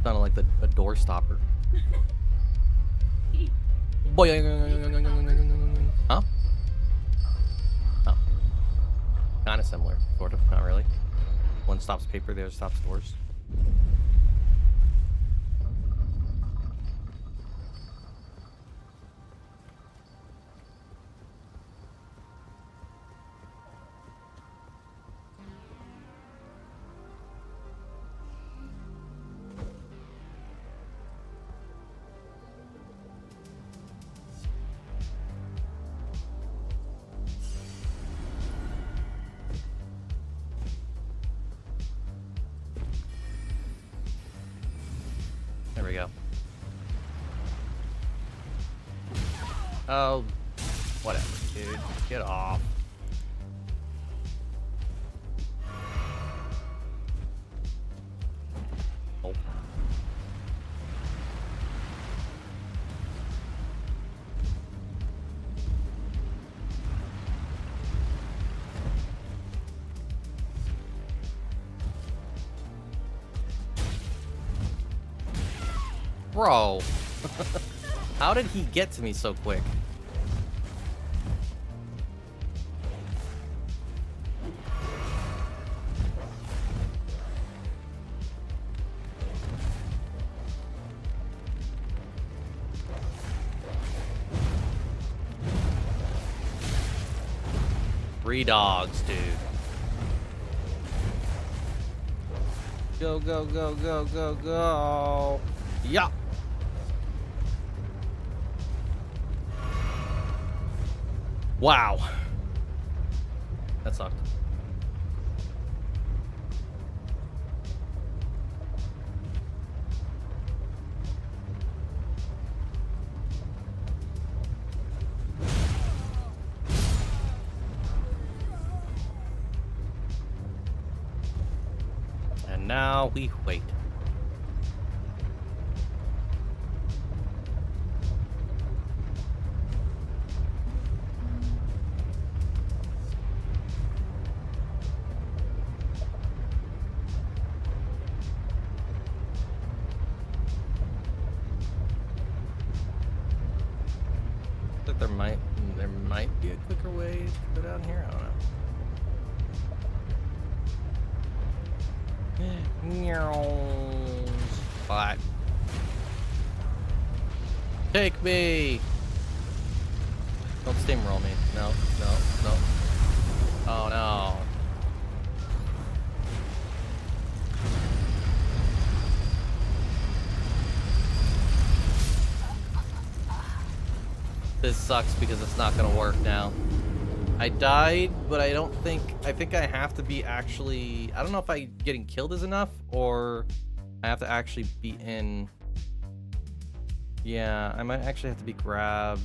A: Sounded like a door stopper. Huh? Oh. Kind of similar, sort of. Not really. One stops paper, the other stops doors. There we go. Oh, whatever, dude. Get off. Oh. Bro, how did he get to me so quick? Three dogs, dude. Go, go, go, go, go, go. Yeah. Wow. That sucked. And now we wait. There might be a quicker way to go down here. I don't know. But take me. Don't steamroll me. No, no, no. Oh no. This sucks because it's not gonna work now. I died, but I think I have to be actually, I don't know if getting killed is enough or I have to actually be in Yeah, I might actually have to be grabbed.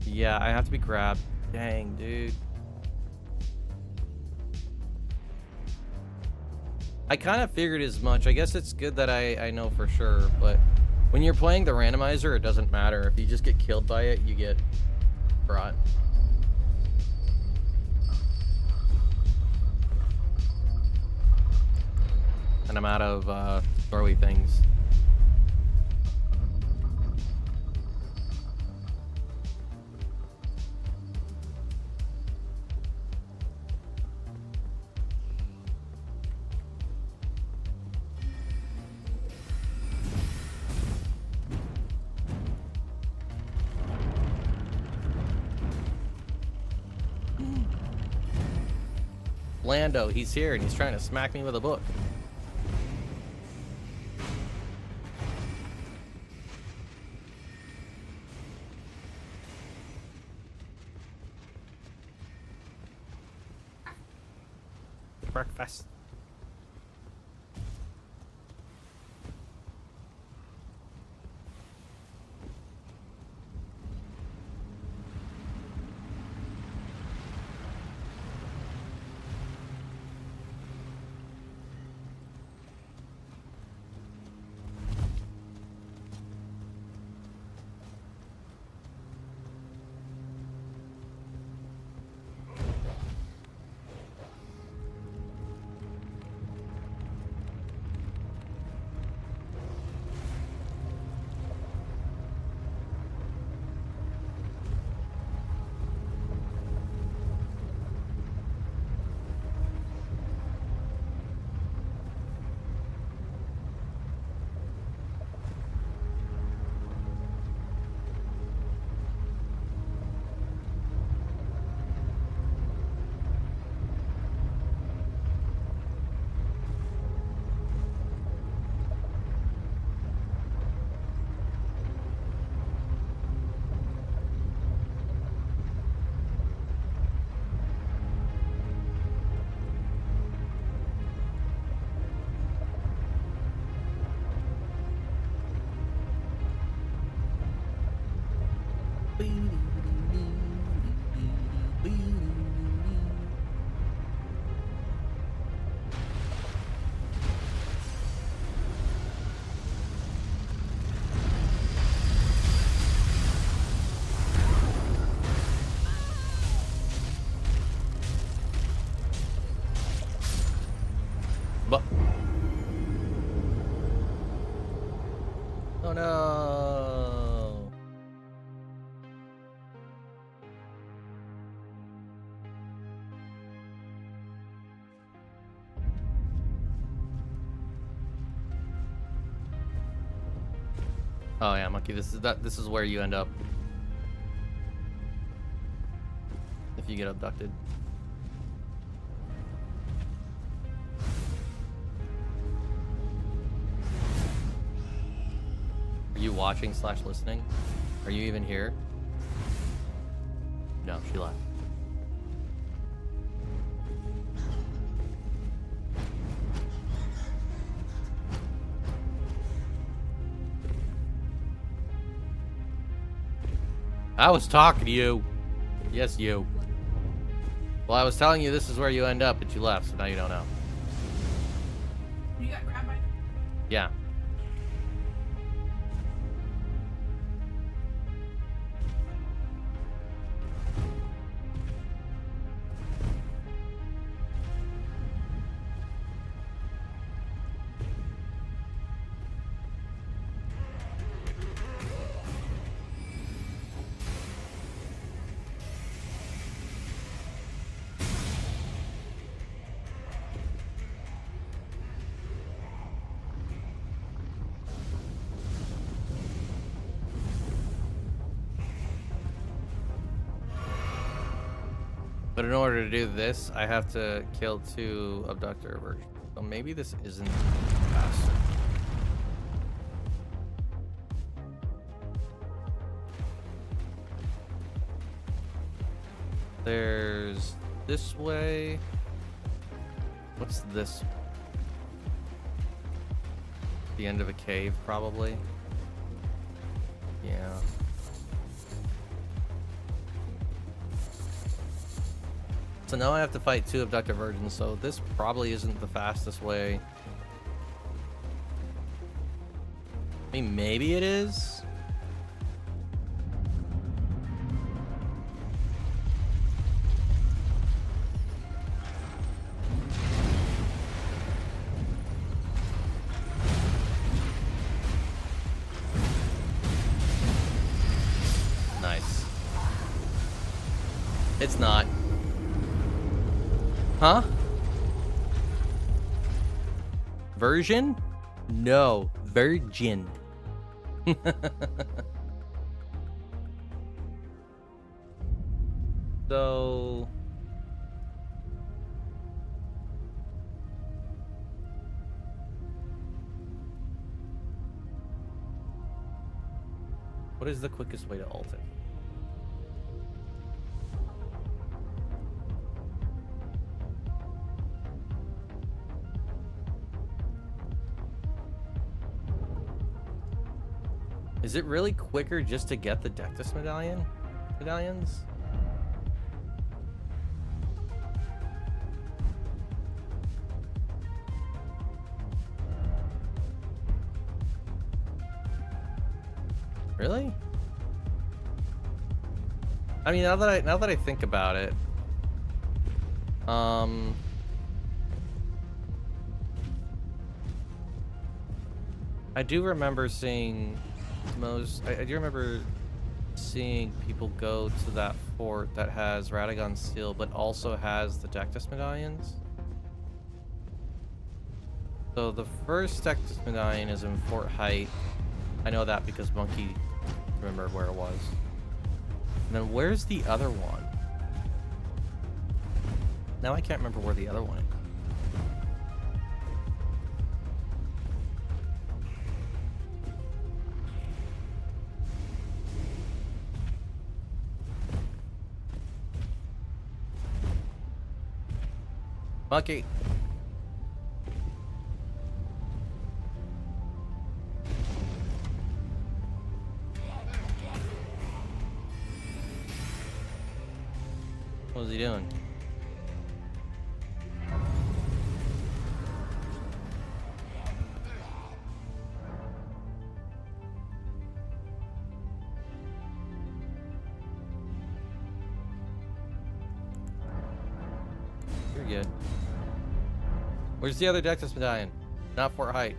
A: Yeah, I have to be grabbed. Dang, dude. I kind of figured as much. I guess it's good that I know for sure, but when you're playing the randomizer, it doesn't matter. If you just get killed by it, you get brought. And I'm out of throwy things. Lando, he's here and he's trying to smack me with a book. Breakfast. But oh no. Oh yeah, Monkey, this is where you end up if you get abducted. Are you watching / listening? Are you even here? No, she left. I was talking to you. Yes, you. Well, I was telling you this is where you end up, but you left, so now you don't know.
C: You got grabbed by.
A: Yeah. But in order to do this, I have to kill 2 abductor versions. So maybe this isn't faster. There's this way. What's this? The end of a cave, probably. Yeah. So now I have to fight 2 abducted virgins, so this probably isn't the fastest way. I mean, maybe it is. Nice. It's not. Huh? Version? No, virgin. So what is the quickest way to ult it? Is it really quicker just to get the Dectus medallions? Really? I mean, now that I think about it, I do remember seeing I do remember seeing people go to that fort that has Radagon Steel, but also has the Dectus medallions. So the first Dectus medallion is in Fort Height. I know that because Monkey remembered where it was. And then where's the other one? Now I can't remember where the other one is. Monkey. What was he doing? You're good. Where's the other Dectus medallion? Not Fort Height.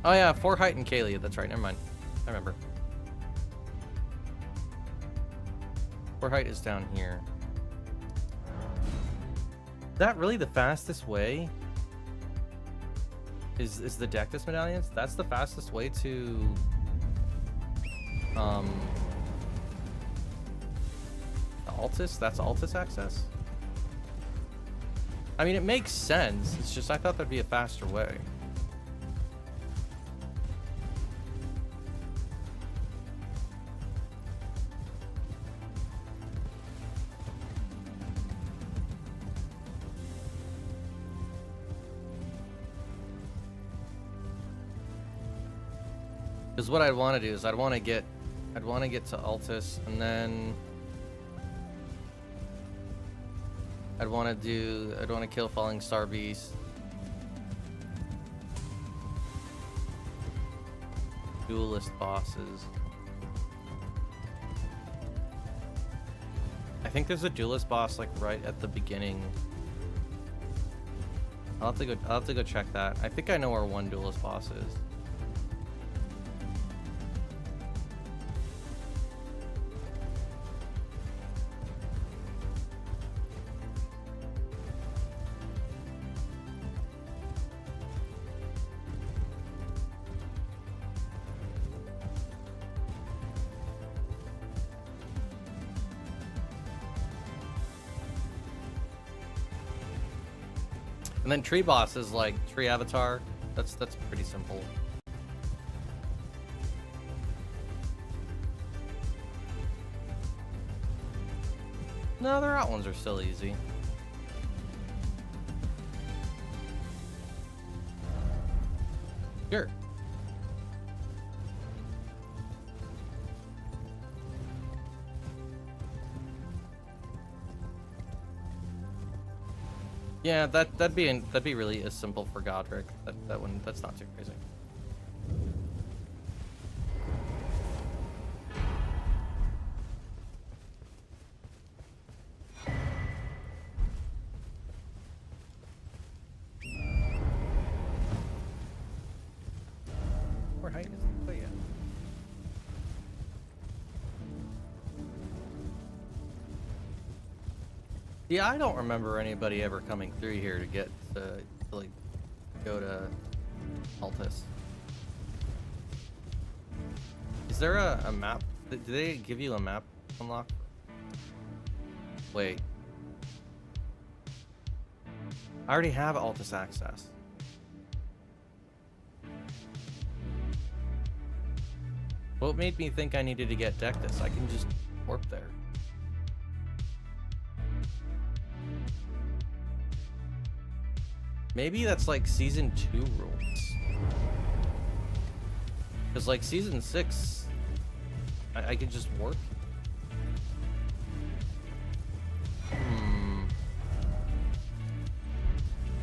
A: Oh yeah, Fort Height and Kalia. That's right. Never mind. I remember. Fort Height is down here. Is that really the fastest way? Is the Dectus medallions? That's the fastest way to Altus? That's Altus access? I mean, it makes sense. It's just I thought there'd be a faster way. Because what I'd want to do is I'd want to get to Altus, and then I'd want to kill Falling Star Beast. Duelist bosses. I think there's a duelist boss like right at the beginning. I'll have to go check that. I think I know where one duelist boss is. And then tree boss is like tree avatar. That's pretty simple. No, their out ones are still easy. Sure. Yeah, that'd be really as simple for Godric. That's not too crazy. Where height is it? Oh yeah. Yeah, I don't remember anybody ever coming through here to get to like go to Altus. Is there a map? Do they give you a map unlock? Wait. I already have Altus access. What made me think I needed to get Dectus? I can just warp there. Maybe that's like season 2 rules. Because like season 6, I could just warp.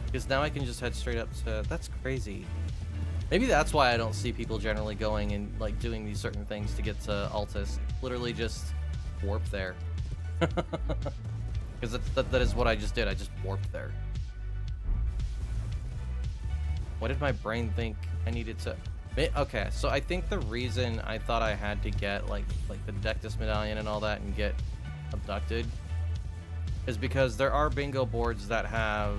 A: Because now I can just head straight up to... That's crazy. Maybe that's why I don't see people generally going and like doing these certain things to get to Altus. Literally just warp there. Because that is what I just did. I just warped there. What did my brain think I needed to... Okay, so I think the reason I thought I had to get like the Dectus medallion and all that and get abducted is because there are bingo boards that have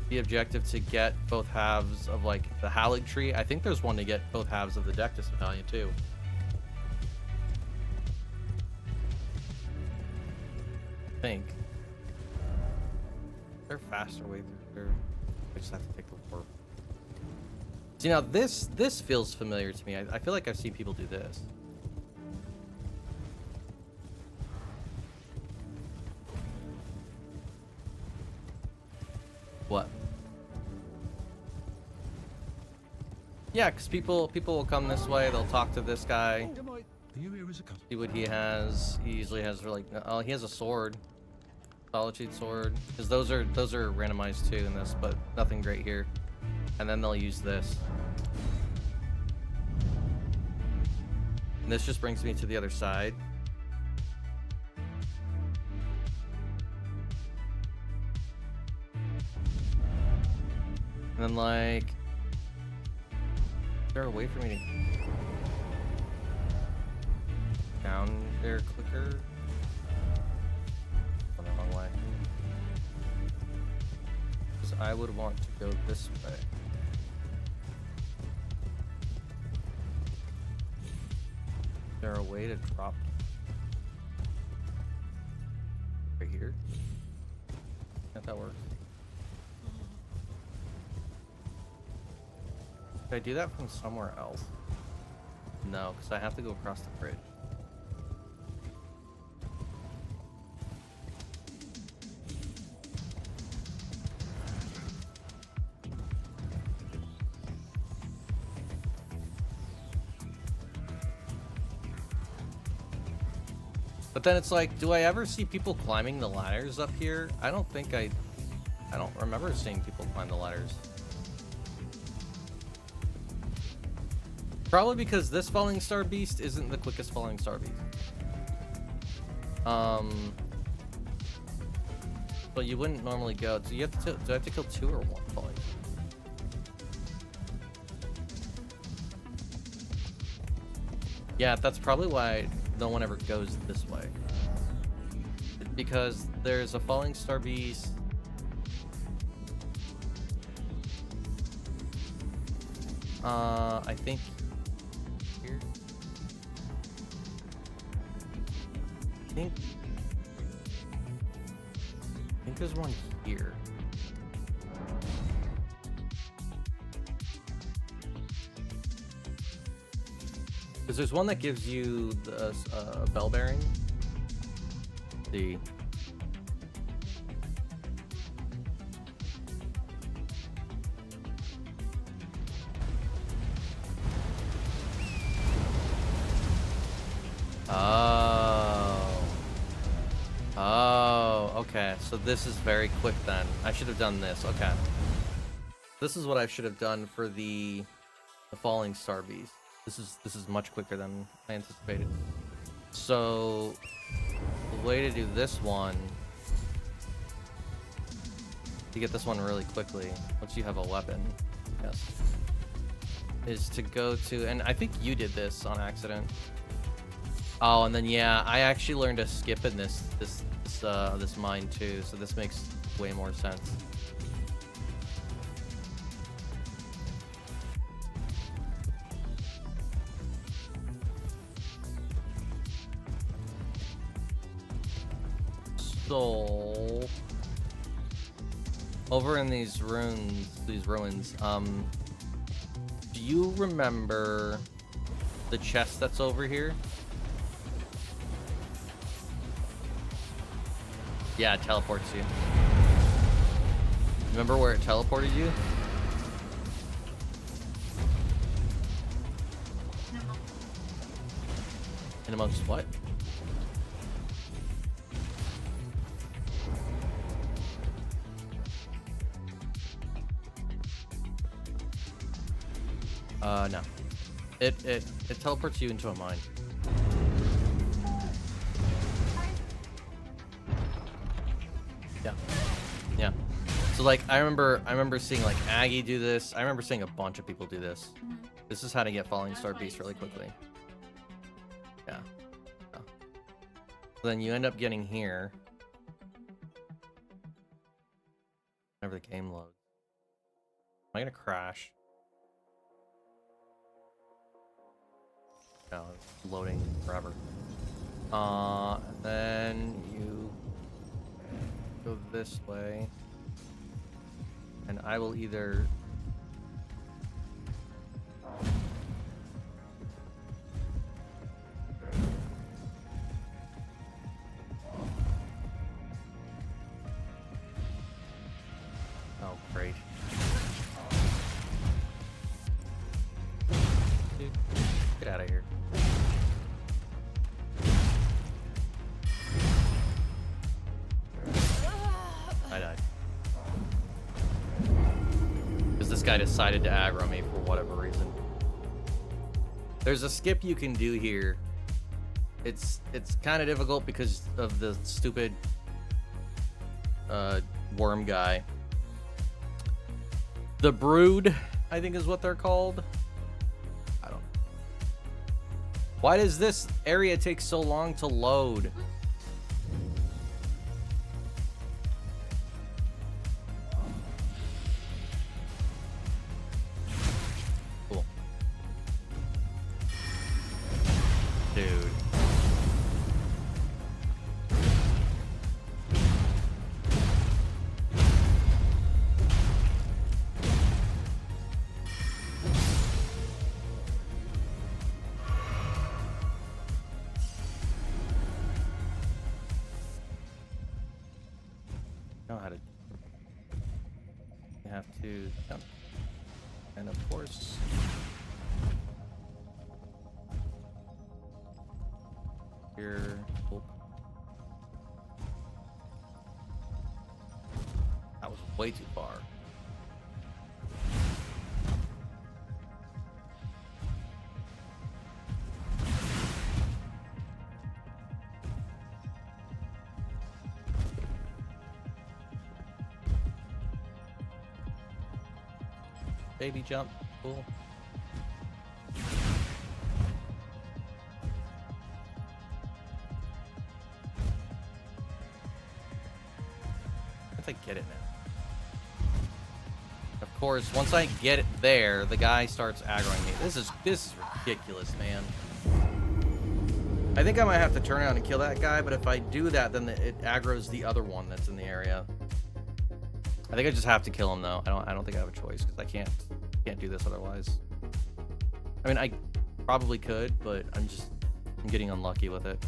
A: the objective to get both halves of like the Halig tree. I think there's one to get both halves of the Dectus medallion too. I think. Is there a faster way through here? I just have to take the warp. See, now this feels familiar to me. I feel like I've seen people do this. What? Yeah, because people will come this way. They'll talk to this guy. See what he has. He usually has like, oh, he has a sword. Solitude sword, because those are randomized too in this, but nothing great here. And then they'll use this. And this just brings me to the other side. And then like, is there a way for me to down there quicker? Way. Because I would want to go this way. Is there a way to drop right here? Yeah, that works. Could I do that from somewhere else? No, because I have to go across the bridge. But then it's like, do I ever see people climbing the ladders up here? I don't think I don't remember seeing people climb the ladders. Probably because this falling star beast isn't the quickest falling star beast. But you wouldn't normally go. So you have to. Do I have to kill 2 or 1 falling? Yeah, that's probably why no one ever goes this way. Because there's a falling star beast. I think here. I think there's one here. Because there's one that gives you the bell bearing. The Okay, so this is very quick then. I should have done this. Okay. This is what I should have done for the falling star beast. This is much quicker than I anticipated. So the way to do this one, to get this one really quickly, once you have a weapon, yes, is to go to, and I think you did this on accident. Oh, and then yeah, I actually learned to skip in this mine too, so this makes way more sense. So over in these ruins, do you remember the chest that's over here? Yeah, it teleports you. Remember where it teleported you? In amongst what? No. It teleports you into a mine. Yeah. Yeah. So like I remember seeing like Aggie do this. I remember seeing a bunch of people do this. This is how to get falling star beast really quickly. Yeah. So then you end up getting here. Whenever the game loads. Am I gonna crash? No, it's loading forever. Then you go this way, and I will either oh great. Dude, get out of here. I died. Because this guy decided to aggro me for whatever reason. There's a skip you can do here. It's kind of difficult because of the stupid worm guy. The Brood, I think is what they're called. I don't know. Why does this area take so long to load? Cool. Dude. Know how to. You have to jump, and of course, here. Oh. That was way too far. Baby jump, cool. Once I get it now. Of course, once I get it there, the guy starts aggroing me. This is ridiculous, man. I think I might have to turn around and kill that guy, but if I do that, then it aggroes the other one that's in the area. I think I just have to kill him though. I don't think I have a choice because I can't do this otherwise. I mean, I probably could, but I'm getting unlucky with it.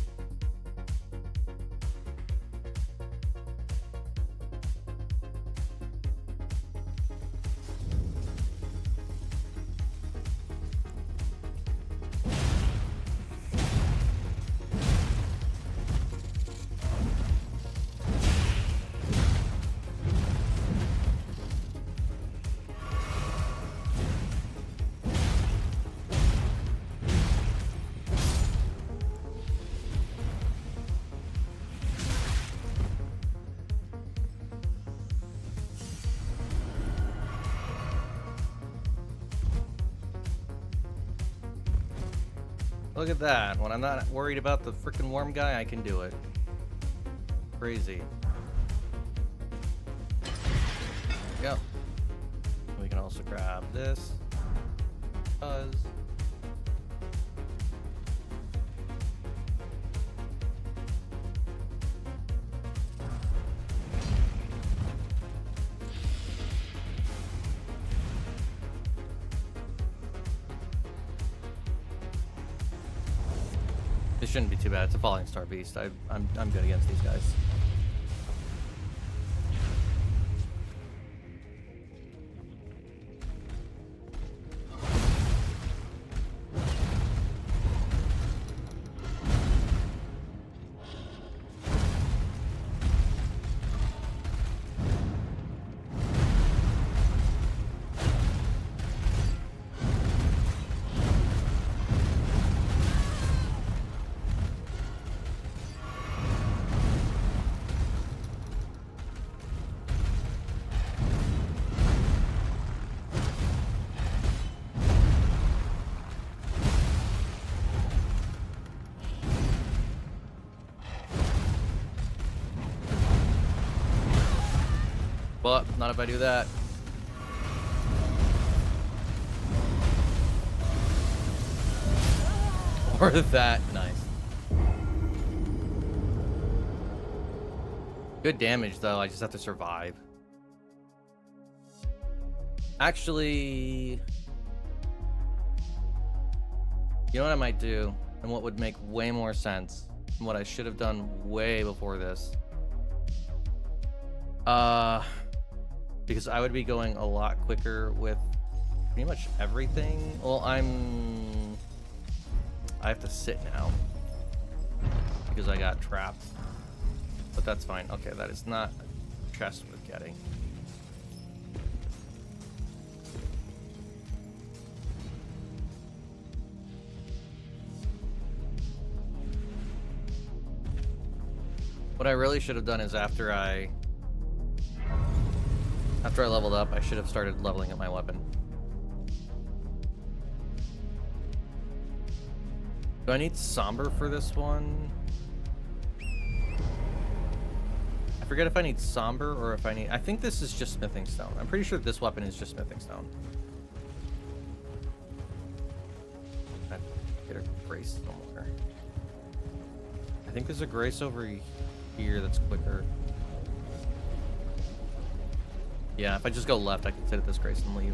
A: Look at that. When I'm not worried about the freaking worm guy, I can do it. Crazy. There we go. We can also grab this. Buzz. This shouldn't be too bad. It's a falling star beast. I'm good against these guys. But not if I do that. Or that. Nice. Good damage though. I just have to survive. Actually, you know what I might do, and what would make way more sense, and what I should have done way before this. Because I would be going a lot quicker with pretty much everything. Well, I have to sit now because I got trapped, but that's fine. Okay, that is not a chest worth getting. What I really should have done is after I leveled up, I should have started leveling up my weapon. Do I need somber for this one? I forget if I need somber or if I need... I think this is just smithing stone. I'm pretty sure this weapon is just smithing stone. I get a grace somewhere. I think there's a grace over here that's quicker. Yeah, if I just go left, I can sit at this grace and leave.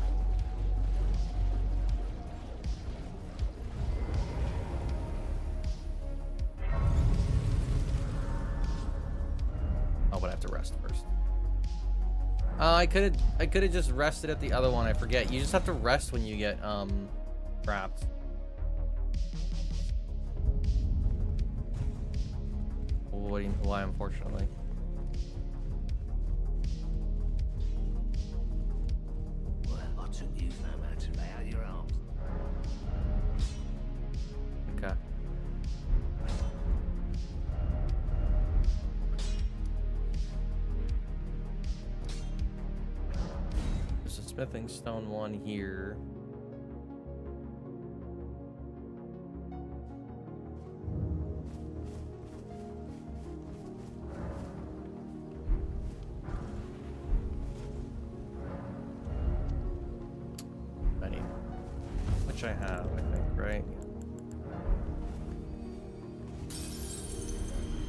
A: Oh, but I have to rest first. I could have just rested at the other one. I forget. You just have to rest when you get trapped. Why, unfortunately? Okay. There's a smithing stone one here. I have, I think, right?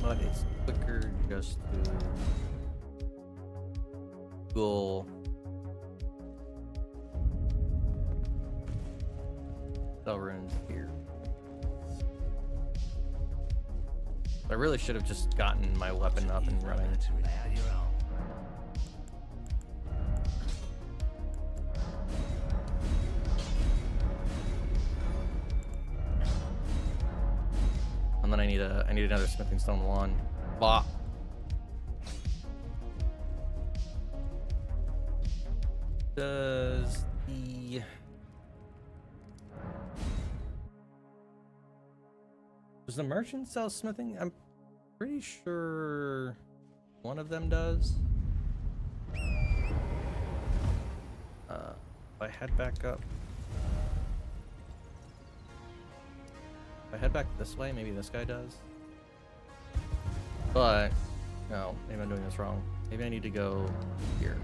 A: But it's quicker just to go the runes here. I really should have just gotten my weapon up and running. And then I need another smithing stone one. Bah. Does the merchant sell smithing? I'm pretty sure one of them does. If I head back up. If I head back this way, maybe this guy does. But, no, maybe I'm doing this wrong. Maybe I need to go here.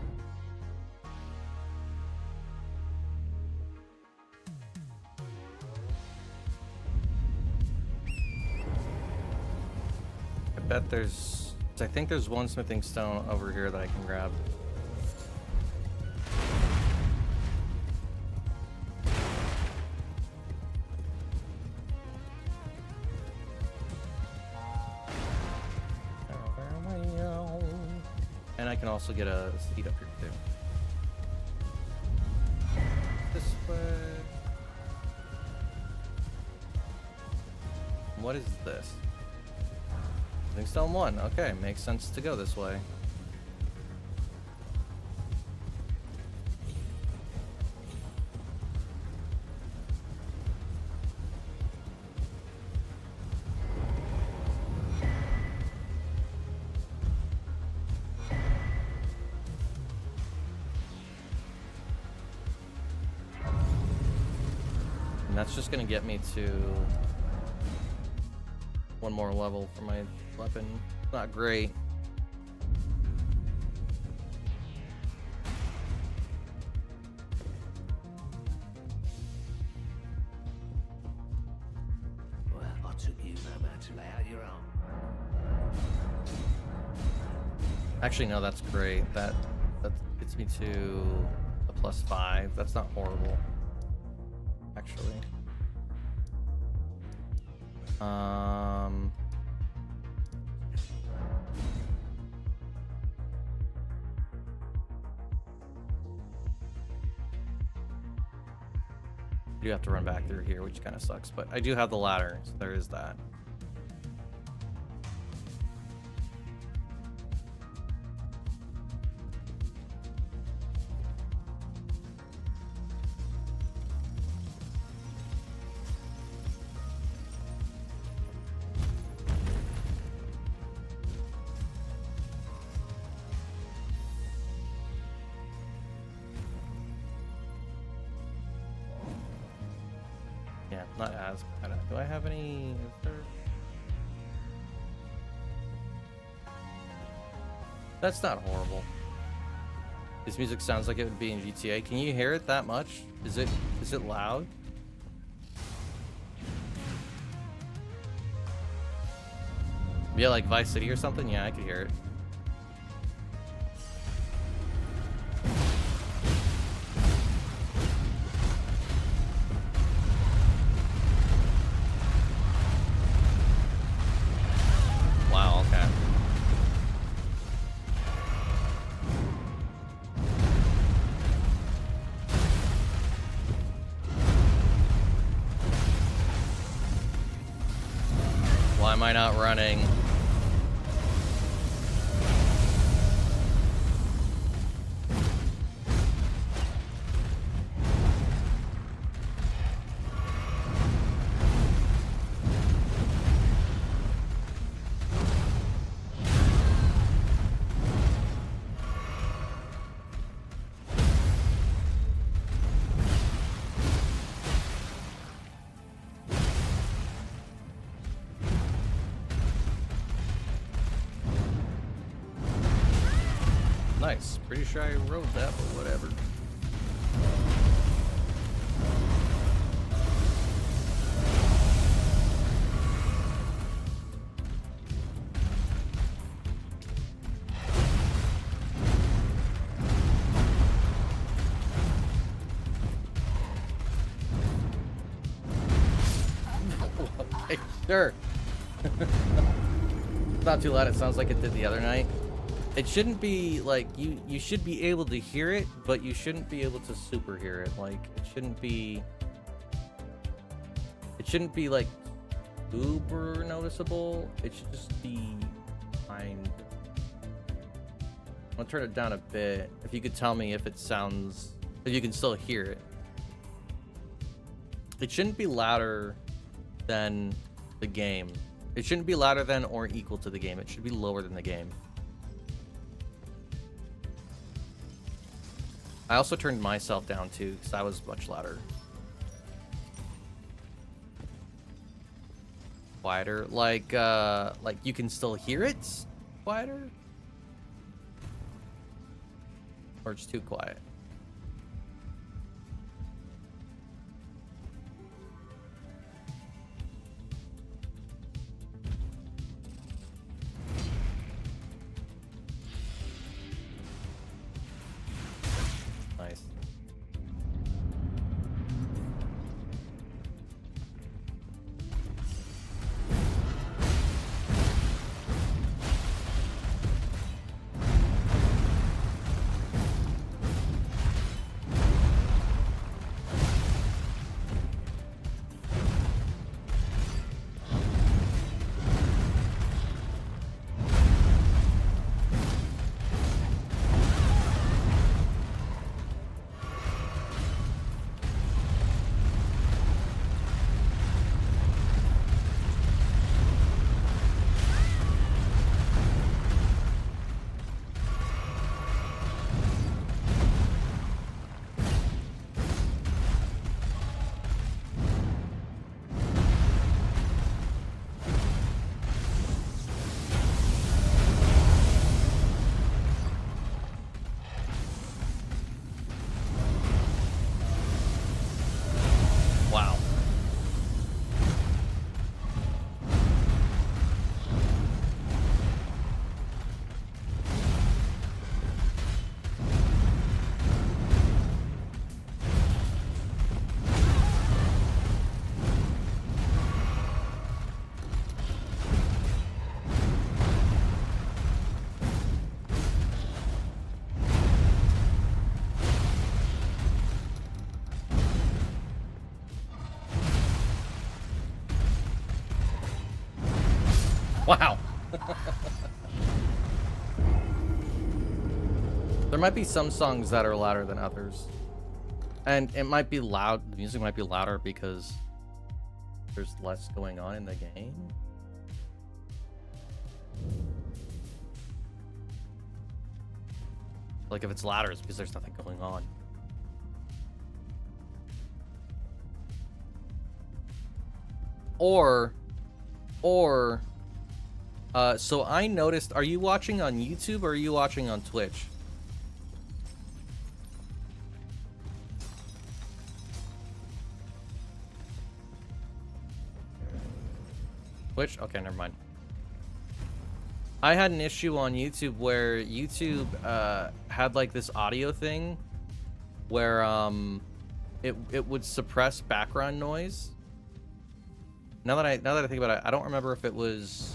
A: I bet there's... I think there's one smithing stone over here that I can grab. And I can also get a seat up here too. This way. What is this? Livingstone 1. Okay, makes sense to go this way. And that's just gonna get me to one more level for my weapon. Not great.
B: Well, I took you no man to lay out your own.
A: Actually, no, that's great. That gets me to a +5. That's not horrible. Actually. I do have to run back through here, which kind of sucks, but I do have the ladder, so there is that. Yeah, not as bad. Do I have any? Is there... That's not horrible. This music sounds like it would be in GTA. Can you hear it that much? Is it loud? Yeah, like Vice City or something? Yeah, I could hear it. Wow, okay. Why am I not running? Nice. Pretty sure I rode that, but whatever. Sure. Not too loud. It sounds like it did the other night. It shouldn't be like you should be able to hear it, but you shouldn't be able to super hear it. Like it shouldn't be like super noticeable. It should just be kind. I'll turn it down a bit. If you could tell me if it sounds, if you can still hear it. It shouldn't be louder than the game. It shouldn't be louder than or equal to the game. It should be lower than the game. I also turned myself down too, because I was much louder. quieter. Like you can still hear it quieter? Or it's too quiet? Nice. Wow. Wow. There might be some songs that are louder than others. And it might be loud, the music might be louder because there's less going on in the game. Like if it's louder, it's because there's nothing going on. Or, so I noticed, are you watching on YouTube or are you watching on Twitch? Twitch? Okay, never mind. I had an issue on YouTube where YouTube had like this audio thing where it would suppress background noise. Now that I think about it, I don't remember if it was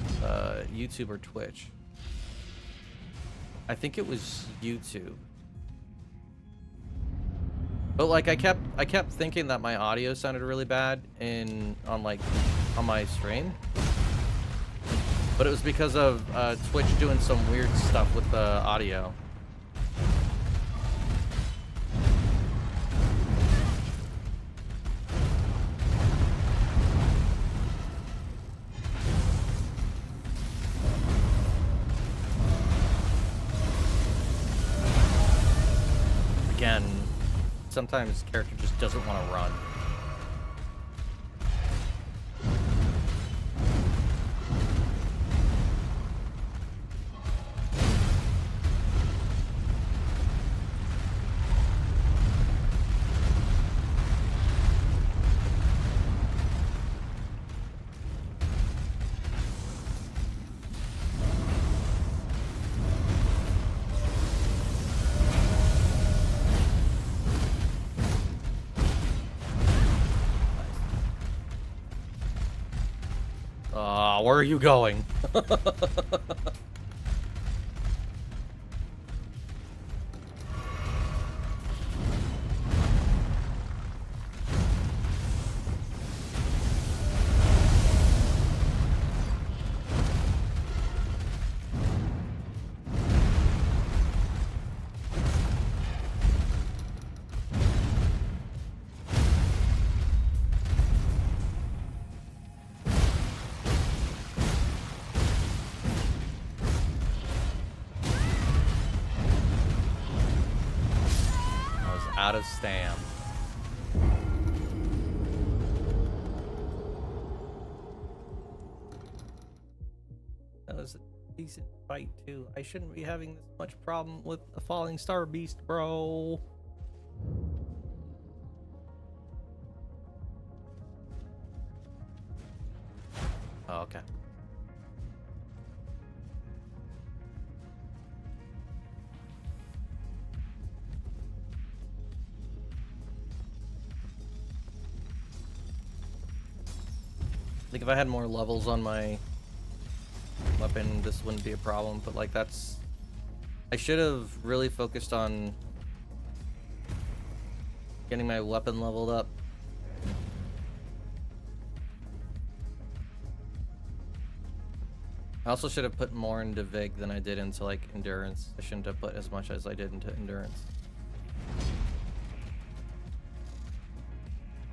A: YouTube or Twitch. I think it was YouTube. But like I kept thinking that my audio sounded really bad on my stream. But it was because of Twitch doing some weird stuff with the audio. Again, sometimes character just doesn't want to run. Where are you going? Out of stam. was a decent fight too. I shouldn't be having this much problem with a falling star beast, bro. Oh, okay. I think if I had more levels on my weapon, this wouldn't be a problem, but like that's... I should have really focused on getting my weapon leveled up. I also should have put more into Vig than I did into like endurance. I shouldn't have put as much as I did into endurance.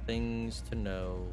A: Things to know.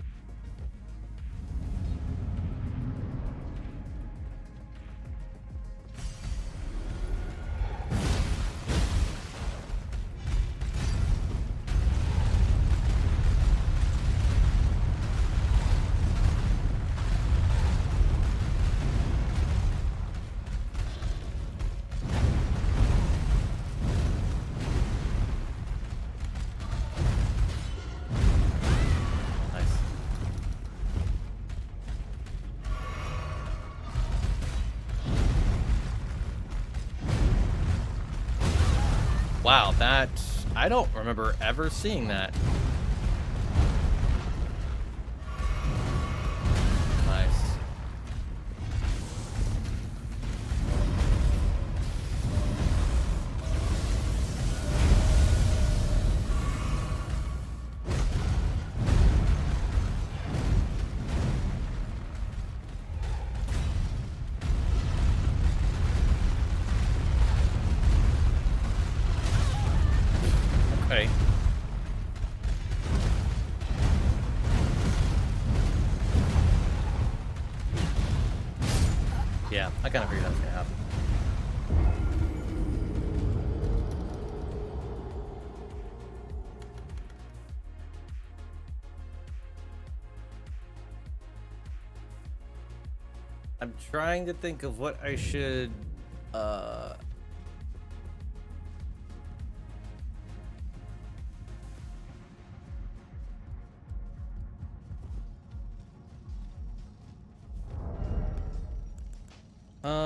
A: Wow, that... I don't remember ever seeing that. Nice. Okay. Yeah, I kind of figured that was gonna happen. I'm trying to think of what I should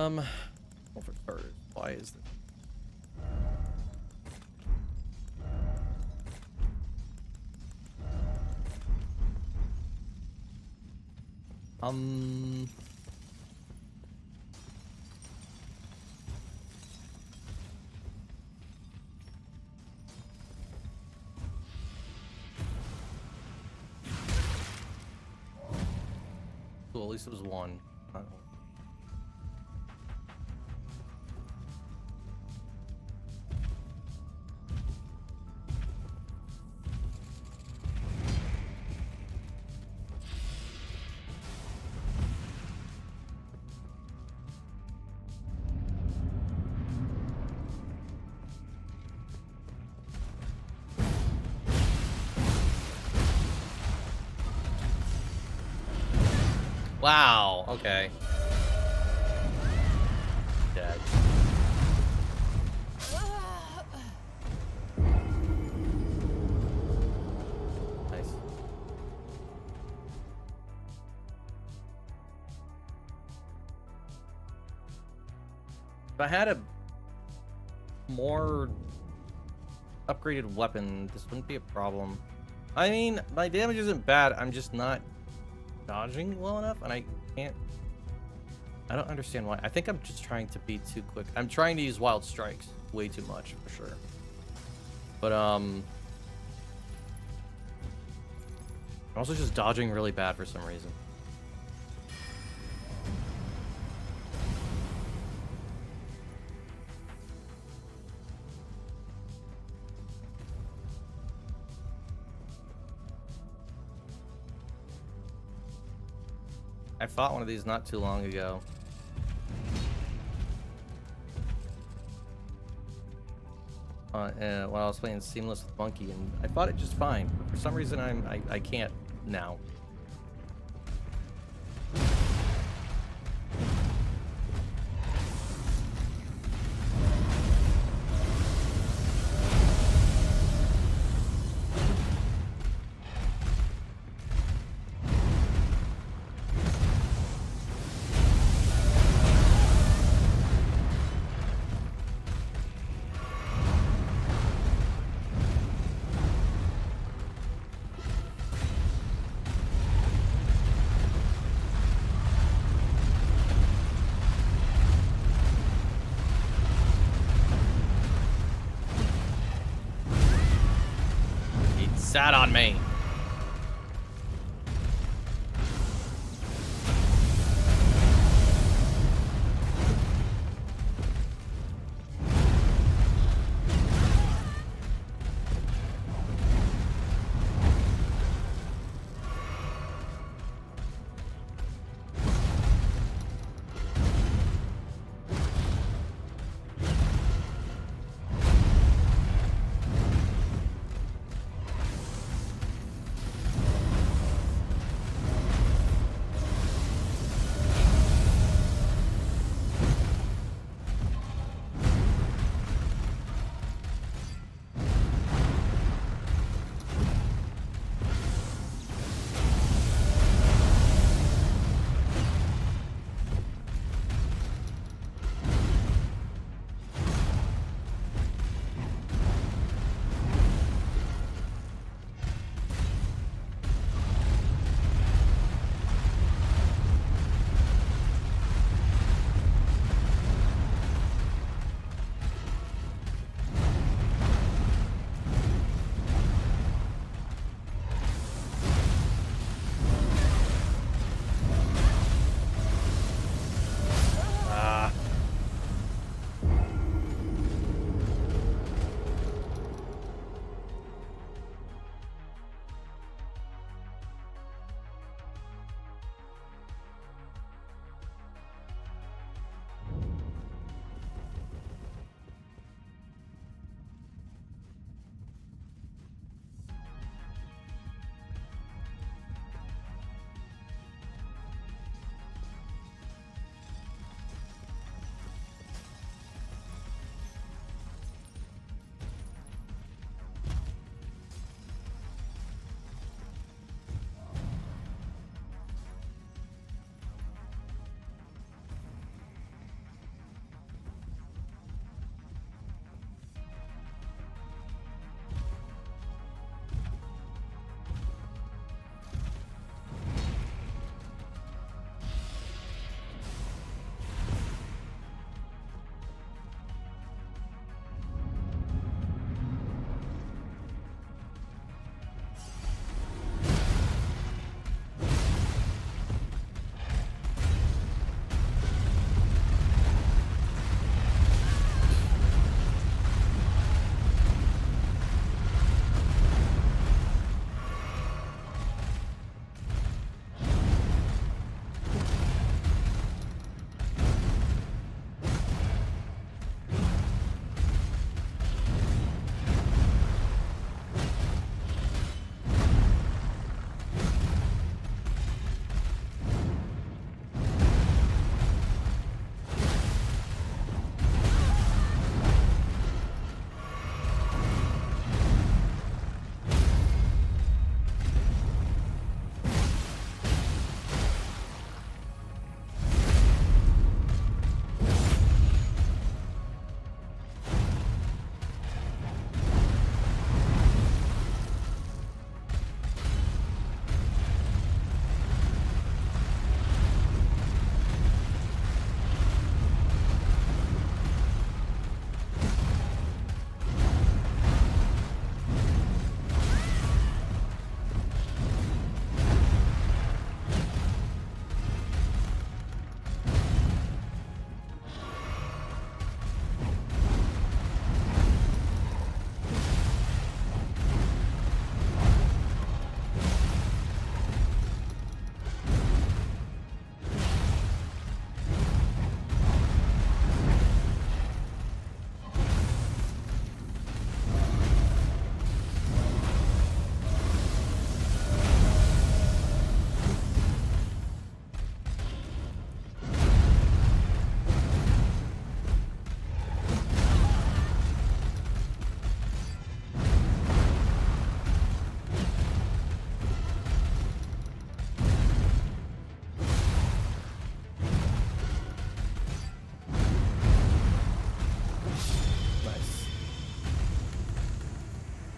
A: well, for starters, why is this? Cool, at least it was one. Wow, okay. Dead. Nice. If I had a more upgraded weapon, this wouldn't be a problem. I mean, my damage isn't bad, I'm just not dodging well enough, and I don't understand why. I think I'm just trying to be too quick. I'm trying to use wild strikes way too much, for sure. But I'm also just dodging really bad for some reason. I fought one of these not too long ago. When I was playing Seamless with Monkey, and I fought it just fine. But for some reason, I can't now. sat on me.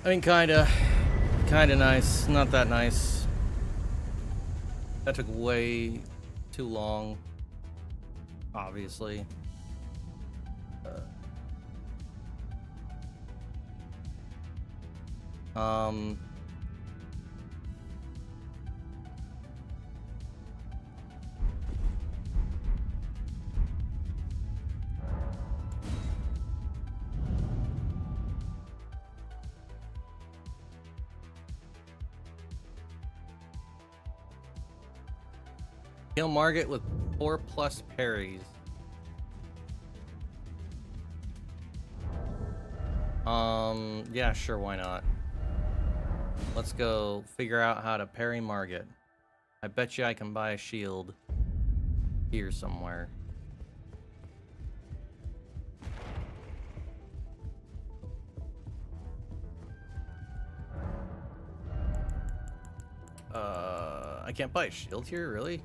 A: I mean, kinda nice. Not that nice. That took way too long. Obviously. Kill Margit with 4+ parries. Yeah, sure, why not? Let's go figure out how to parry Margit. I bet you I can buy a shield here somewhere. I can't buy a shield here, really?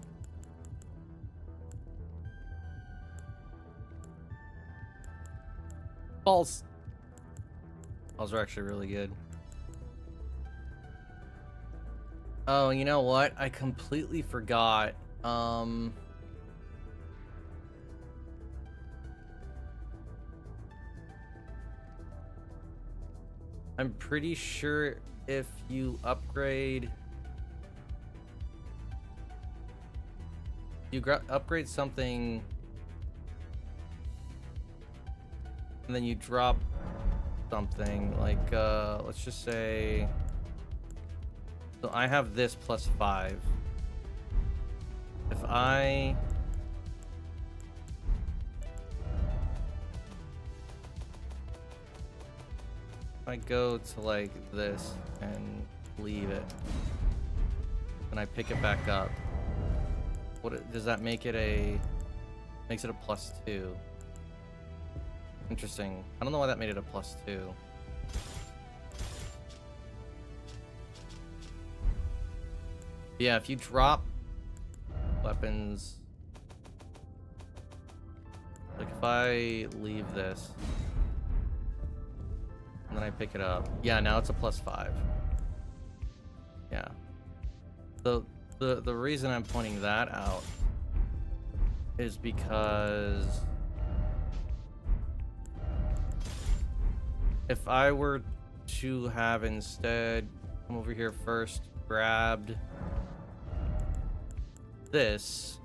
A: Balls. Balls are actually really good. Oh, you know what? I completely forgot. I'm pretty sure if you upgrade... upgrade something... and then you drop something, like, let's just say... So I have this +5. If I go to like this and leave it, and I pick it back up, does that make it makes it a +2? Interesting. I don't know why that made it a +2. Yeah, if you drop weapons, like if I leave this and then I pick it up, yeah, now it's a +5. Yeah. So the reason I'm pointing that out is because if I were to have instead come over here first, grabbed this,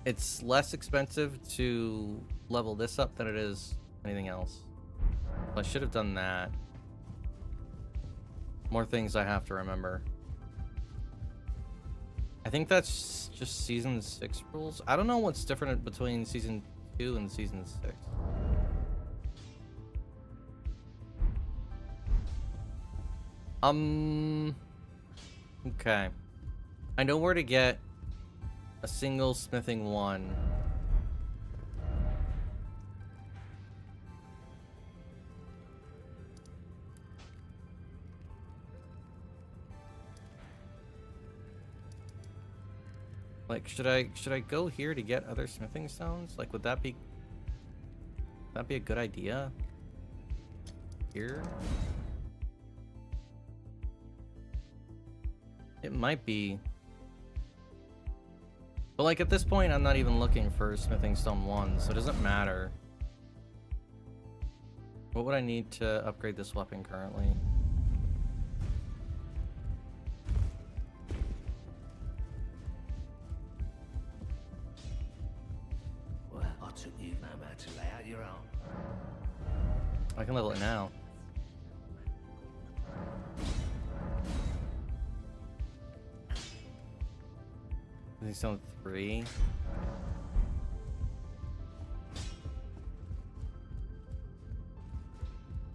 A: it's less expensive to level this up than it is anything else. I should have done that. More things I have to remember. I think that's just season 6 rules. I don't know what's different between season 2 and season 6. Okay. I know where to get a single smithing 1. Like, should I go here to get other smithing stones? Like, would that be a good idea? Here? It might be. But like at this point, I'm not even looking for smithing stone 1, so it doesn't matter. What would I need to upgrade this weapon currently?
E: Well, I took you no matter to lay out your own.
A: I can level it now. Smithing stone 3.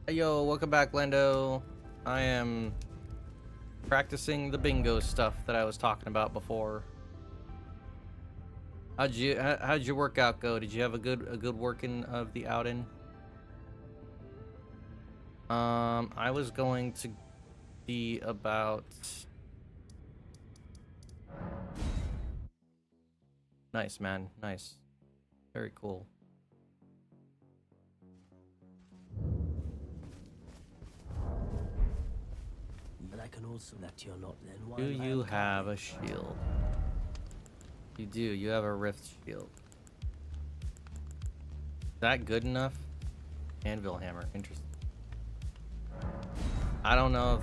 A: Hey yo, welcome back, Lando. I am practicing the bingo stuff that I was talking about before. How'd your workout go? Did you have a good working of the outing? I was going to be about... Nice, man. Nice. Very cool.
E: But I can also that you're not then.
A: Do you have a shield? You do. You have a rift shield. Is that good enough? Anvil hammer. Interesting. I don't know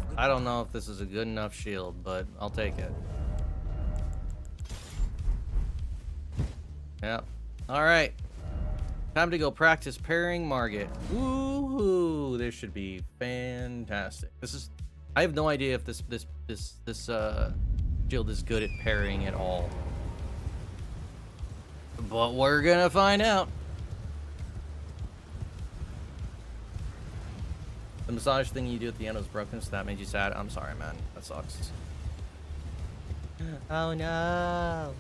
A: if this is a good enough shield, but I'll take it. Yep. All right. Time to go practice parrying Margit. Woohoo! This should be fantastic. I have no idea if this shield is good at parrying at all. But we're gonna find out. The massage thing you do at the end was broken, so that made you sad. I'm sorry, man. That sucks. Oh no.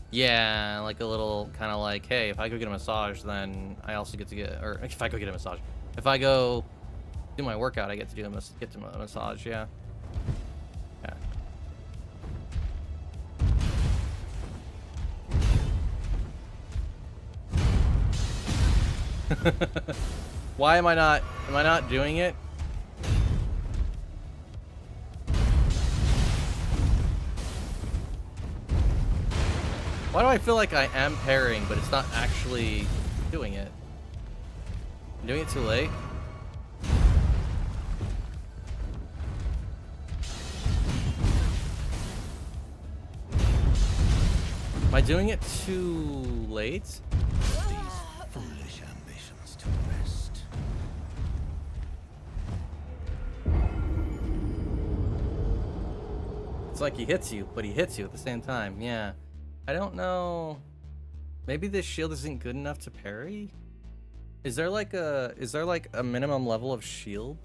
A: Yeah, like a little kind of like, hey, if I go get a massage, then I also get to get, or if I go get a massage, if I go do my workout, I get to do a massage. Yeah. Yeah. Why am I not doing it? Why do I feel like I am parrying, but it's not actually doing it? I'm doing it too late? Am I doing it too late?
E: These foolish ambitions to rest.
A: It's like he hits you, but he hits you at the same time. Yeah. I don't know. Maybe this shield isn't good enough to parry? Is there like a minimum level of shield?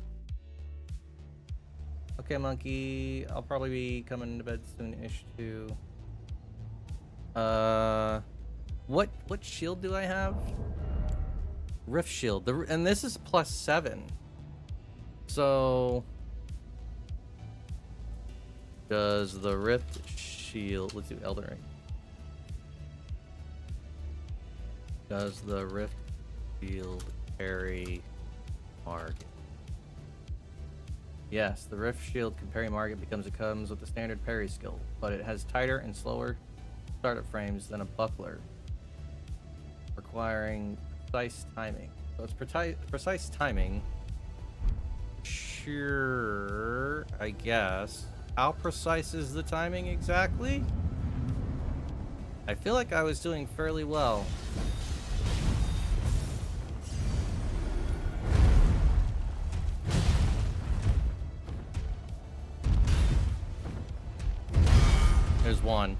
A: Okay, monkey. I'll probably be coming to bed soon-ish too. What shield do I have? Rift shield. And this is +7. So does the Rift shield, let's do Elden Ring. Does the Rift shield parry Margit? Yes, the Rift shield can parry Margit because it comes with the standard parry skill, but it has tighter and slower startup frames than a buckler, requiring precise timing. So it's precise timing. Sure, I guess. How precise is the timing exactly? I feel like I was doing fairly well. There's one.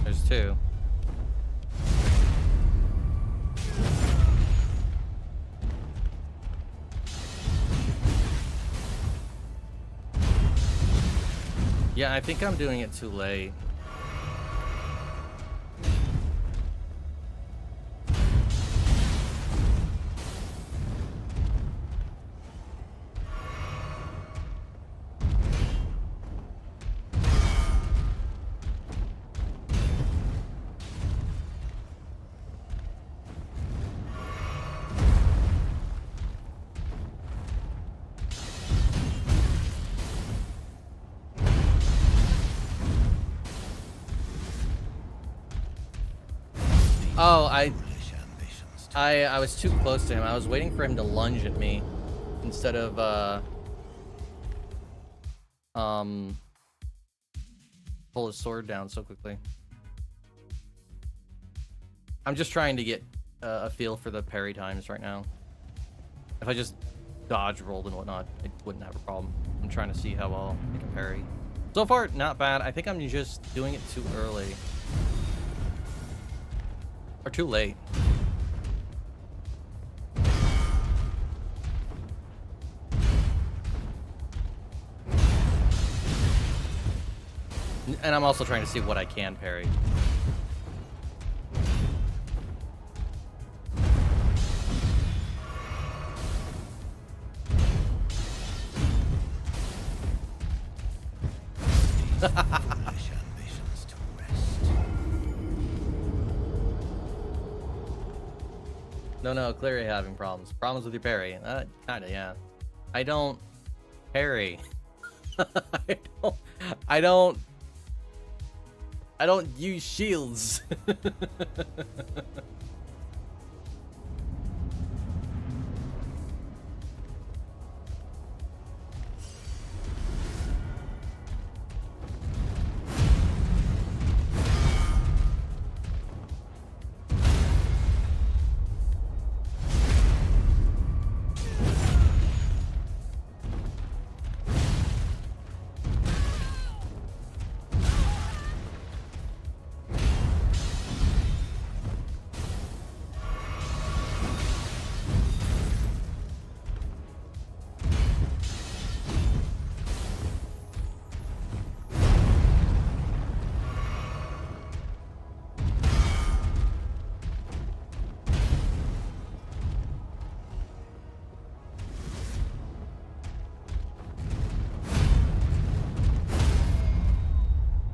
A: There's two. Yeah, I think I'm doing it too late. Oh, I was too close to him. I was waiting for him to lunge at me instead of pull his sword down so quickly. I'm just trying to get a feel for the parry times right now. If I just dodge rolled and whatnot, it wouldn't have a problem. I'm trying to see how well I can parry. So far, not bad. I think I'm just doing it too early. Or too late. And I'm also trying to see what I can parry. No, clearly having problems. Problems with your parry. Kinda, yeah. I don't parry. I don't use shields.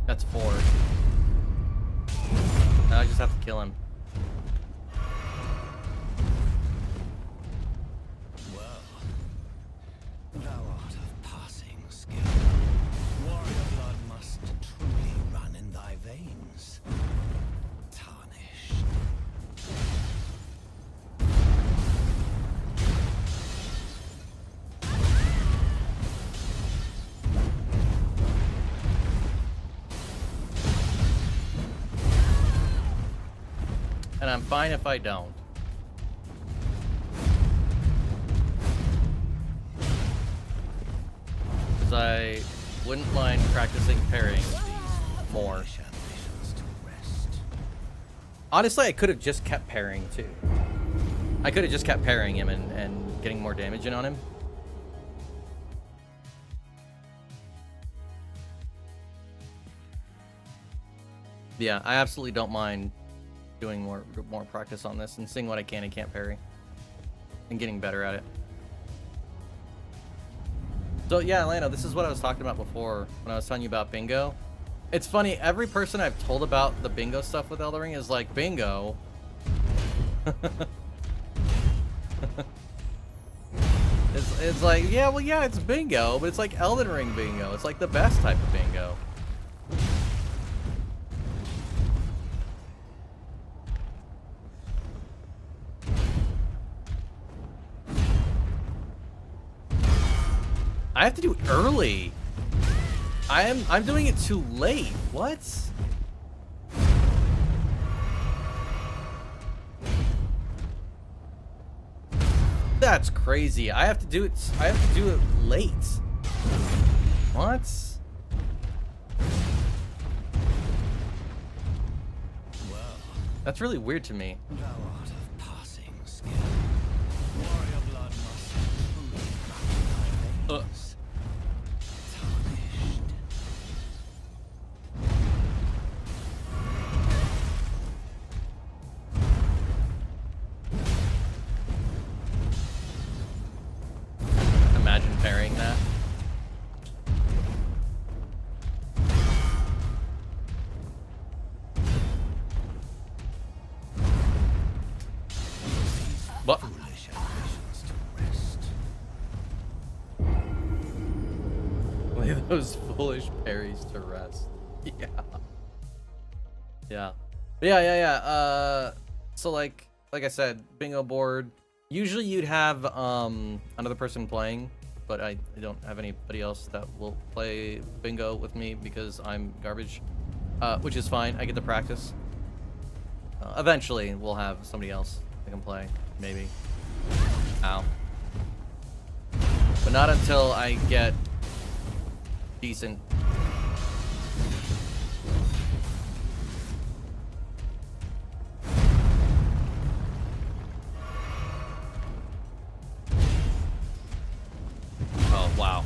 A: That's 4. Now I just have to kill him.
E: Well, thou art of passing skill. Warrior blood must truly run in thy veins. Tarnished.
A: And I'm fine if I don't. Because I wouldn't mind practicing parrying more.
E: Ambitions to rest.
A: Honestly, I could have just kept parrying too. I could have just kept parrying him and getting more damage in on him. Yeah, I absolutely don't mind doing more practice on this and seeing what I can and can't parry and getting better at it. So yeah, Lando, this is what I was talking about before when I was telling you about bingo. It's funny, every person I've told about the bingo stuff with Elden Ring is like, bingo? it's like, yeah, well, yeah, it's bingo, but it's like Elden Ring bingo. It's like the best type of bingo. I have to do it early. I'm doing it too late. What? That's crazy. I have to do it late. What?
E: Well,
A: That's really weird to me.
E: thou art of passing skill. Warrior blood must truly run in thy veins. Tarnished.
A: Imagine parrying that. But
E: Foolish ambitions to rest.
A: lay those foolish parries to rest. Yeah. Yeah. Yeah. So like I said, bingo board. Usually you'd have another person playing, but I don't have anybody else that will play bingo with me because I'm garbage, which is fine. I get to practice. Eventually we'll have somebody else that can play, maybe. Ow. But not until I get decent. Oh, wow.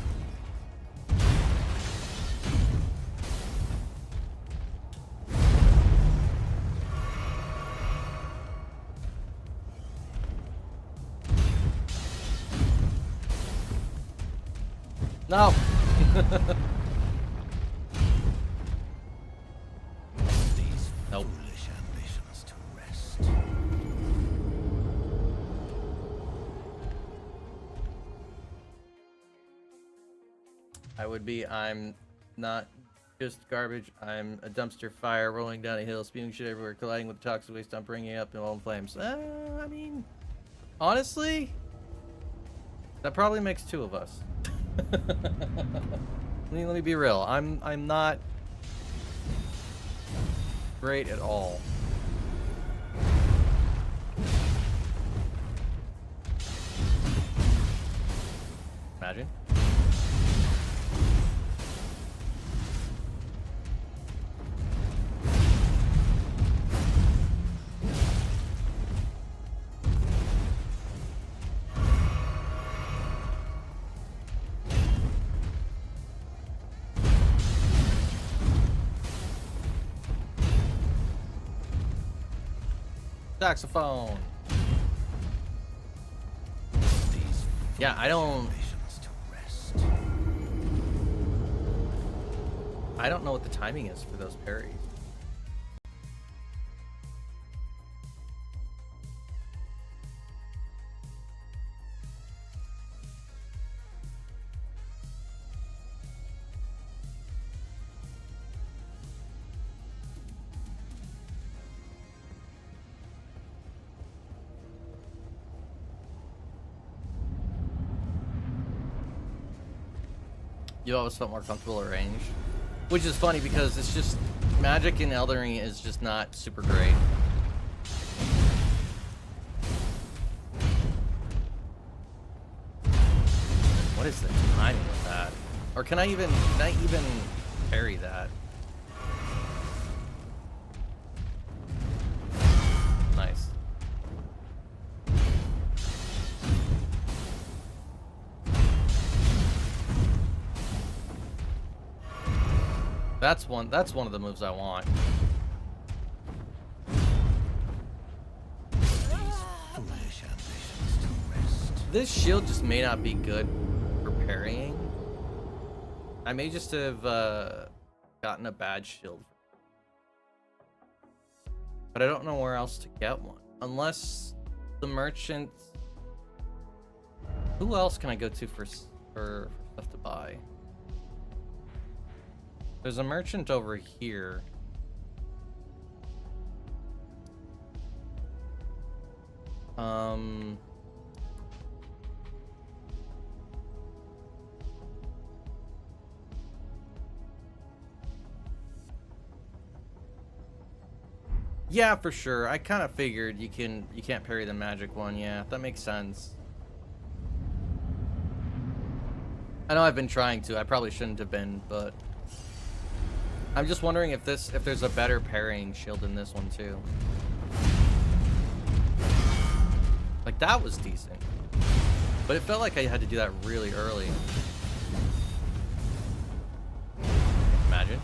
A: No.
E: These
A: Nope.
E: foolish ambitions to rest.
A: I'm not Just garbage. I'm a dumpster fire rolling down a hill, spewing shit everywhere, colliding with toxic waste, I'm bringing it up in all in flames. I mean, honestly, that probably makes two of us. let me be real. I'm not great at all. Imagine. Saxophone. Yeah, I don't know what the timing is for those parries. You always felt more comfortable at range, which is funny because it's just magic in Elden Ring is just not super great. What is the timing with that? Or can I even parry that? Nice. That's one of the moves I want. This shield just may not be good for parrying. I may just have gotten a bad shield. But I don't know where else to get one. Unless the merchant... Who else can I go to for stuff to buy? There's a merchant over here. Yeah, for sure. I kind of figured you can't parry the magic one. Yeah, that makes sense. I know I've been trying to. I probably shouldn't have been, but I'm just wondering if there's a better parrying shield in this one too. Like that was decent, but it felt like I had to do that really early. Imagine.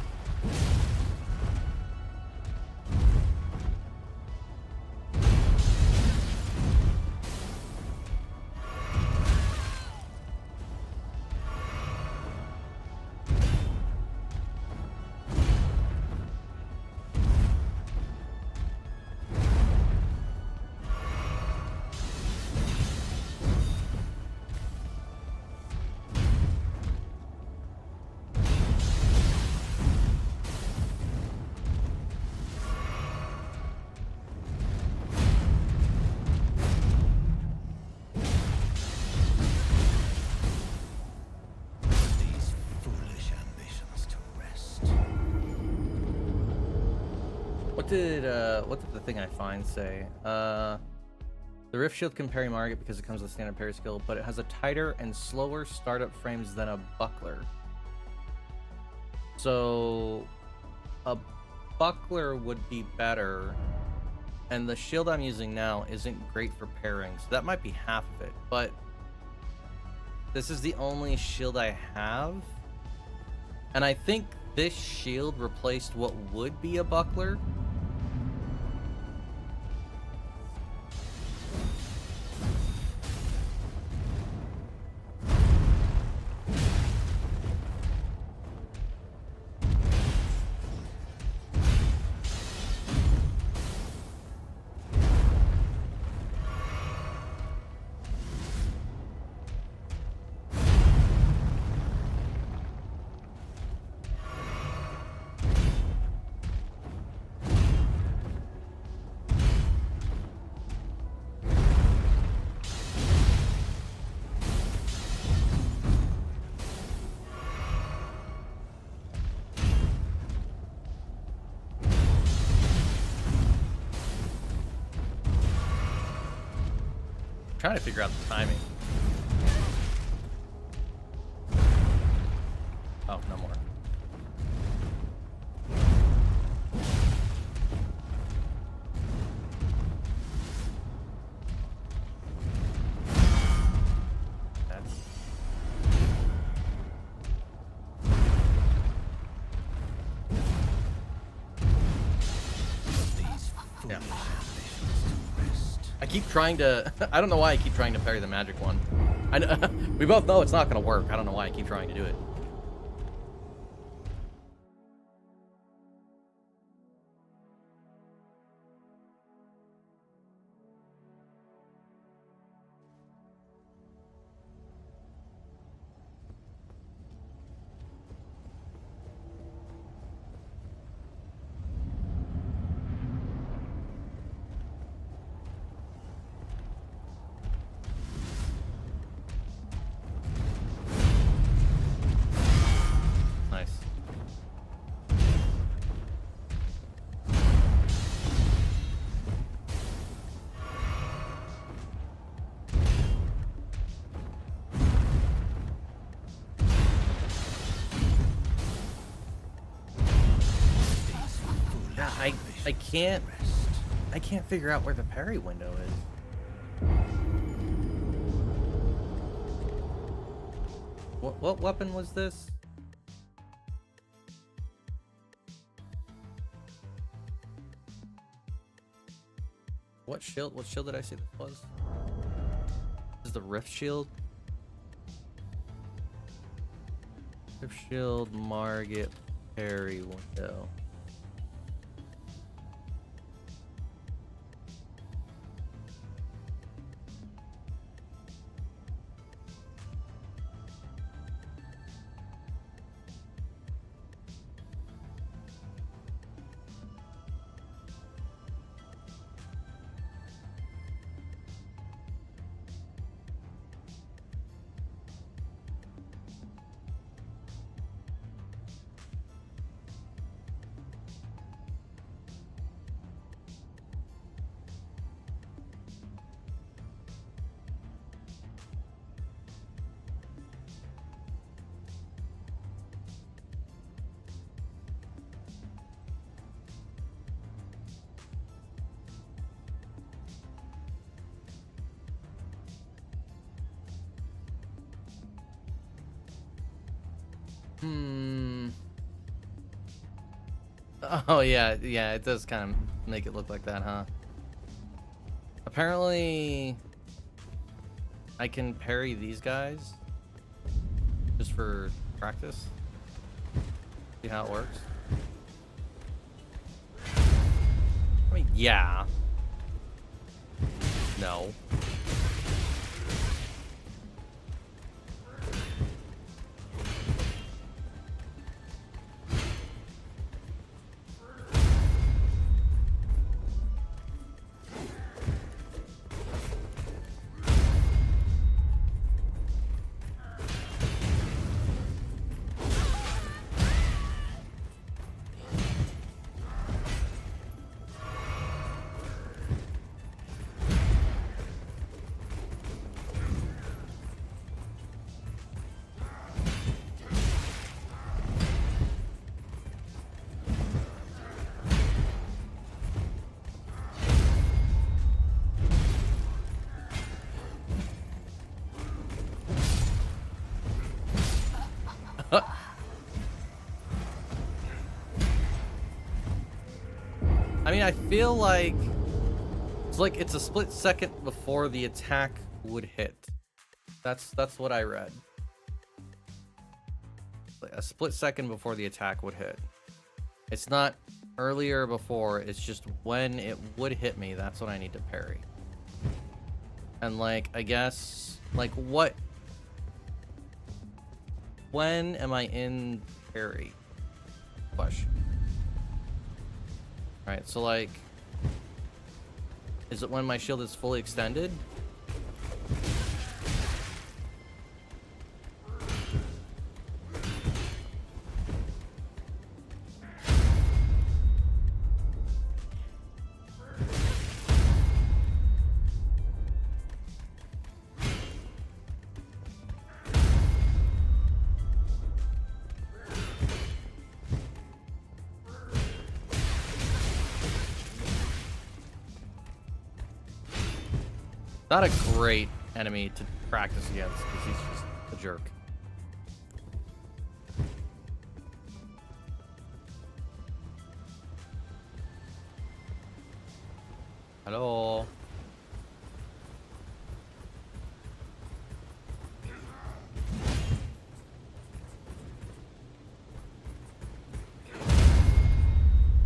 A: What did the thing I find say? The Rift Shield can parry Margit because it comes with standard parry skill, but it has a tighter and slower startup frames than a buckler. So a buckler would be better, and the shield I'm using now isn't great for parrying, so that might be half of it, but this is the only shield I have, and I think this shield replaced what would be a buckler. trying to figure out the timing. Oh, no more. Yeah. I keep trying to. I don't know why I keep trying to parry the magic one. I know, we both know it's not going to work. I don't know why I keep trying to do it. Nice. Yeah, I can't figure out where the parry window is. What weapon was this? What shield did I say this was? This is the Rift Shield? Rift Shield, Margit, parry window. Oh yeah, it does kind of make it look like that, huh? Apparently, I can parry these guys just for practice. See how it works. I mean, yeah. No. I mean, I feel like it's a split second before the attack would hit. That's what I read. Like a split second before the attack would hit. It's not earlier before, it's just when it would hit me, that's when I need to parry. And like, I guess, like when am I in parry? Question. Alright, so like, is it when my shield is fully extended? Not a great enemy to practice against because he's just a jerk. Hello.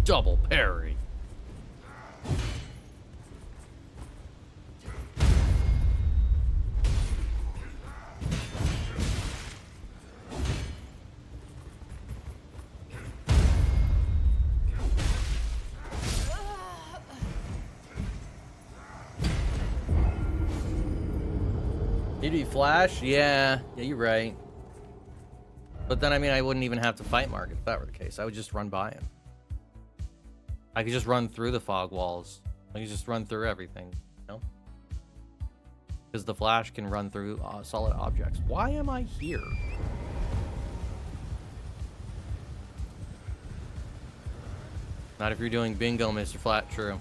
A: Double parry. He'd be Flash? Yeah, you're right. But then, I mean, I wouldn't even have to fight Mark if that were the case. I would just run by him. I could just run through the fog walls. I could just run through everything, you know? Because the Flash can run through solid objects. Why am I here? Not if you're doing bingo, Mr. Flat. True.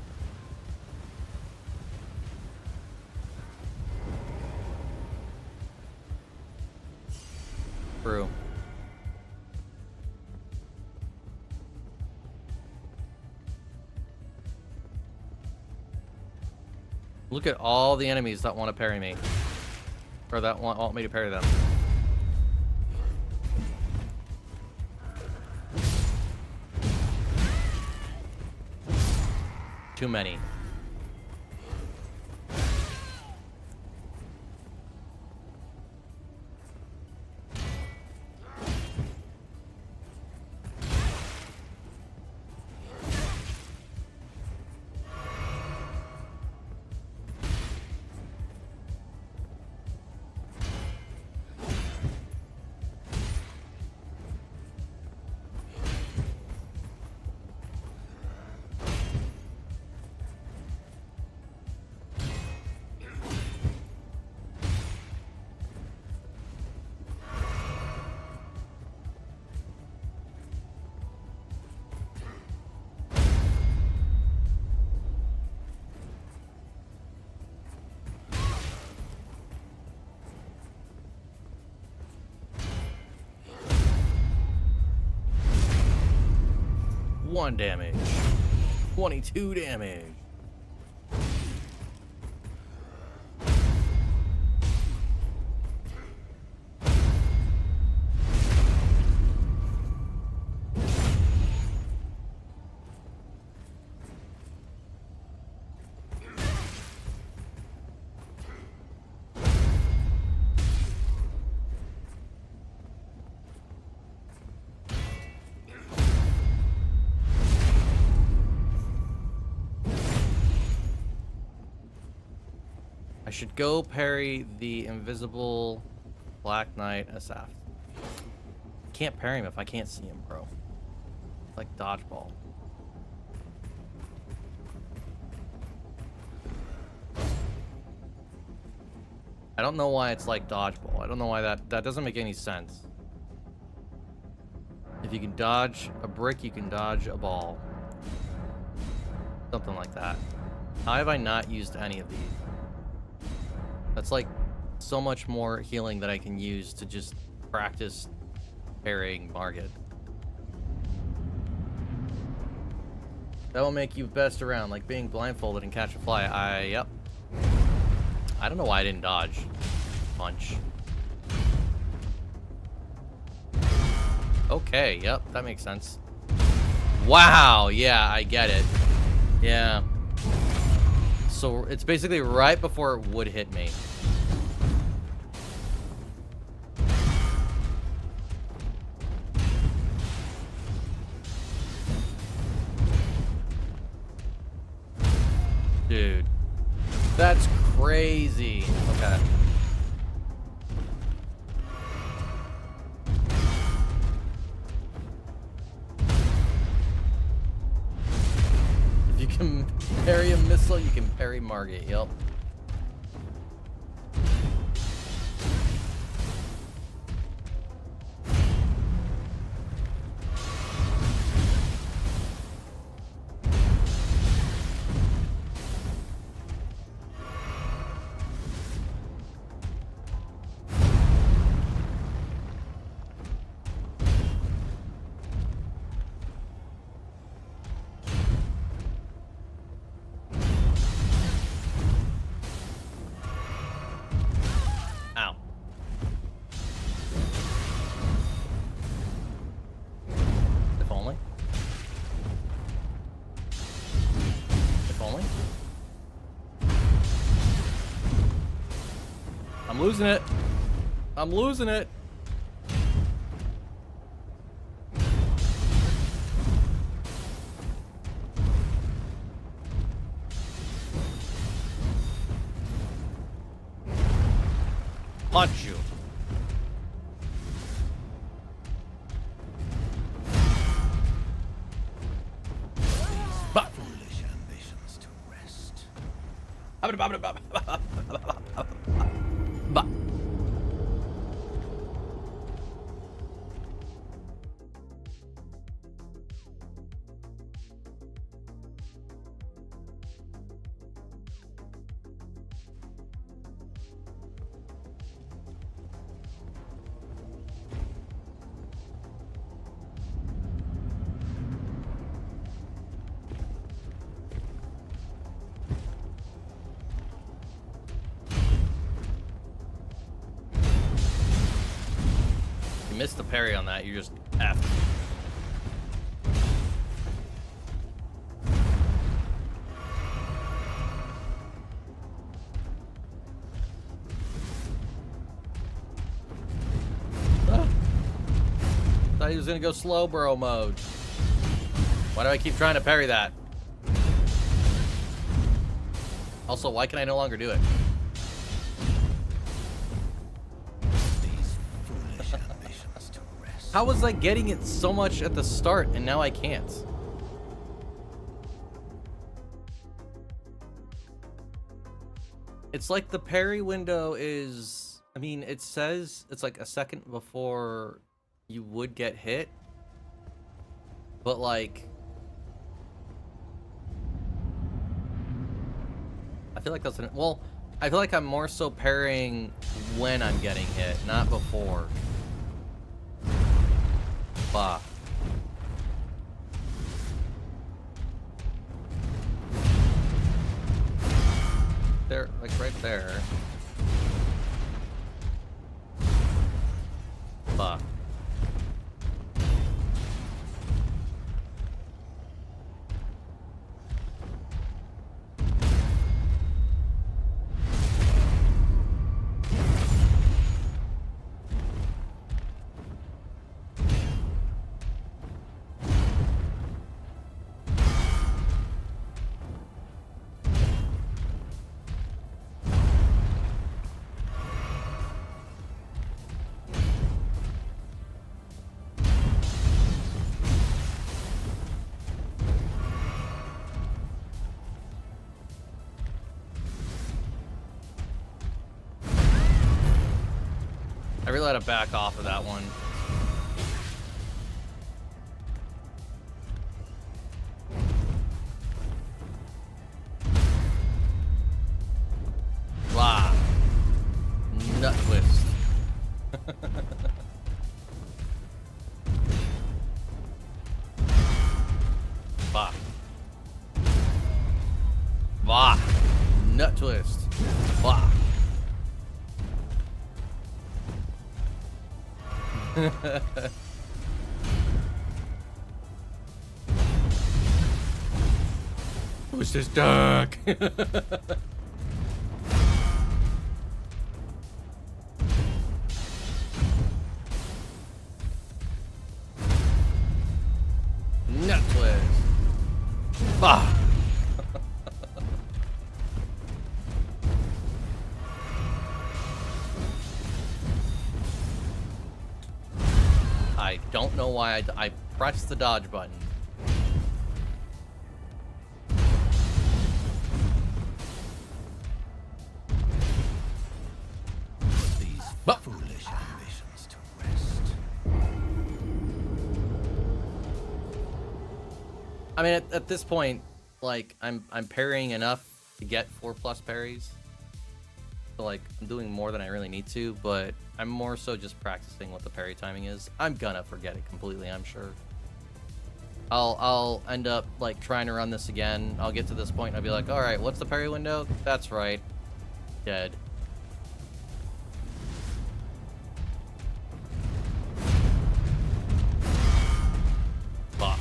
A: True. Look at all the enemies that want to parry me. Or that want me to parry them. Too many. One damage. 22 damage. I should go parry the invisible Black Knight Asaf. Can't parry him if I can't see him, bro. Like dodgeball. I don't know why it's like dodgeball. I don't know why that doesn't make any sense. If you can dodge a brick, you can dodge a ball. Something like that. How have I not used any of these? That's like so much more healing that I can use to just practice parrying Margit. That will make you best around, like being blindfolded and catch a fly. Yep. I don't know why I didn't dodge. Punch. Okay, yep, that makes sense. Wow, yeah, I get it. Yeah. So it's basically right before it would hit me. Dude. That's crazy. Okay. If you can parry a missile, you can parry Margit. Yep. Finally. I'm losing it. I'm losing it. Punch you.
E: Foolish ambitions to rest.
A: Bah. You missed the parry on that, you just F. Ah. Thought he was gonna go slow bro mode. Why do I keep trying to parry that? Also, why can I no longer do it? How was I getting it so much at the start and now I can't? It's like the parry window is, I mean, it says it's like a second before you would get hit. But like, I feel like that's an, well, I feel like I'm more so parrying when I'm getting hit, not before. Bah. There, like right there. Bah. I really had to back off of that one. Wow. Nut twist. Bah. Bah. Nut twist. Bah. Who's this duck? Nut twist. Bah. I don't know why I pressed the dodge button.
E: These foolish ambitions to rest.
A: I mean, at this point, like I'm parrying enough to get 4+ parries. So like I'm doing more than I really need to, but I'm more so just practicing what the parry timing is. I'm gonna forget it completely, I'm sure. I'll end up like trying to run this again. I'll get to this point and I'll be like, all right, what's the parry window? That's right. Dead. Bah.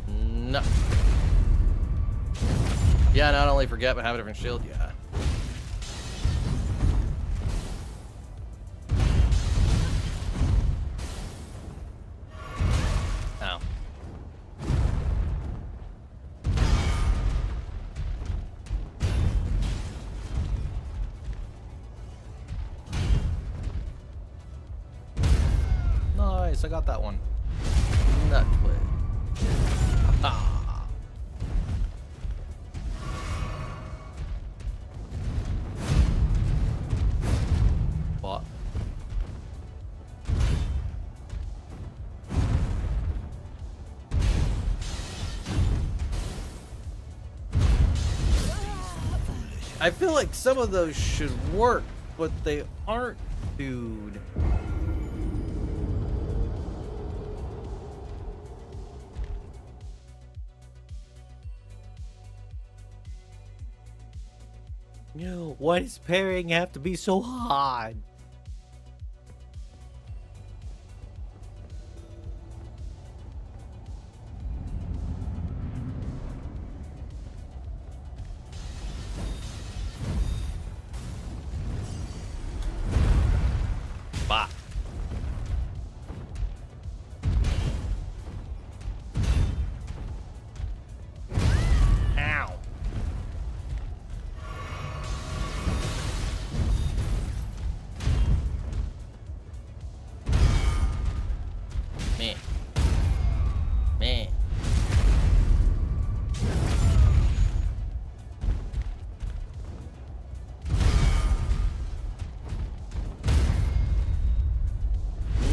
A: No. Yeah, not only forget, but have a different shield. Yeah. Ow. Nice, I got that one. Nut twig. Ah. What? I feel like some of those should work, but they aren't, dude. Yo, why does parrying have to be so hard? Bah. Ow. Me. Me.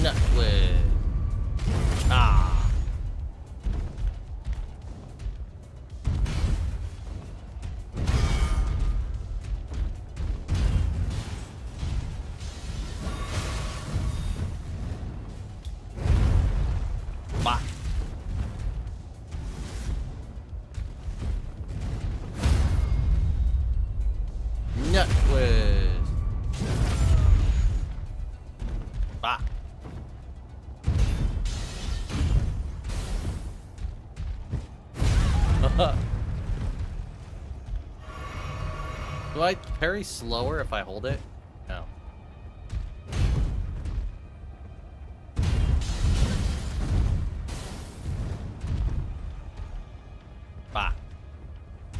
A: Nutwood. Ah. Bah. Nutwood. Bah. Do I parry slower if I hold it? No. Bah.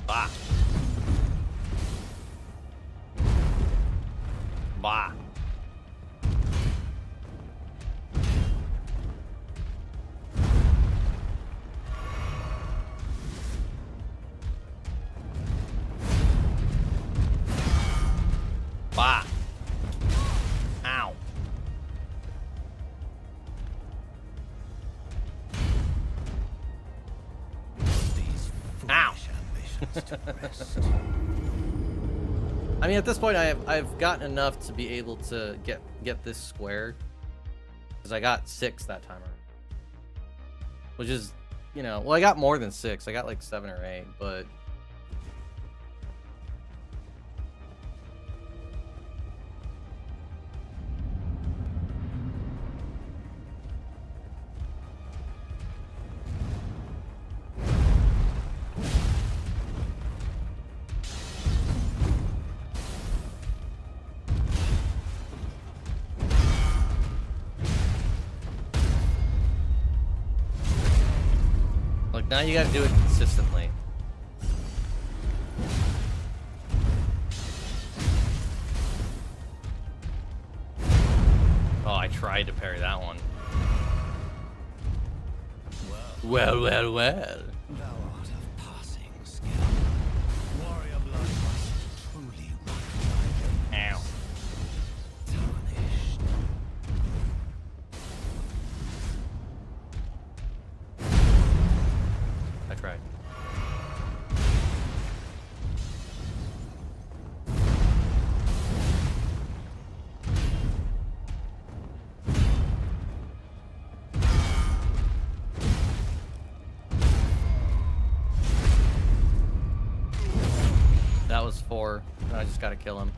A: Bah. Bah. Bah. Ow.
E: These
A: Ow.
E: foolish ambitions to rest.
A: I mean, at this point, I've gotten enough to be able to get this square, because I got 6 that time around, which is, you know, well, I got more than 6. I got like 7 or 8, but like now you gotta do it consistently. Oh, I tried to parry that one. Well.
E: Thou art of passing skill. Warrior blood must truly run thy veins.
A: Ow.
E: Tarnished.
A: I tried. That was 4. I just gotta kill him.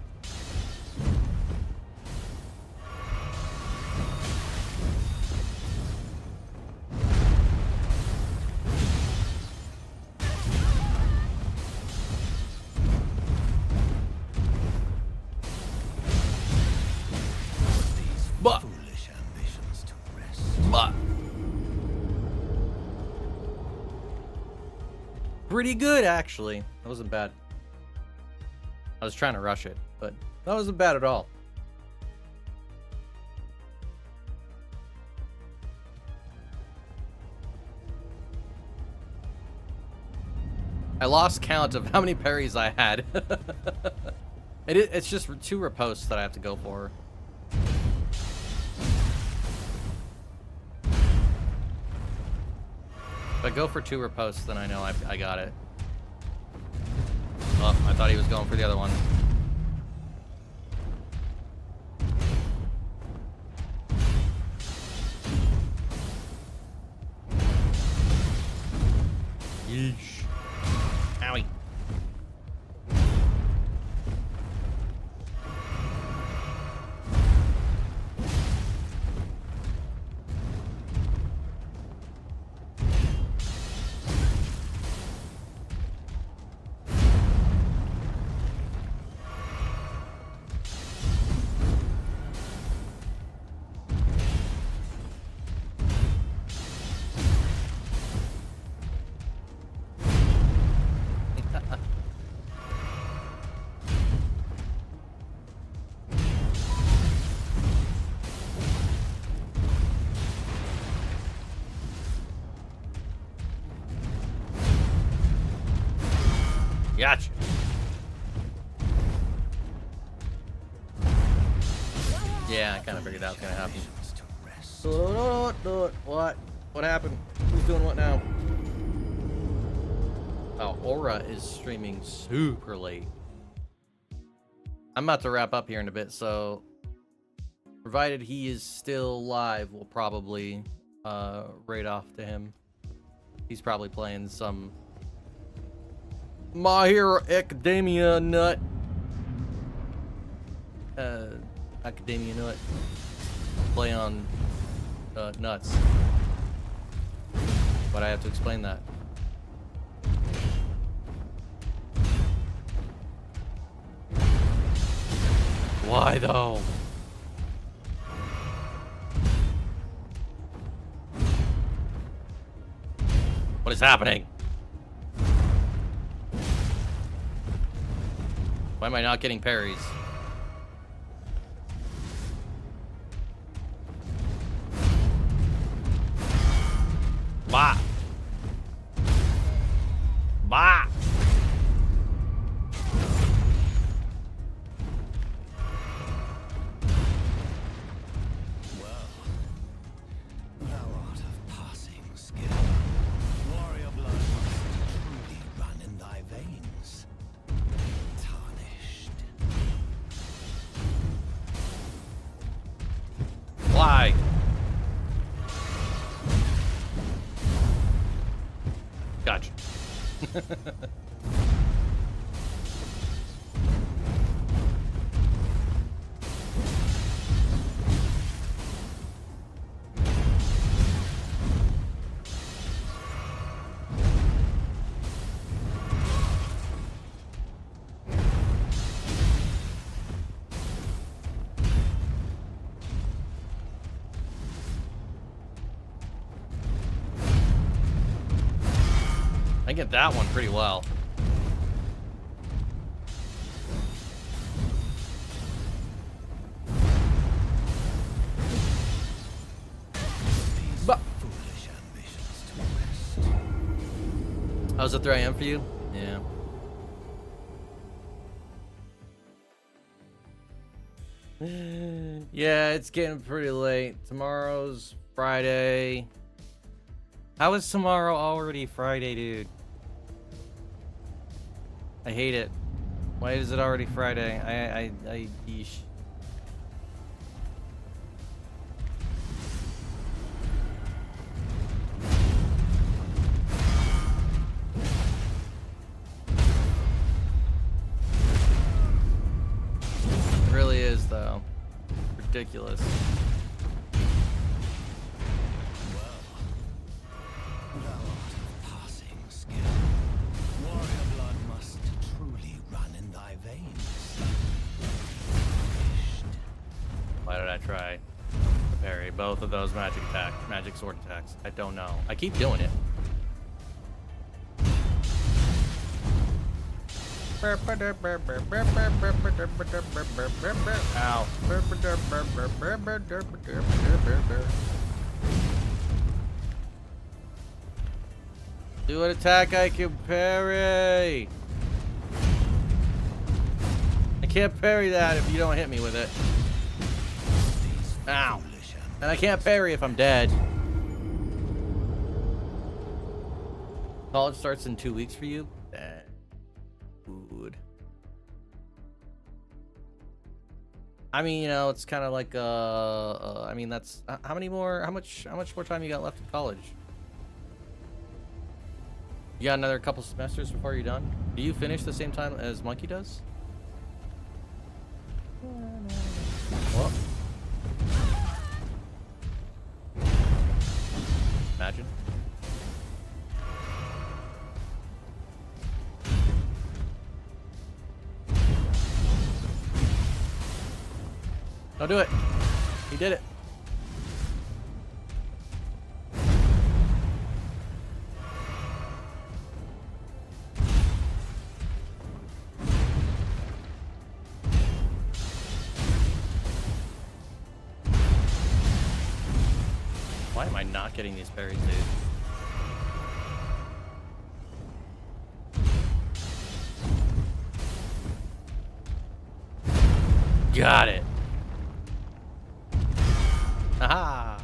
A: pretty good, actually. That wasn't bad. I was trying to rush it, but that wasn't bad at all. I lost count of how many parries I had. It's just 2 riposts that I have to go for. If I go for 2 riposts, then I know I got it. Oh, I thought he was going for the other one. Yeesh. Owie. Gotcha. Yeah, I kind of figured that was gonna happen. What? What happened? Who's doing what now? Oh, Aura is streaming super late. I'm about to wrap up here in a bit, so provided he is still live, we'll probably raid off to him. He's probably playing some My Hero Academia nut. Academia nut. Play on nuts. But I have to explain that. Why though? What is happening? Why am I not getting parries? Bah! Bah!
E: Well, thou art of passing skill. Warrior blood must truly run in thy veins. Tarnished.
A: Fly! Gotcha. I get that one pretty well. But
E: Foolish ambitions to rest.
A: how's it 3 AM for you? Yeah. Yeah, it's getting pretty late. Tomorrow's Friday. How is tomorrow already Friday, dude? I hate it. Why is it already Friday? I yeesh. It really is, though. Ridiculous.
E: Thou art of passing skill. Warrior blood must truly run in thy veins. Tarnished.
A: Why did I try to parry both of those magic sword attacks? I don't know. I keep doing it. Ow. Do an attack I can parry. I can't parry that if you don't hit me with it. Ow. And I can't parry if I'm dead. College starts in 2 weeks for you? Good. I mean, you know, it's kind of like I mean, that's how much more time you got left in college? You got another couple semesters before you're done? Do you finish the same time as Monkey does? What? Imagine. Don't do it. He did it. Why am I not getting these berries, dude? Got it. Aha!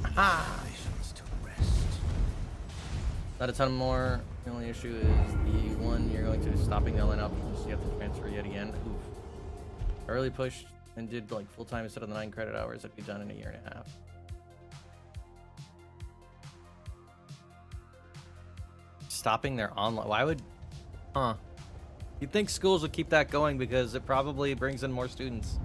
A: Aha! Not a ton more. The only issue is the one you're going to stopping the line options. You have to transfer yet again. Oof. Early pushed and did like full time instead of the 9 credit hours that we've done in a year and a half. Stopping their online. Why would? Huh? You'd think schools would keep that going because it probably brings in more students.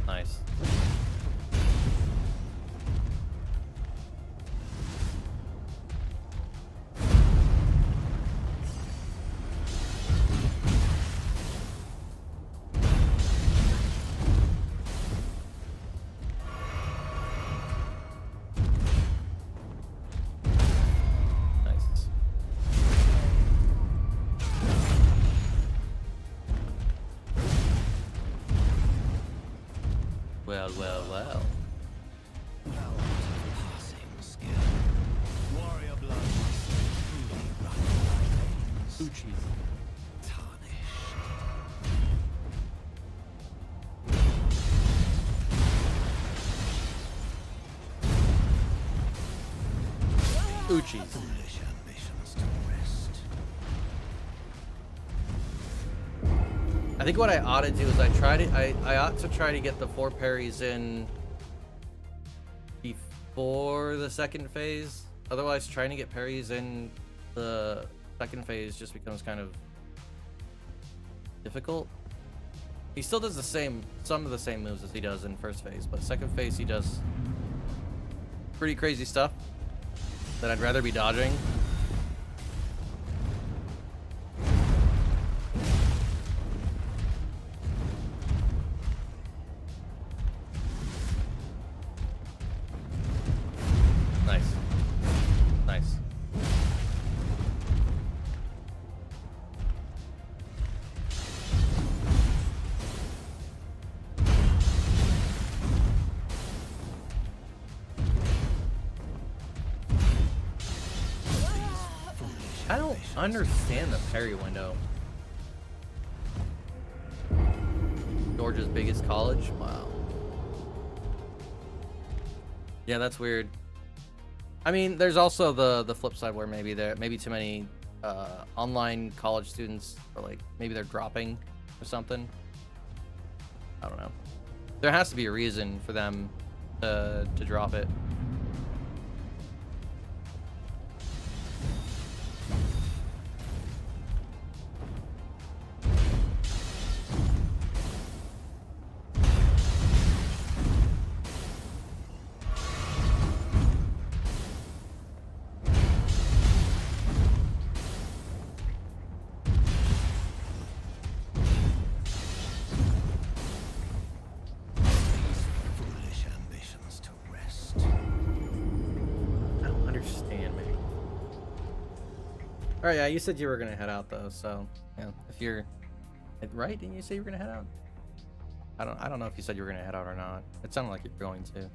A: Nice. Nice. Well, well, well.
E: Passing skill. Warrior blood must truly run in thy veins.
A: Oochies.
E: Tarnished.
A: Oochies.
E: Foolish ambitions to rest.
A: I think what I ought to do is I ought to try to get the 4 parries in before the second phase. Otherwise, trying to get parries in the second phase just becomes kind of difficult. He still does some of the same moves as he does in first phase, but second phase he does pretty crazy stuff that I'd rather be dodging. Nice. Nice. I don't understand the parry window. Georgia's biggest college? Wow. Yeah, that's weird. I mean, there's also the flip side where maybe too many online college students, or like maybe they're dropping or something. I don't know. There has to be a reason for them to drop it. Alright, yeah, you said you were gonna head out though, so yeah, if you're right, didn't you say you were gonna head out? I don't know if you said you were gonna head out or not. It sounded like you're going to.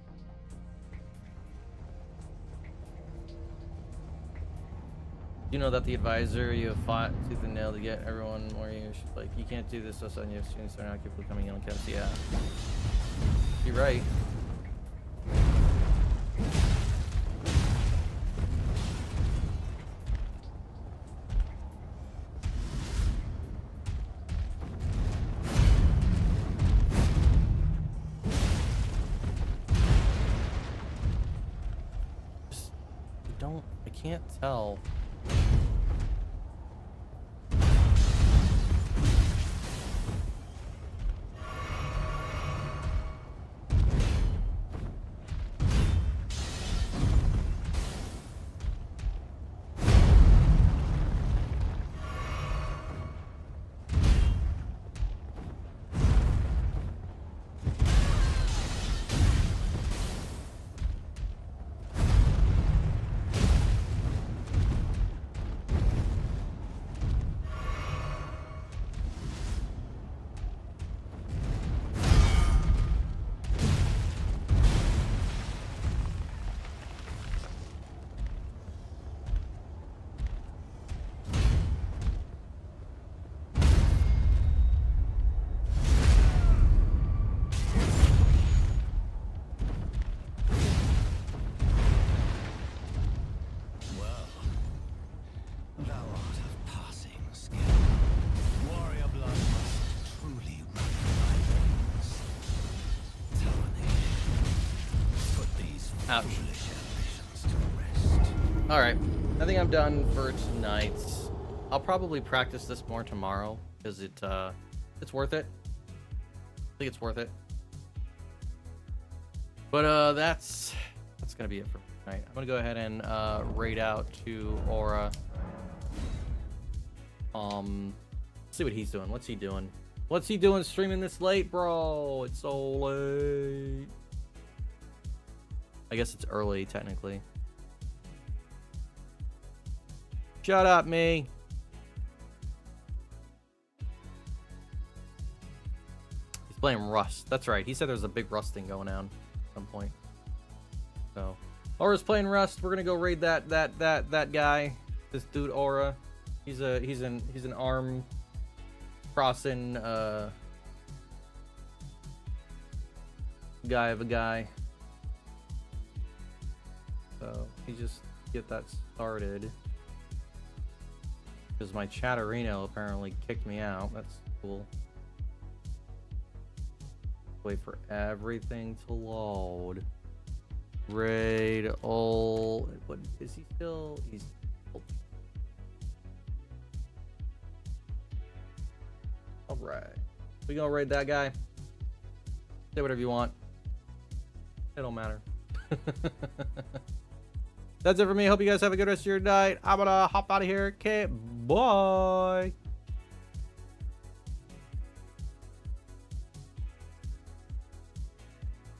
A: You know that the advisor you have fought tooth and nail to get everyone more use. Like, you can't do this, so sudden you have students that are not capable of coming in on campus. Yeah. You're right. Just, I can't tell. Ouch. Alright, I think I'm done for tonight. I'll probably practice this more tomorrow, because it's worth it. I think it's worth it. But that's gonna be it for tonight. I'm gonna go ahead and raid out to Aura. See what he's doing. What's he doing? What's he doing streaming this late, bro? It's so late. I guess it's early, technically. Shut up, me. He's playing Rust. That's right. He said there's a big Rust thing going on at some point. So, Aura's playing Rust. We're gonna go raid that guy. This dude Aura. He's an arm crossing guy of a guy. So he just get that started. Because my Chatterino apparently kicked me out. That's cool. Wait for everything to load. Raid all. What is he still? He's. All right. We gonna raid that guy. Say whatever you want. It don't matter. That's it for me. Hope you guys have a good rest of your night. I'm gonna hop out of here. Okay, bye.